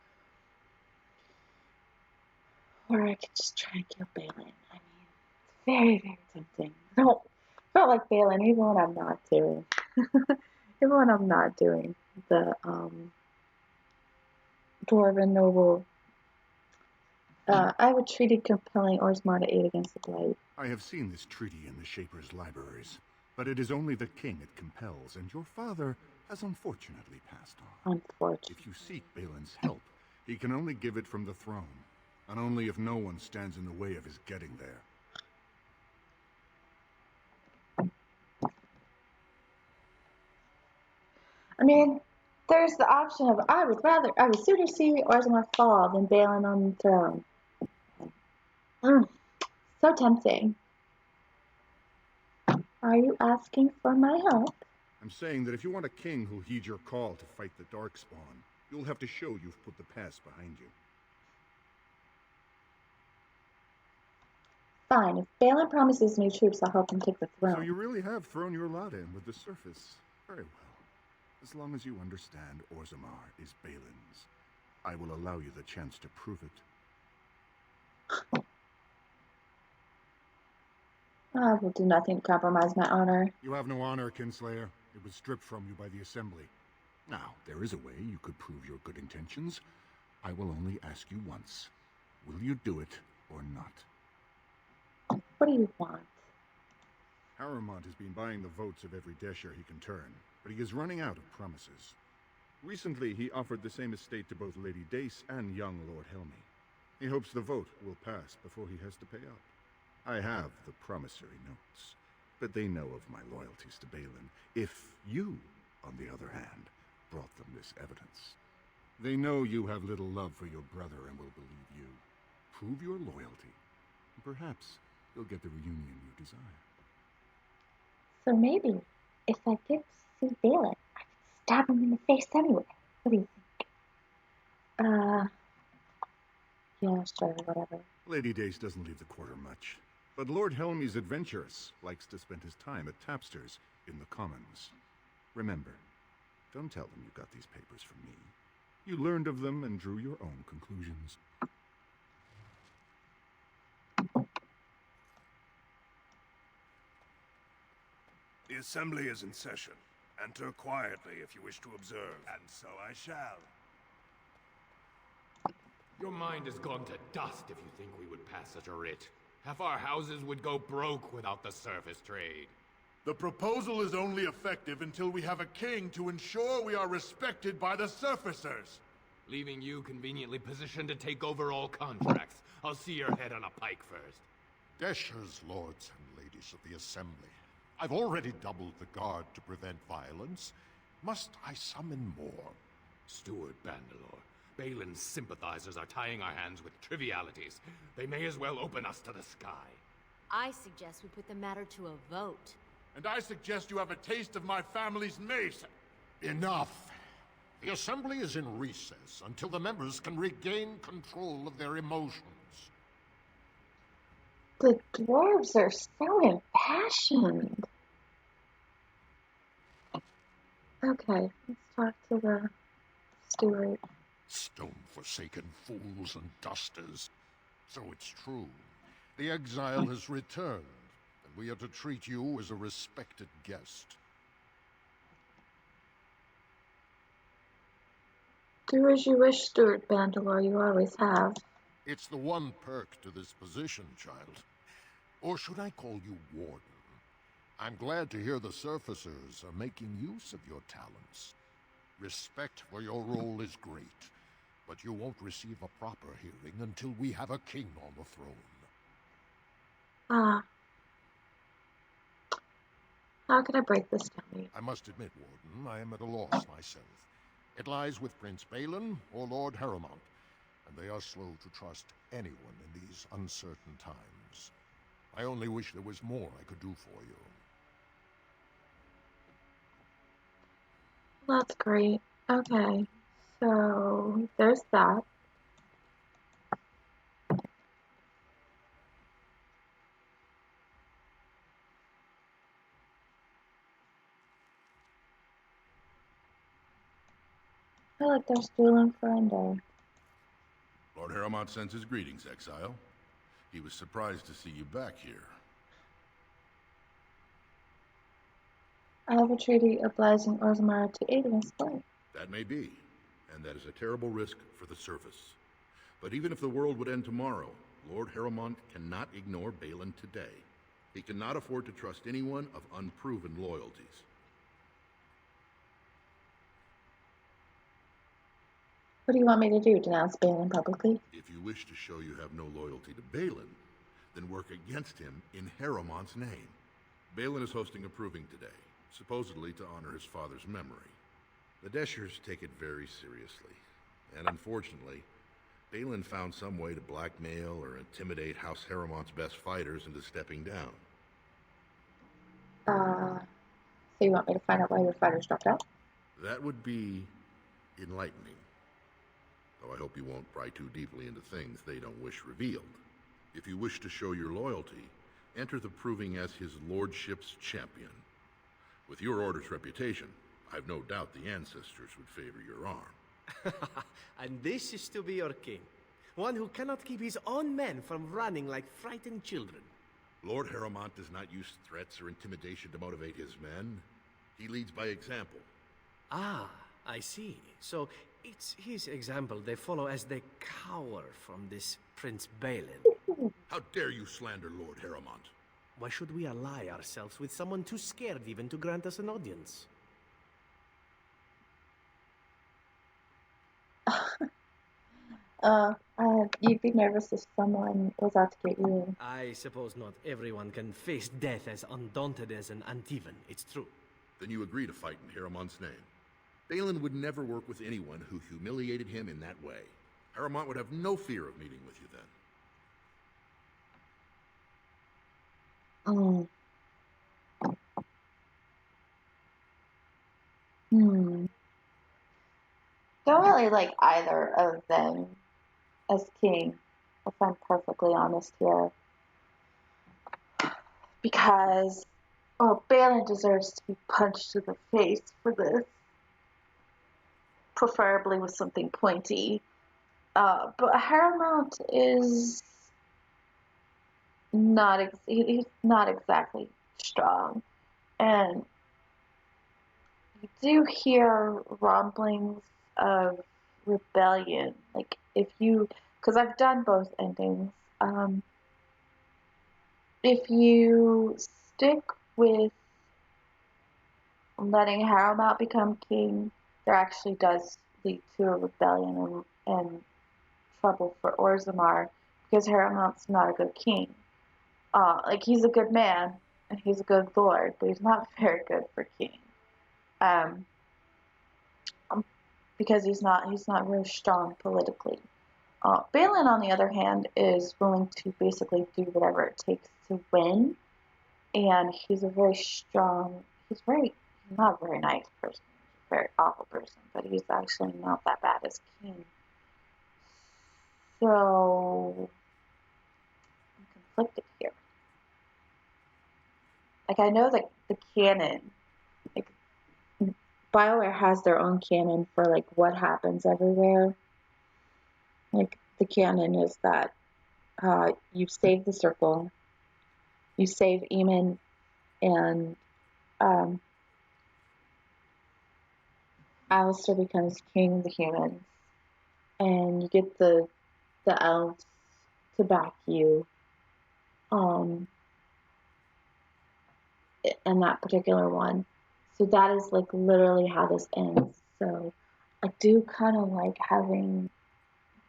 Or I could just try and kill Balin. I mean, it's very, very tempting. No, I don't like Balin, even when I'm not doing. Even when I'm not doing the Dwarven noble. I have a treaty compelling Orzammar to aid against the Blight. I have seen this treaty in the Shaper's libraries, but it is only the king it compels, and your father has unfortunately passed on. Unfortunately. If you seek Balin's help, he can only give it from the throne, and only if no one stands in the way of his getting there. I mean, there's the option of I would sooner see Orzammar fall than Balin on the throne. So tempting. Are you asking for my help? I'm saying that if you want a king who'll heed your call to fight the Darkspawn, you'll have to show you've put the past behind you. Fine. If Balin promises new troops, I'll help him take the throne. So you really have thrown your lot in with the surface. Very well. As long as you understand Orzammar is Balin's, I will allow you the chance to prove it. I will do nothing to compromise my honor. You have no honor, Kinslayer. It was stripped from you by the Assembly. Now, there is a way you could prove your good intentions. I will only ask you once. Will you do it or not? What do you want? Harrowmont has been buying the votes of every Desher he can turn, but he is running out of promises. Recently, he offered the same estate to both Lady Dace and young Lord Helmy. He hopes the vote will pass before he has to pay up. I have the promissory notes, but they know of my loyalties to Balin. If you, on the other hand, brought them this evidence, they know you have little love for your brother and will believe you. Prove your loyalty, and perhaps you'll get the reunion you desire. So maybe, if I did see Balin, I could stab him in the face anyway. What do you think? Yeah, sure, whatever. Lady Dace doesn't leave the quarter much, but Lord Helmy's adventurous likes to spend his time at tapsters in the Commons. Remember, don't tell them you got these papers from me. You learned of them and drew your own conclusions. The Assembly is in session. Enter quietly if you wish to observe. And so I shall. Your mind has gone to dust if you think we would pass such a writ. Half our houses would go broke without the surface trade. The proposal is only effective until we have a king to ensure we are respected by the surfacers. Leaving you conveniently positioned to take over all contracts. I'll see your head on a pike first. Desher's lords and ladies of the Assembly. I've already doubled the guard to prevent violence. Must I summon more? Steward Bandalore, Balin's sympathizers are tying our hands with trivialities. They may as well open us to the sky. I suggest we put the matter to a vote. And I suggest you have a taste of my family's mace. Enough. The Assembly is in recess until the members can regain control of their emotions. The dwarves are so impassioned. Okay, let's talk to the steward. Stone-forsaken fools and dusters. So it's true. The exile has returned, and we are to treat you as a respected guest. Do as you wish, Steward Bandalore, you always have. It's the one perk to this position, child. Or should I call you Warden? I'm glad to hear the surfacers are making use of your talents. Respect for your role is great, but you won't receive a proper hearing until we have a king on the throne. How can I break this down? I must admit, Warden, I am at a loss myself. It lies with Prince Balin or Lord Harrowmont, and they are slow to trust anyone in these uncertain times. I only wish there was more I could do for you. That's great. Okay, so there's that. I feel like they're stealing Ferendo. Lord Harrowmont sends his greetings, exile. He was surprised to see you back here. I have a treaty obliging Orzammar to aid in his fight. That may be, and that is a terrible risk for the surface. But even if the world would end tomorrow, Lord Harrowmont cannot ignore Balin today. He cannot afford to trust anyone of unproven loyalties. What do you want me to do? Denounce Balin publicly? If you wish to show you have no loyalty to Balin, then work against him in Harrowmont's name. Balin is hosting a proving today, supposedly to honor his father's memory. The Deshers take it very seriously, and unfortunately, Balin found some way to blackmail or intimidate House Harrowmont's best fighters into stepping down. So you want me to find out why your fighters dropped out? That would be enlightening. Though I hope you won't pry too deeply into things they don't wish revealed. If you wish to show your loyalty, enter the proving as his lordship's champion. With your order's reputation, I've no doubt the Ancestors would favor your arm. And this is to be your king. One who cannot keep his own men from running like frightened children. Lord Harrowmont does not use threats or intimidation to motivate his men. He leads by example. Ah, I see. So it's his example they follow as they cower from this Prince Balin. How dare you slander Lord Harrowmont? Why should we ally ourselves with someone too scared even to grant us an audience? You'd be nervous if someone was out to get you. I suppose not everyone can face death as undaunted as an Antivan, it's true. Then you agree to fight in Harrowmont's name. Balin would never work with anyone who humiliated him in that way. Harrowmont would have no fear of meeting with you then. Don't really like either of them as king, if I'm perfectly honest here. Because, well, Balin deserves to be punched in the face for this. Preferably with something pointy. But Harrowmont is he's not exactly strong. And you do hear rumblings of rebellion. Like, because I've done both endings, if you stick with letting Harrowmont become king, there actually does lead to a rebellion and trouble for Orzammar, because Harrowmont's not a good king. He's a good man, and he's a good lord, but he's not very good for king. Because he's not very strong politically. Balin, on the other hand, is willing to basically do whatever it takes to win, and he's a very strong. He's not a very nice person. He's a very awful person, but he's actually not that bad as king. So I'm conflicted here. Like, I know that the canon, like, BioWare has their own canon for, like, what happens everywhere. Like, the canon is that you save the circle, you save Eamon, and Alistair becomes king of the humans, and you get the elves to back you. And that particular one. So that is, like, literally how this ends. So I do kind of like having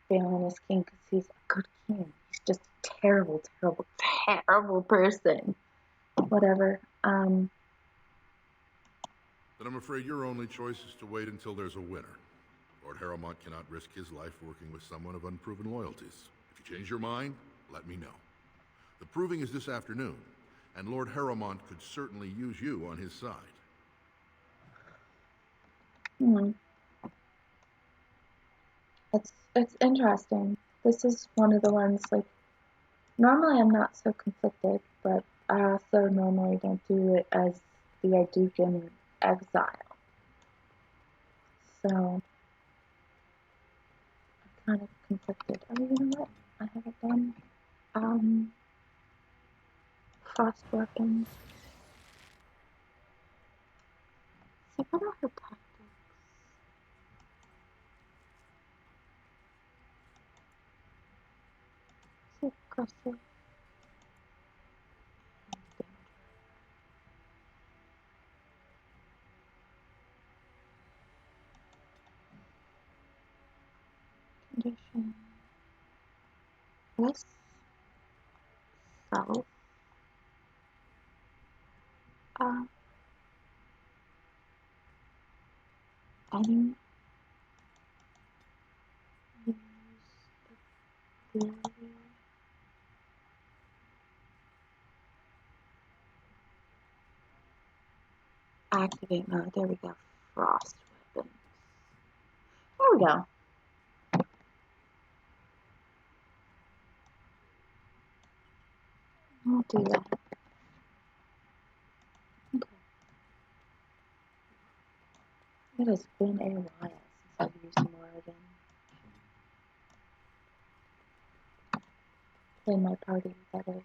Balin as king because he's a good king. He's just a terrible, terrible, terrible person. Whatever. Then I'm afraid your only choice is to wait until there's a winner. Lord Harrowmont cannot risk his life working with someone of unproven loyalties. If you change your mind, let me know. The proving is this afternoon, and Lord Harrowmont could certainly use you on his side. It's interesting. This is one of the ones, like, normally I'm not so conflicted, but I also normally don't do it as the I Duke in Exile. So I'm kind of conflicted. Oh, you know what? I haven't done frost weapons. So what are her tactics? So aggressive. Condition. Yes. Self. Any use ability. Activate mode. There we go. Frost weapons. There we go. I'll do that. Okay. It has been a while since I've used Morrigan. In my party, that is.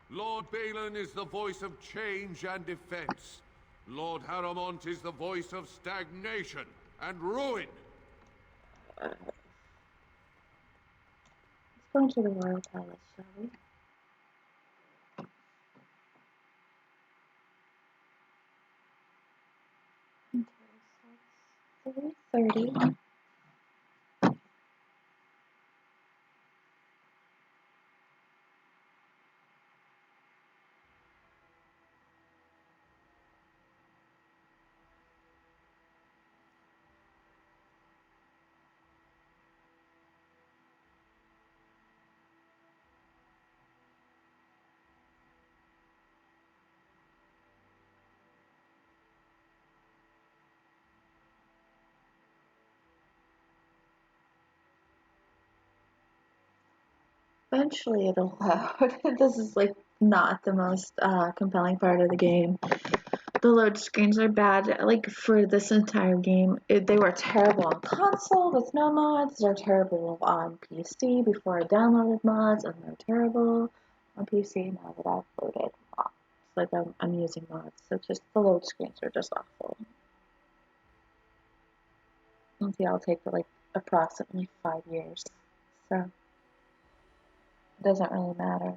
Lord Balin is the voice of change and defense. Lord Harrowmont is the voice of stagnation and ruin. Let's go into the Royal Palace, shall we? Okay, so it's 3:30. Eventually it'll load. This is like not the most compelling part of the game. The load screens are bad. Like for this entire game, they were terrible on console with no mods. They're terrible on PC before I downloaded mods, and they're terrible on PC now that I've loaded mods. Like I'm using mods, so just the load screens are just awful. And see, I'll take like approximately 5 years, so it doesn't really matter.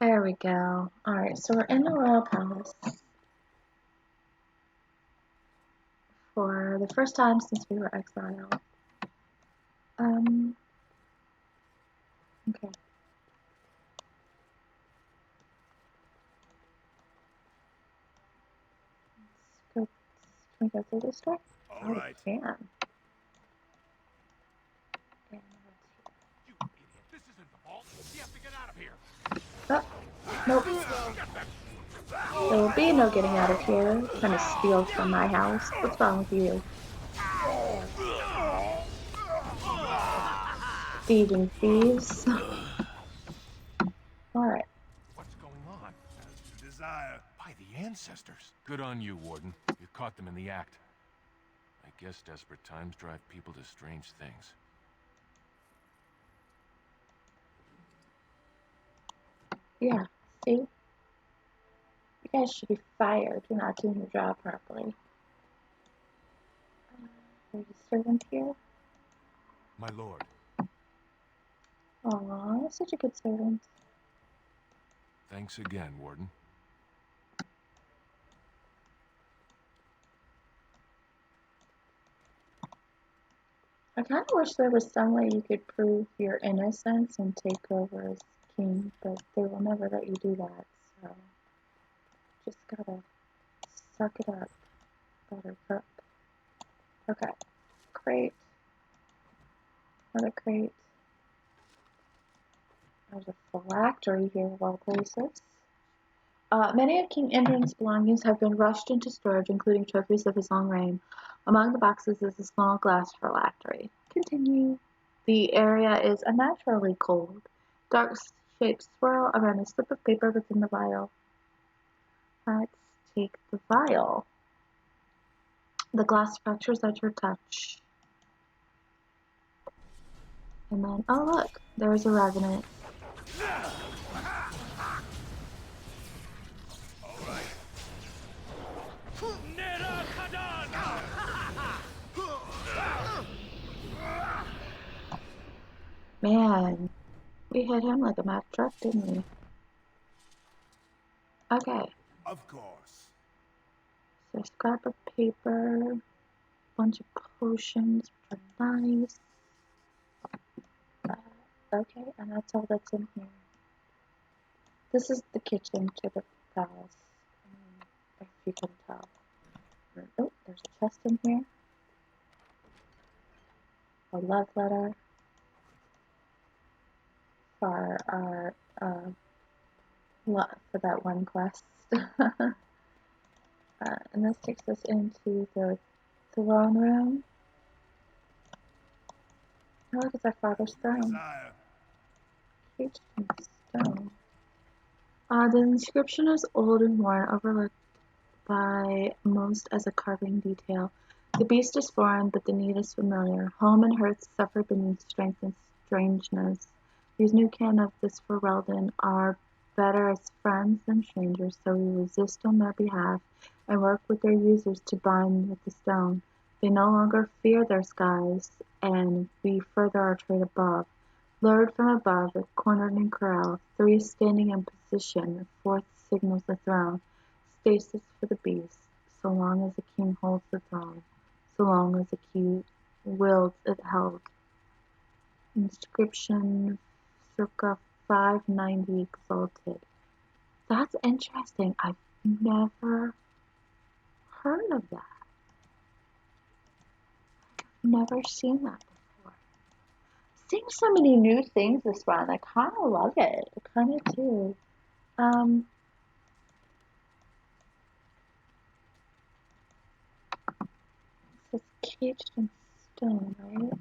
There we go. Alright, so we're in the Royal Palace for the first time since we were exiled. Okay. Can we go through this door? All right. We can. This isn't the vault. You have to get out of here. Nope. There will be no getting out of here. Trying to steal from my house. What's wrong with you? Thieving thieves. Alright. What's going on? As you desire. By the Ancestors. Good on you, Warden. You caught them in the act. I guess desperate times drive people to strange things. Yeah, see? You guys should be fired. You're not doing your job properly. There's a servant here. My lord. Aw, such a good servant. Thanks again, Warden. I kind of wish there was some way you could prove your innocence and take over as king, but they will never let you do that, so just gotta suck it up, buttercup. Okay, crate. Another crate. There's a phylactery here of all places. Many of King Indran's belongings have been rushed into storage, including trophies of his long reign. Among the boxes is a small glass phylactery. Continue. The area is unnaturally cold. Dark shapes swirl around a slip of paper within the vial. Let's take the vial. The glass fractures at your touch. And then, oh look, there's a revenant. Man, we hit him like a Mack truck, didn't we? Okay. Of course. So scrap of paper, bunch of potions, which are nice. Okay, and that's all that's in here. This is the kitchen to the palace, if you can tell. Oh, there's a chest in here. A love letter for our for that one quest. And this takes us into the throne room. Oh, look, it's our father's throne. Huge stone. The inscription is old and worn, overlooked by most as a carving detail. The beast is foreign, but the need is familiar. Home and hearth suffer beneath strength and strangeness. These new kin of this Ferelden are better as friends than strangers, so we resist on their behalf and work with their users to bind with the stone. They no longer fear their skies, and we further our trade above. Lured from above, cornered and corralled, three standing in position, the fourth signals the throne. Stasis for the beast, so long as the king holds the throne, so long as the king wills it held. Inscription circa 590 exalted. That's interesting. I've never heard of that. I've never seen that before. Seeing so many new things this run, I kind of love it. I kind of do. It's caged in stone, right?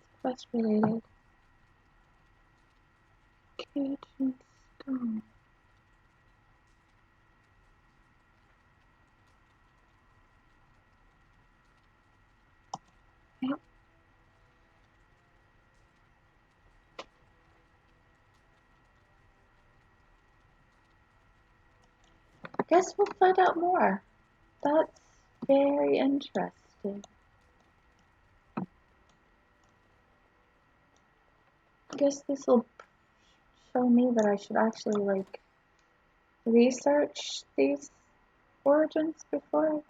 It's quest related. Caged in stone. Yep. I guess we'll find out more. That's very interesting. I guess this will show me that I should actually, like, research these origins before I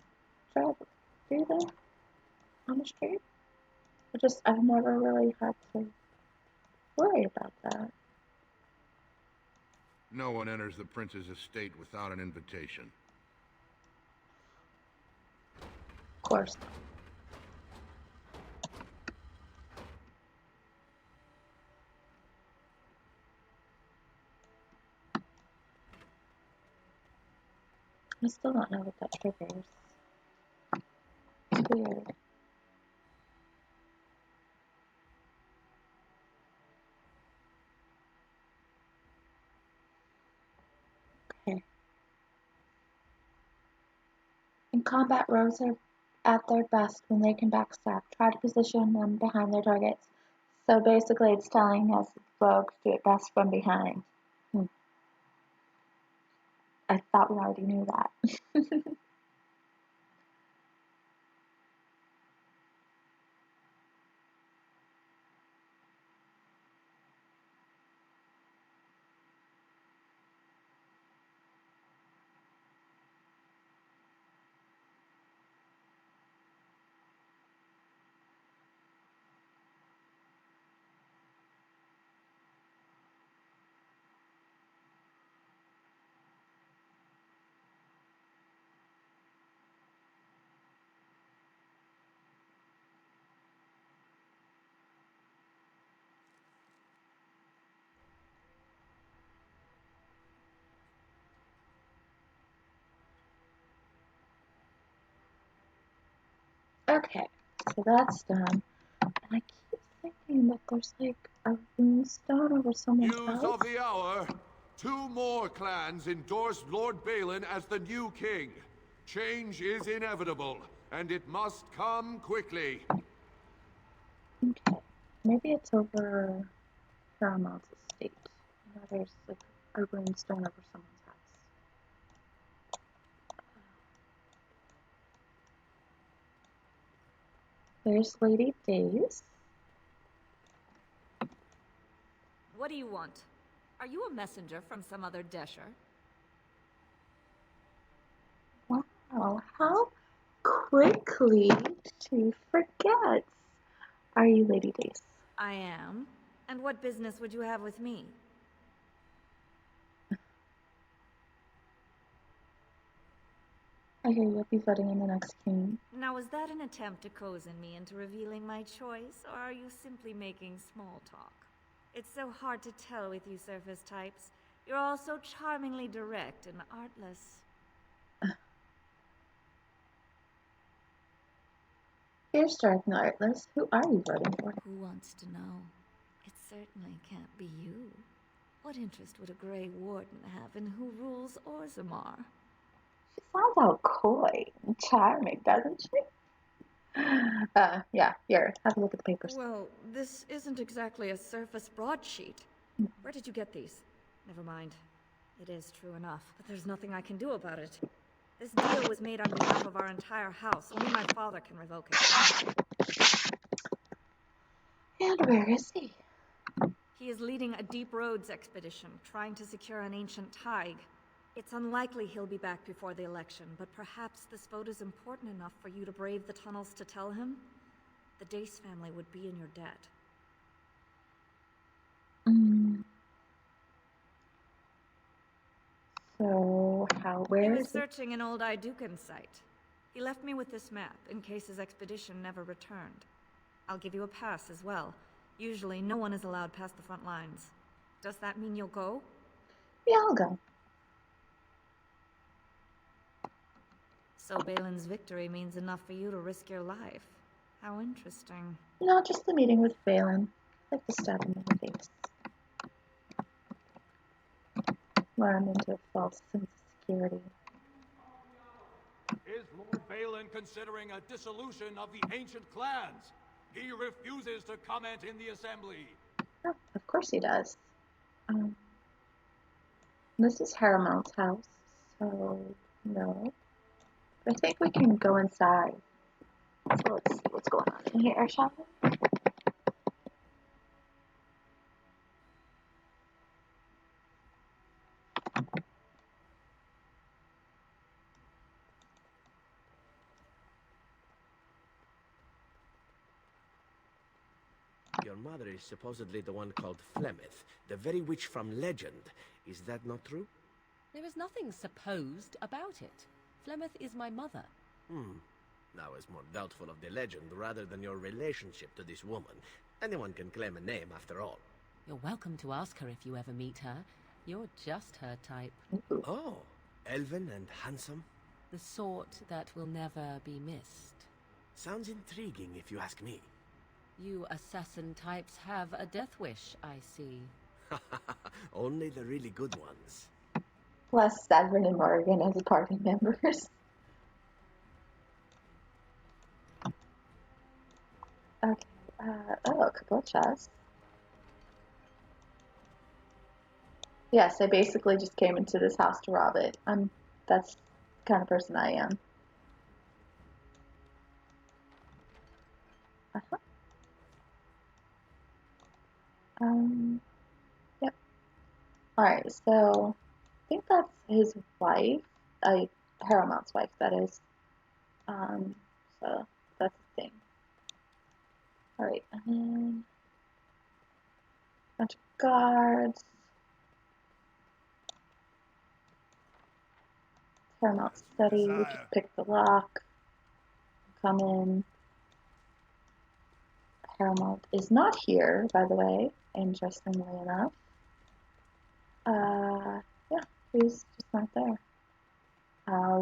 try to do them on the stream. I've never really had to worry about that. No one enters the prince's estate without an invitation. Of course. I still don't know what that triggers. It's weird. Okay. In combat, rogues are at their best when they can backstab. Try to position them behind their targets. So basically it's telling us rogues do it best from behind. I thought we already knew that. Okay, so that's done. And I keep thinking that there's like a runestone over someone's News house. of the hour. 2 more clans endorse Lord Balin as the new king. Change is inevitable, and it must come quickly. Okay, maybe it's over Paramount's estate. Now there's like a runestone over someone's house. There's Lady Days. What do you want? Are you a messenger from some other Desher? Wow, how quickly she forgets. Are you Lady Days? I am. And what business would you have with me? I hear you'll be voting in the next king. Now, is that an attempt to cozen me into revealing my choice, or are you simply making small talk? It's so hard to tell with you surface types. You're all so charmingly direct and artless. Here's Dark and Artless. Who are you voting for? Who wants to know? It certainly can't be you. What interest would a Grey Warden have in who rules Orzammar? She sounds all coy and charming, doesn't she? Yeah, here, have a look at the papers. Well, this isn't exactly a surface broadsheet. Where did you get these? Never mind. It is true enough, but there's nothing I can do about it. This deal was made on behalf of our entire house. Only my father can revoke it. And where is he? He is leading a Deep Roads expedition, trying to secure an ancient thaig. It's unlikely he'll be back before the election, but perhaps this vote is important enough for you to brave the tunnels to tell him? The Dace family would be in your debt. So, where he is was he? searching an old Idukan site. He left me with this map, in case his expedition never returned. I'll give you a pass as well. Usually, no one is allowed past the front lines. Does that mean you'll go? Yeah, I'll go. So Balin's victory means enough for you to risk your life. How interesting. No, just the meeting with Balin. I'd like to stab him in the face. Lure him into a false sense of security. Is Lord Balin considering a dissolution of the ancient clans? He refuses to comment in the assembly. Oh, of course he does. This is Haramount's house, so no. I think we can go inside. So let's see what's going on in here, shall we? Your mother is supposedly the one called Flemeth, the very witch from legend. Is that not true? There is nothing supposed about it. Flemeth is my mother. I was more doubtful of the legend rather than your relationship to this woman. Anyone can claim a name after all. You're welcome to ask her if you ever meet her. You're just her type. Oh, elven and handsome? The sort that will never be missed. Sounds intriguing if you ask me. You assassin types have a death wish, I see. Only the really good ones. Plus Severin and Morgan as party members. Okay, a couple of chests. Yes, I basically just came into this house to rob it. That's the kind of person I am. Yep. Alright, so I think that's his wife. Haramount's wife, that is. So that's the thing. Alright, and then bunch of guards. Paramount study, we just pick the lock. Come in. Paramount is not here, by the way, interestingly enough. Yeah, he's just not there.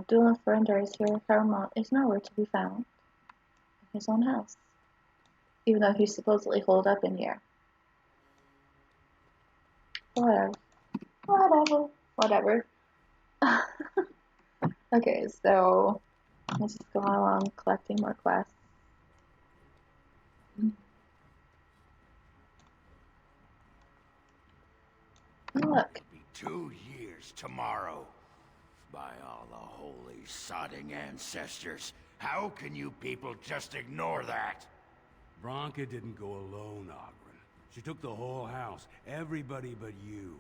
Dueling Ferinder is here. Paramount is nowhere to be found in his own house, even though he's supposedly holed up in here. Whatever. Okay, so let's just go along collecting more quests. Look. It'll be 2 years tomorrow. By all the holy sodding ancestors, how can you people just ignore that? Bronca didn't go alone, Ogren. She took the whole house, everybody but you.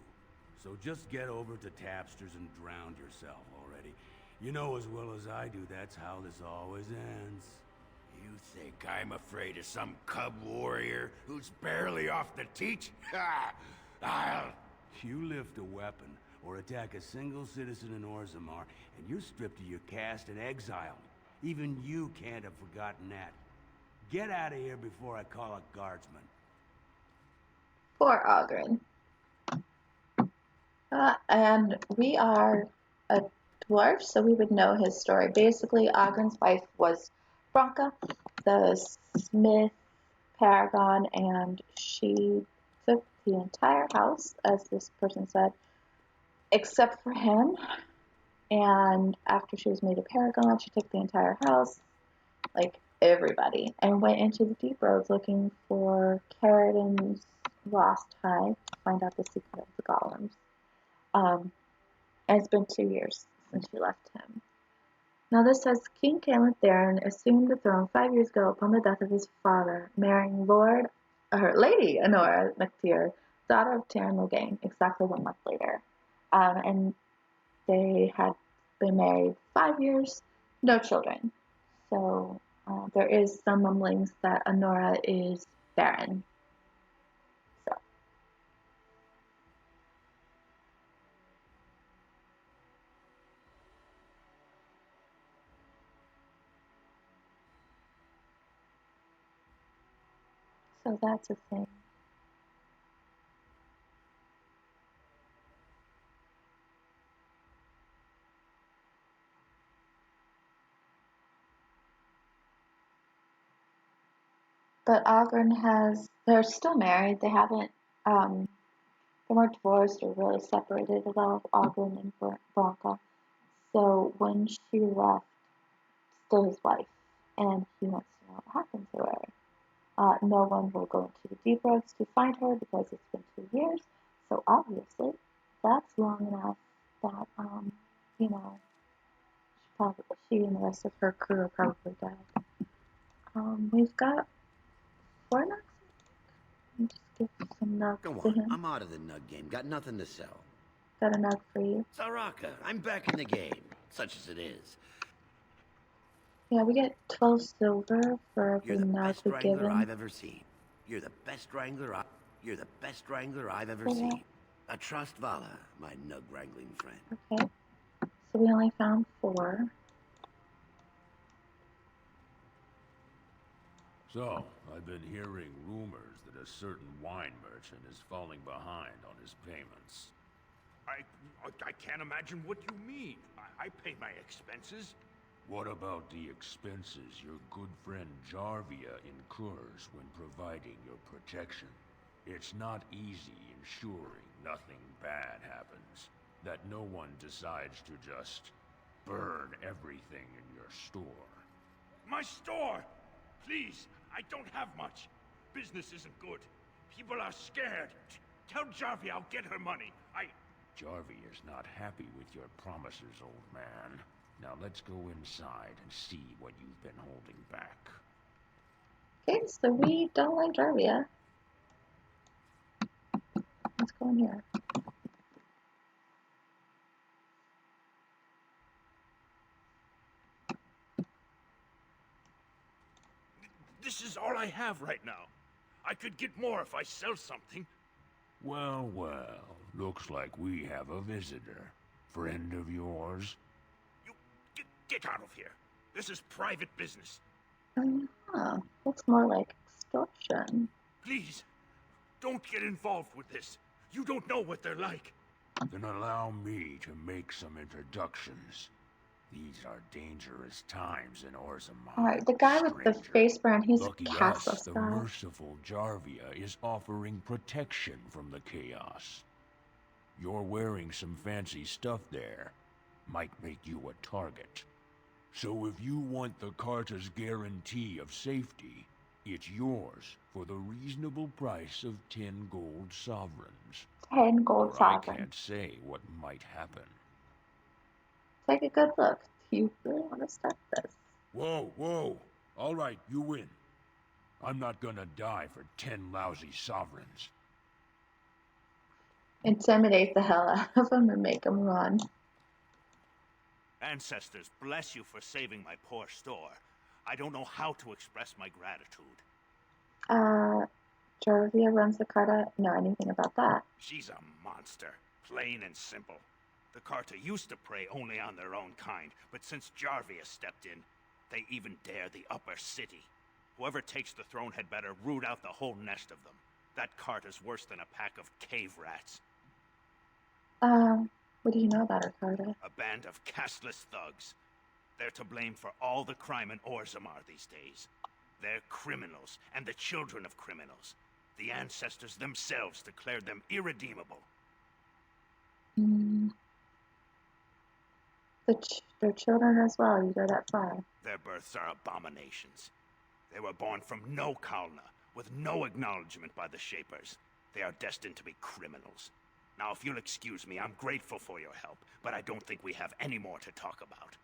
So just get over to Tapster's and drown yourself already. You know as well as I do that's how this always ends. You think I'm afraid of some cub warrior who's barely off the teat? Ha! You lift a weapon or attack a single citizen in Orzammar, and you're stripped of your caste and exiled. Even you can't have forgotten that. Get out of here before I call a guardsman. for Ogren. And we are a dwarf, so we would know his story. Basically, Ogren's wife was Bronca, the smith paragon, and she took the entire house, as this person said, except for him. And after she was made a paragon, she took the entire house, like everybody, and went into the deep roads looking for Carradin's lost hide to find out the secret of the golems. And it's been 2 years since she left him. Now this says, King Cailan Theron assumed the throne 5 years ago upon the death of his father, marrying Lady Honora McTeer, daughter of Taran Logain, exactly 1 month later. And they had been married 5 years, no children. So there is some mumblings that Honora is barren. So that's a thing. But they're still married. They haven't, they weren't divorced or really separated at all, Ogren and Bronca. So when she left, still his wife, and he wants to know what happened to her. No one will go into the deep roads to find her because it's been 2 years. So obviously, that's long enough that, she and the rest of her crew are probably dead. We've got 4 nugs. Just give some nugs Go to on, him. I'm out of the nug game. Got nothing to sell. Got a nug for you. Saraka, I'm back in the game, such as it is. Yeah, we get 12 silver for every You're the nug best we give wrangler him. I've ever seen. You're the best wrangler I've ever seen. I trust Vala, my nug wrangling friend. Okay. So we only found 4. So, I've been hearing rumors that a certain wine merchant is falling behind on his payments. I can't imagine what you mean. I pay my expenses. What about the expenses your good friend Jarvia incurs when providing your protection? It's not easy ensuring nothing bad happens, that no one decides to just burn everything in your store. My store! Please, I don't have much. Business isn't good. People are scared. Tell Jarvia I'll get her money. Jarvia is not happy with your promises, old man. Now let's go inside and see what you've been holding back. Okay, so we don't like Jarvia. Let's go in here. This is all I have right now. I could get more if I sell something. Well, well, looks like we have a visitor. Friend of yours? You get out of here. This is private business. Looks more like extortion. Please, don't get involved with this. You don't know what they're like. Then allow me to make some introductions. These are dangerous times in Orzammar. Alright, the guy with the face brand, he's Lucky a us, cashless the guy. merciful Jarvia is offering protection from the chaos. You're wearing some fancy stuff there. Might make you a target. So if you want the Carta's guarantee of safety, it's yours for the reasonable price of 10 gold sovereigns. 10 gold Or sovereigns. I can't say what might happen. Take a good look. Do you really want to start this? Whoa, whoa. All right, you win. I'm not gonna die for 10 lousy sovereigns. Intimidate the hell out of him and make him run. Ancestors, bless you for saving my poor store. I don't know how to express my gratitude. Jarvia runs the Carta. Know anything about that? She's a monster, plain and simple. The Carta used to prey only on their own kind, but since Jarvia stepped in, they even dare the upper city. Whoever takes the throne had better root out the whole nest of them. That cart is worse than a pack of cave rats. What do you know about her, Carter? A band of castless thugs. They're to blame for all the crime in Orzammar these days. They're criminals, and the children of criminals. The ancestors themselves declared them irredeemable. Their children as well, you go that far. Their births are abominations. They were born from no Kalna, with no acknowledgement by the Shapers. They are destined to be criminals. Now, if you'll excuse me, I'm grateful for your help, but I don't think we have any more to talk about.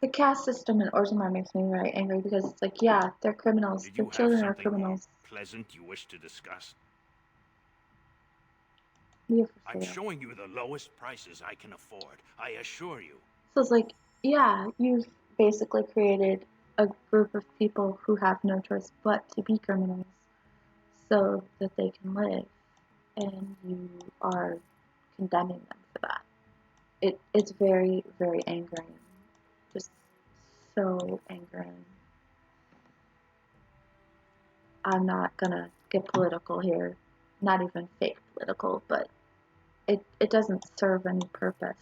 The caste system in Orzammar makes me very angry because it's like, yeah, they're criminals. Their children are criminals. Pleasant you wish to discuss? Yeah, I'm showing you the lowest prices I can afford, I assure you. So it's like, yeah, you've basically created a group of people who have no choice but to be criminals so that they can live, and you are condemning them for that. It's very, very angering. Just so angering. I'm not gonna get political here, not even fake political, but it doesn't serve any purpose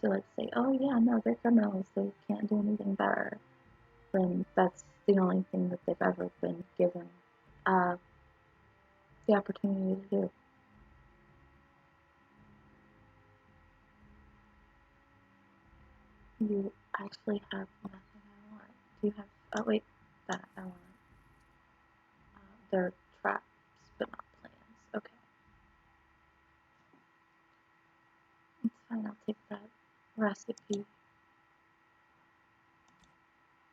to like say, oh yeah, no, they're criminals, they can't do anything better, when that's the only thing that they've ever been given the opportunity to do. You actually have nothing I want. Do you have, oh wait, that I want. They're traps, but not plans. Okay. It's fine, I'll take that recipe.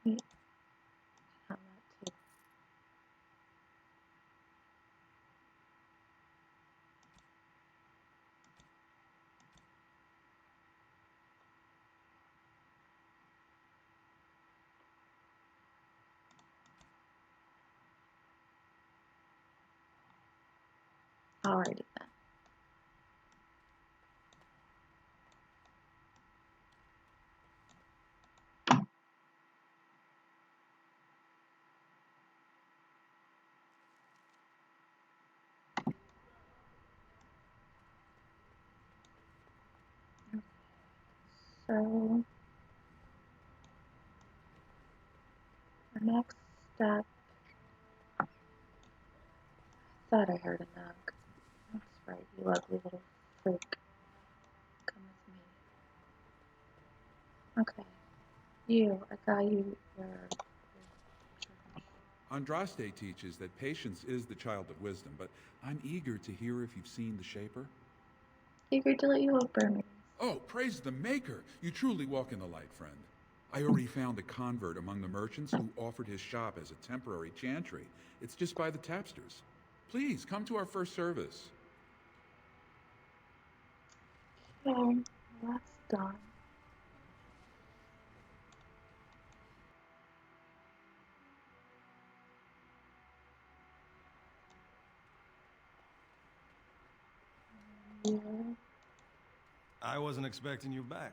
Wait, have that too. Alrighty then. So, our next step, I thought I heard a knock. That's right, you ugly little freak. Come with me. Okay. You, I got you your Andraste teaches that patience is the child of wisdom, but I'm eager to hear if you've seen the Shaper. eager to let you help Burmese. Oh, praise the Maker! You truly walk in the light, friend. I already found a convert among the merchants who offered his shop as a temporary chantry. It's just by the tapsters. Please, come to our first service. Okay, that's done. Yeah. I wasn't expecting you back.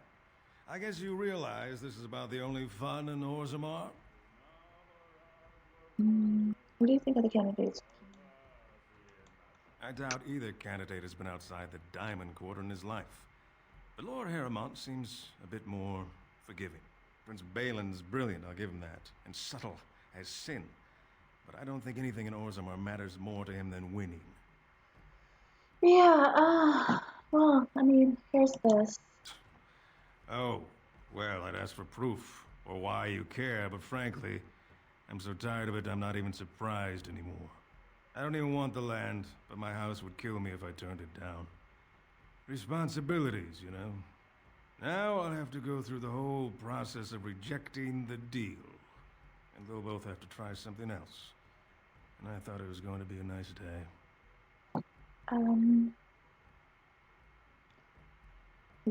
I guess you realize this is about the only fun in Orzammar? What do you think of the candidates? I doubt either candidate has been outside the Diamond Court in his life. But Lord Harrowmont seems a bit more forgiving. Prince Balin's brilliant, I'll give him that, and subtle as sin. But I don't think anything in Orzammar matters more to him than winning. Yeah, well, I mean, here's this. Oh, well, I'd ask for proof, or why you care, but frankly, I'm so tired of it I'm not even surprised anymore. I don't even want the land, but my house would kill me if I turned it down. Responsibilities, you know. Now I'll have to go through the whole process of rejecting the deal. And they'll both have to try something else. And I thought it was going to be a nice day.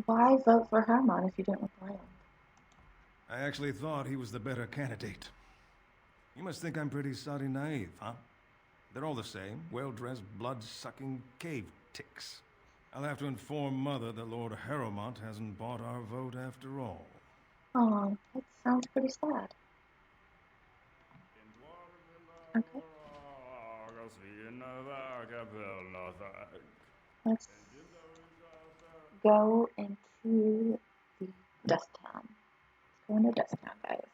Why vote for Hermon if you didn't want the land? I actually thought he was the better candidate. You must think I'm pretty soddy naive, huh? They're all the same, well-dressed, blood-sucking cave ticks. I'll have to inform Mother that Lord Harrowmont hasn't bought our vote after all. Oh, that sounds pretty sad. Okay. Let's go into the Dust Town. Let's go into Dust Town, guys.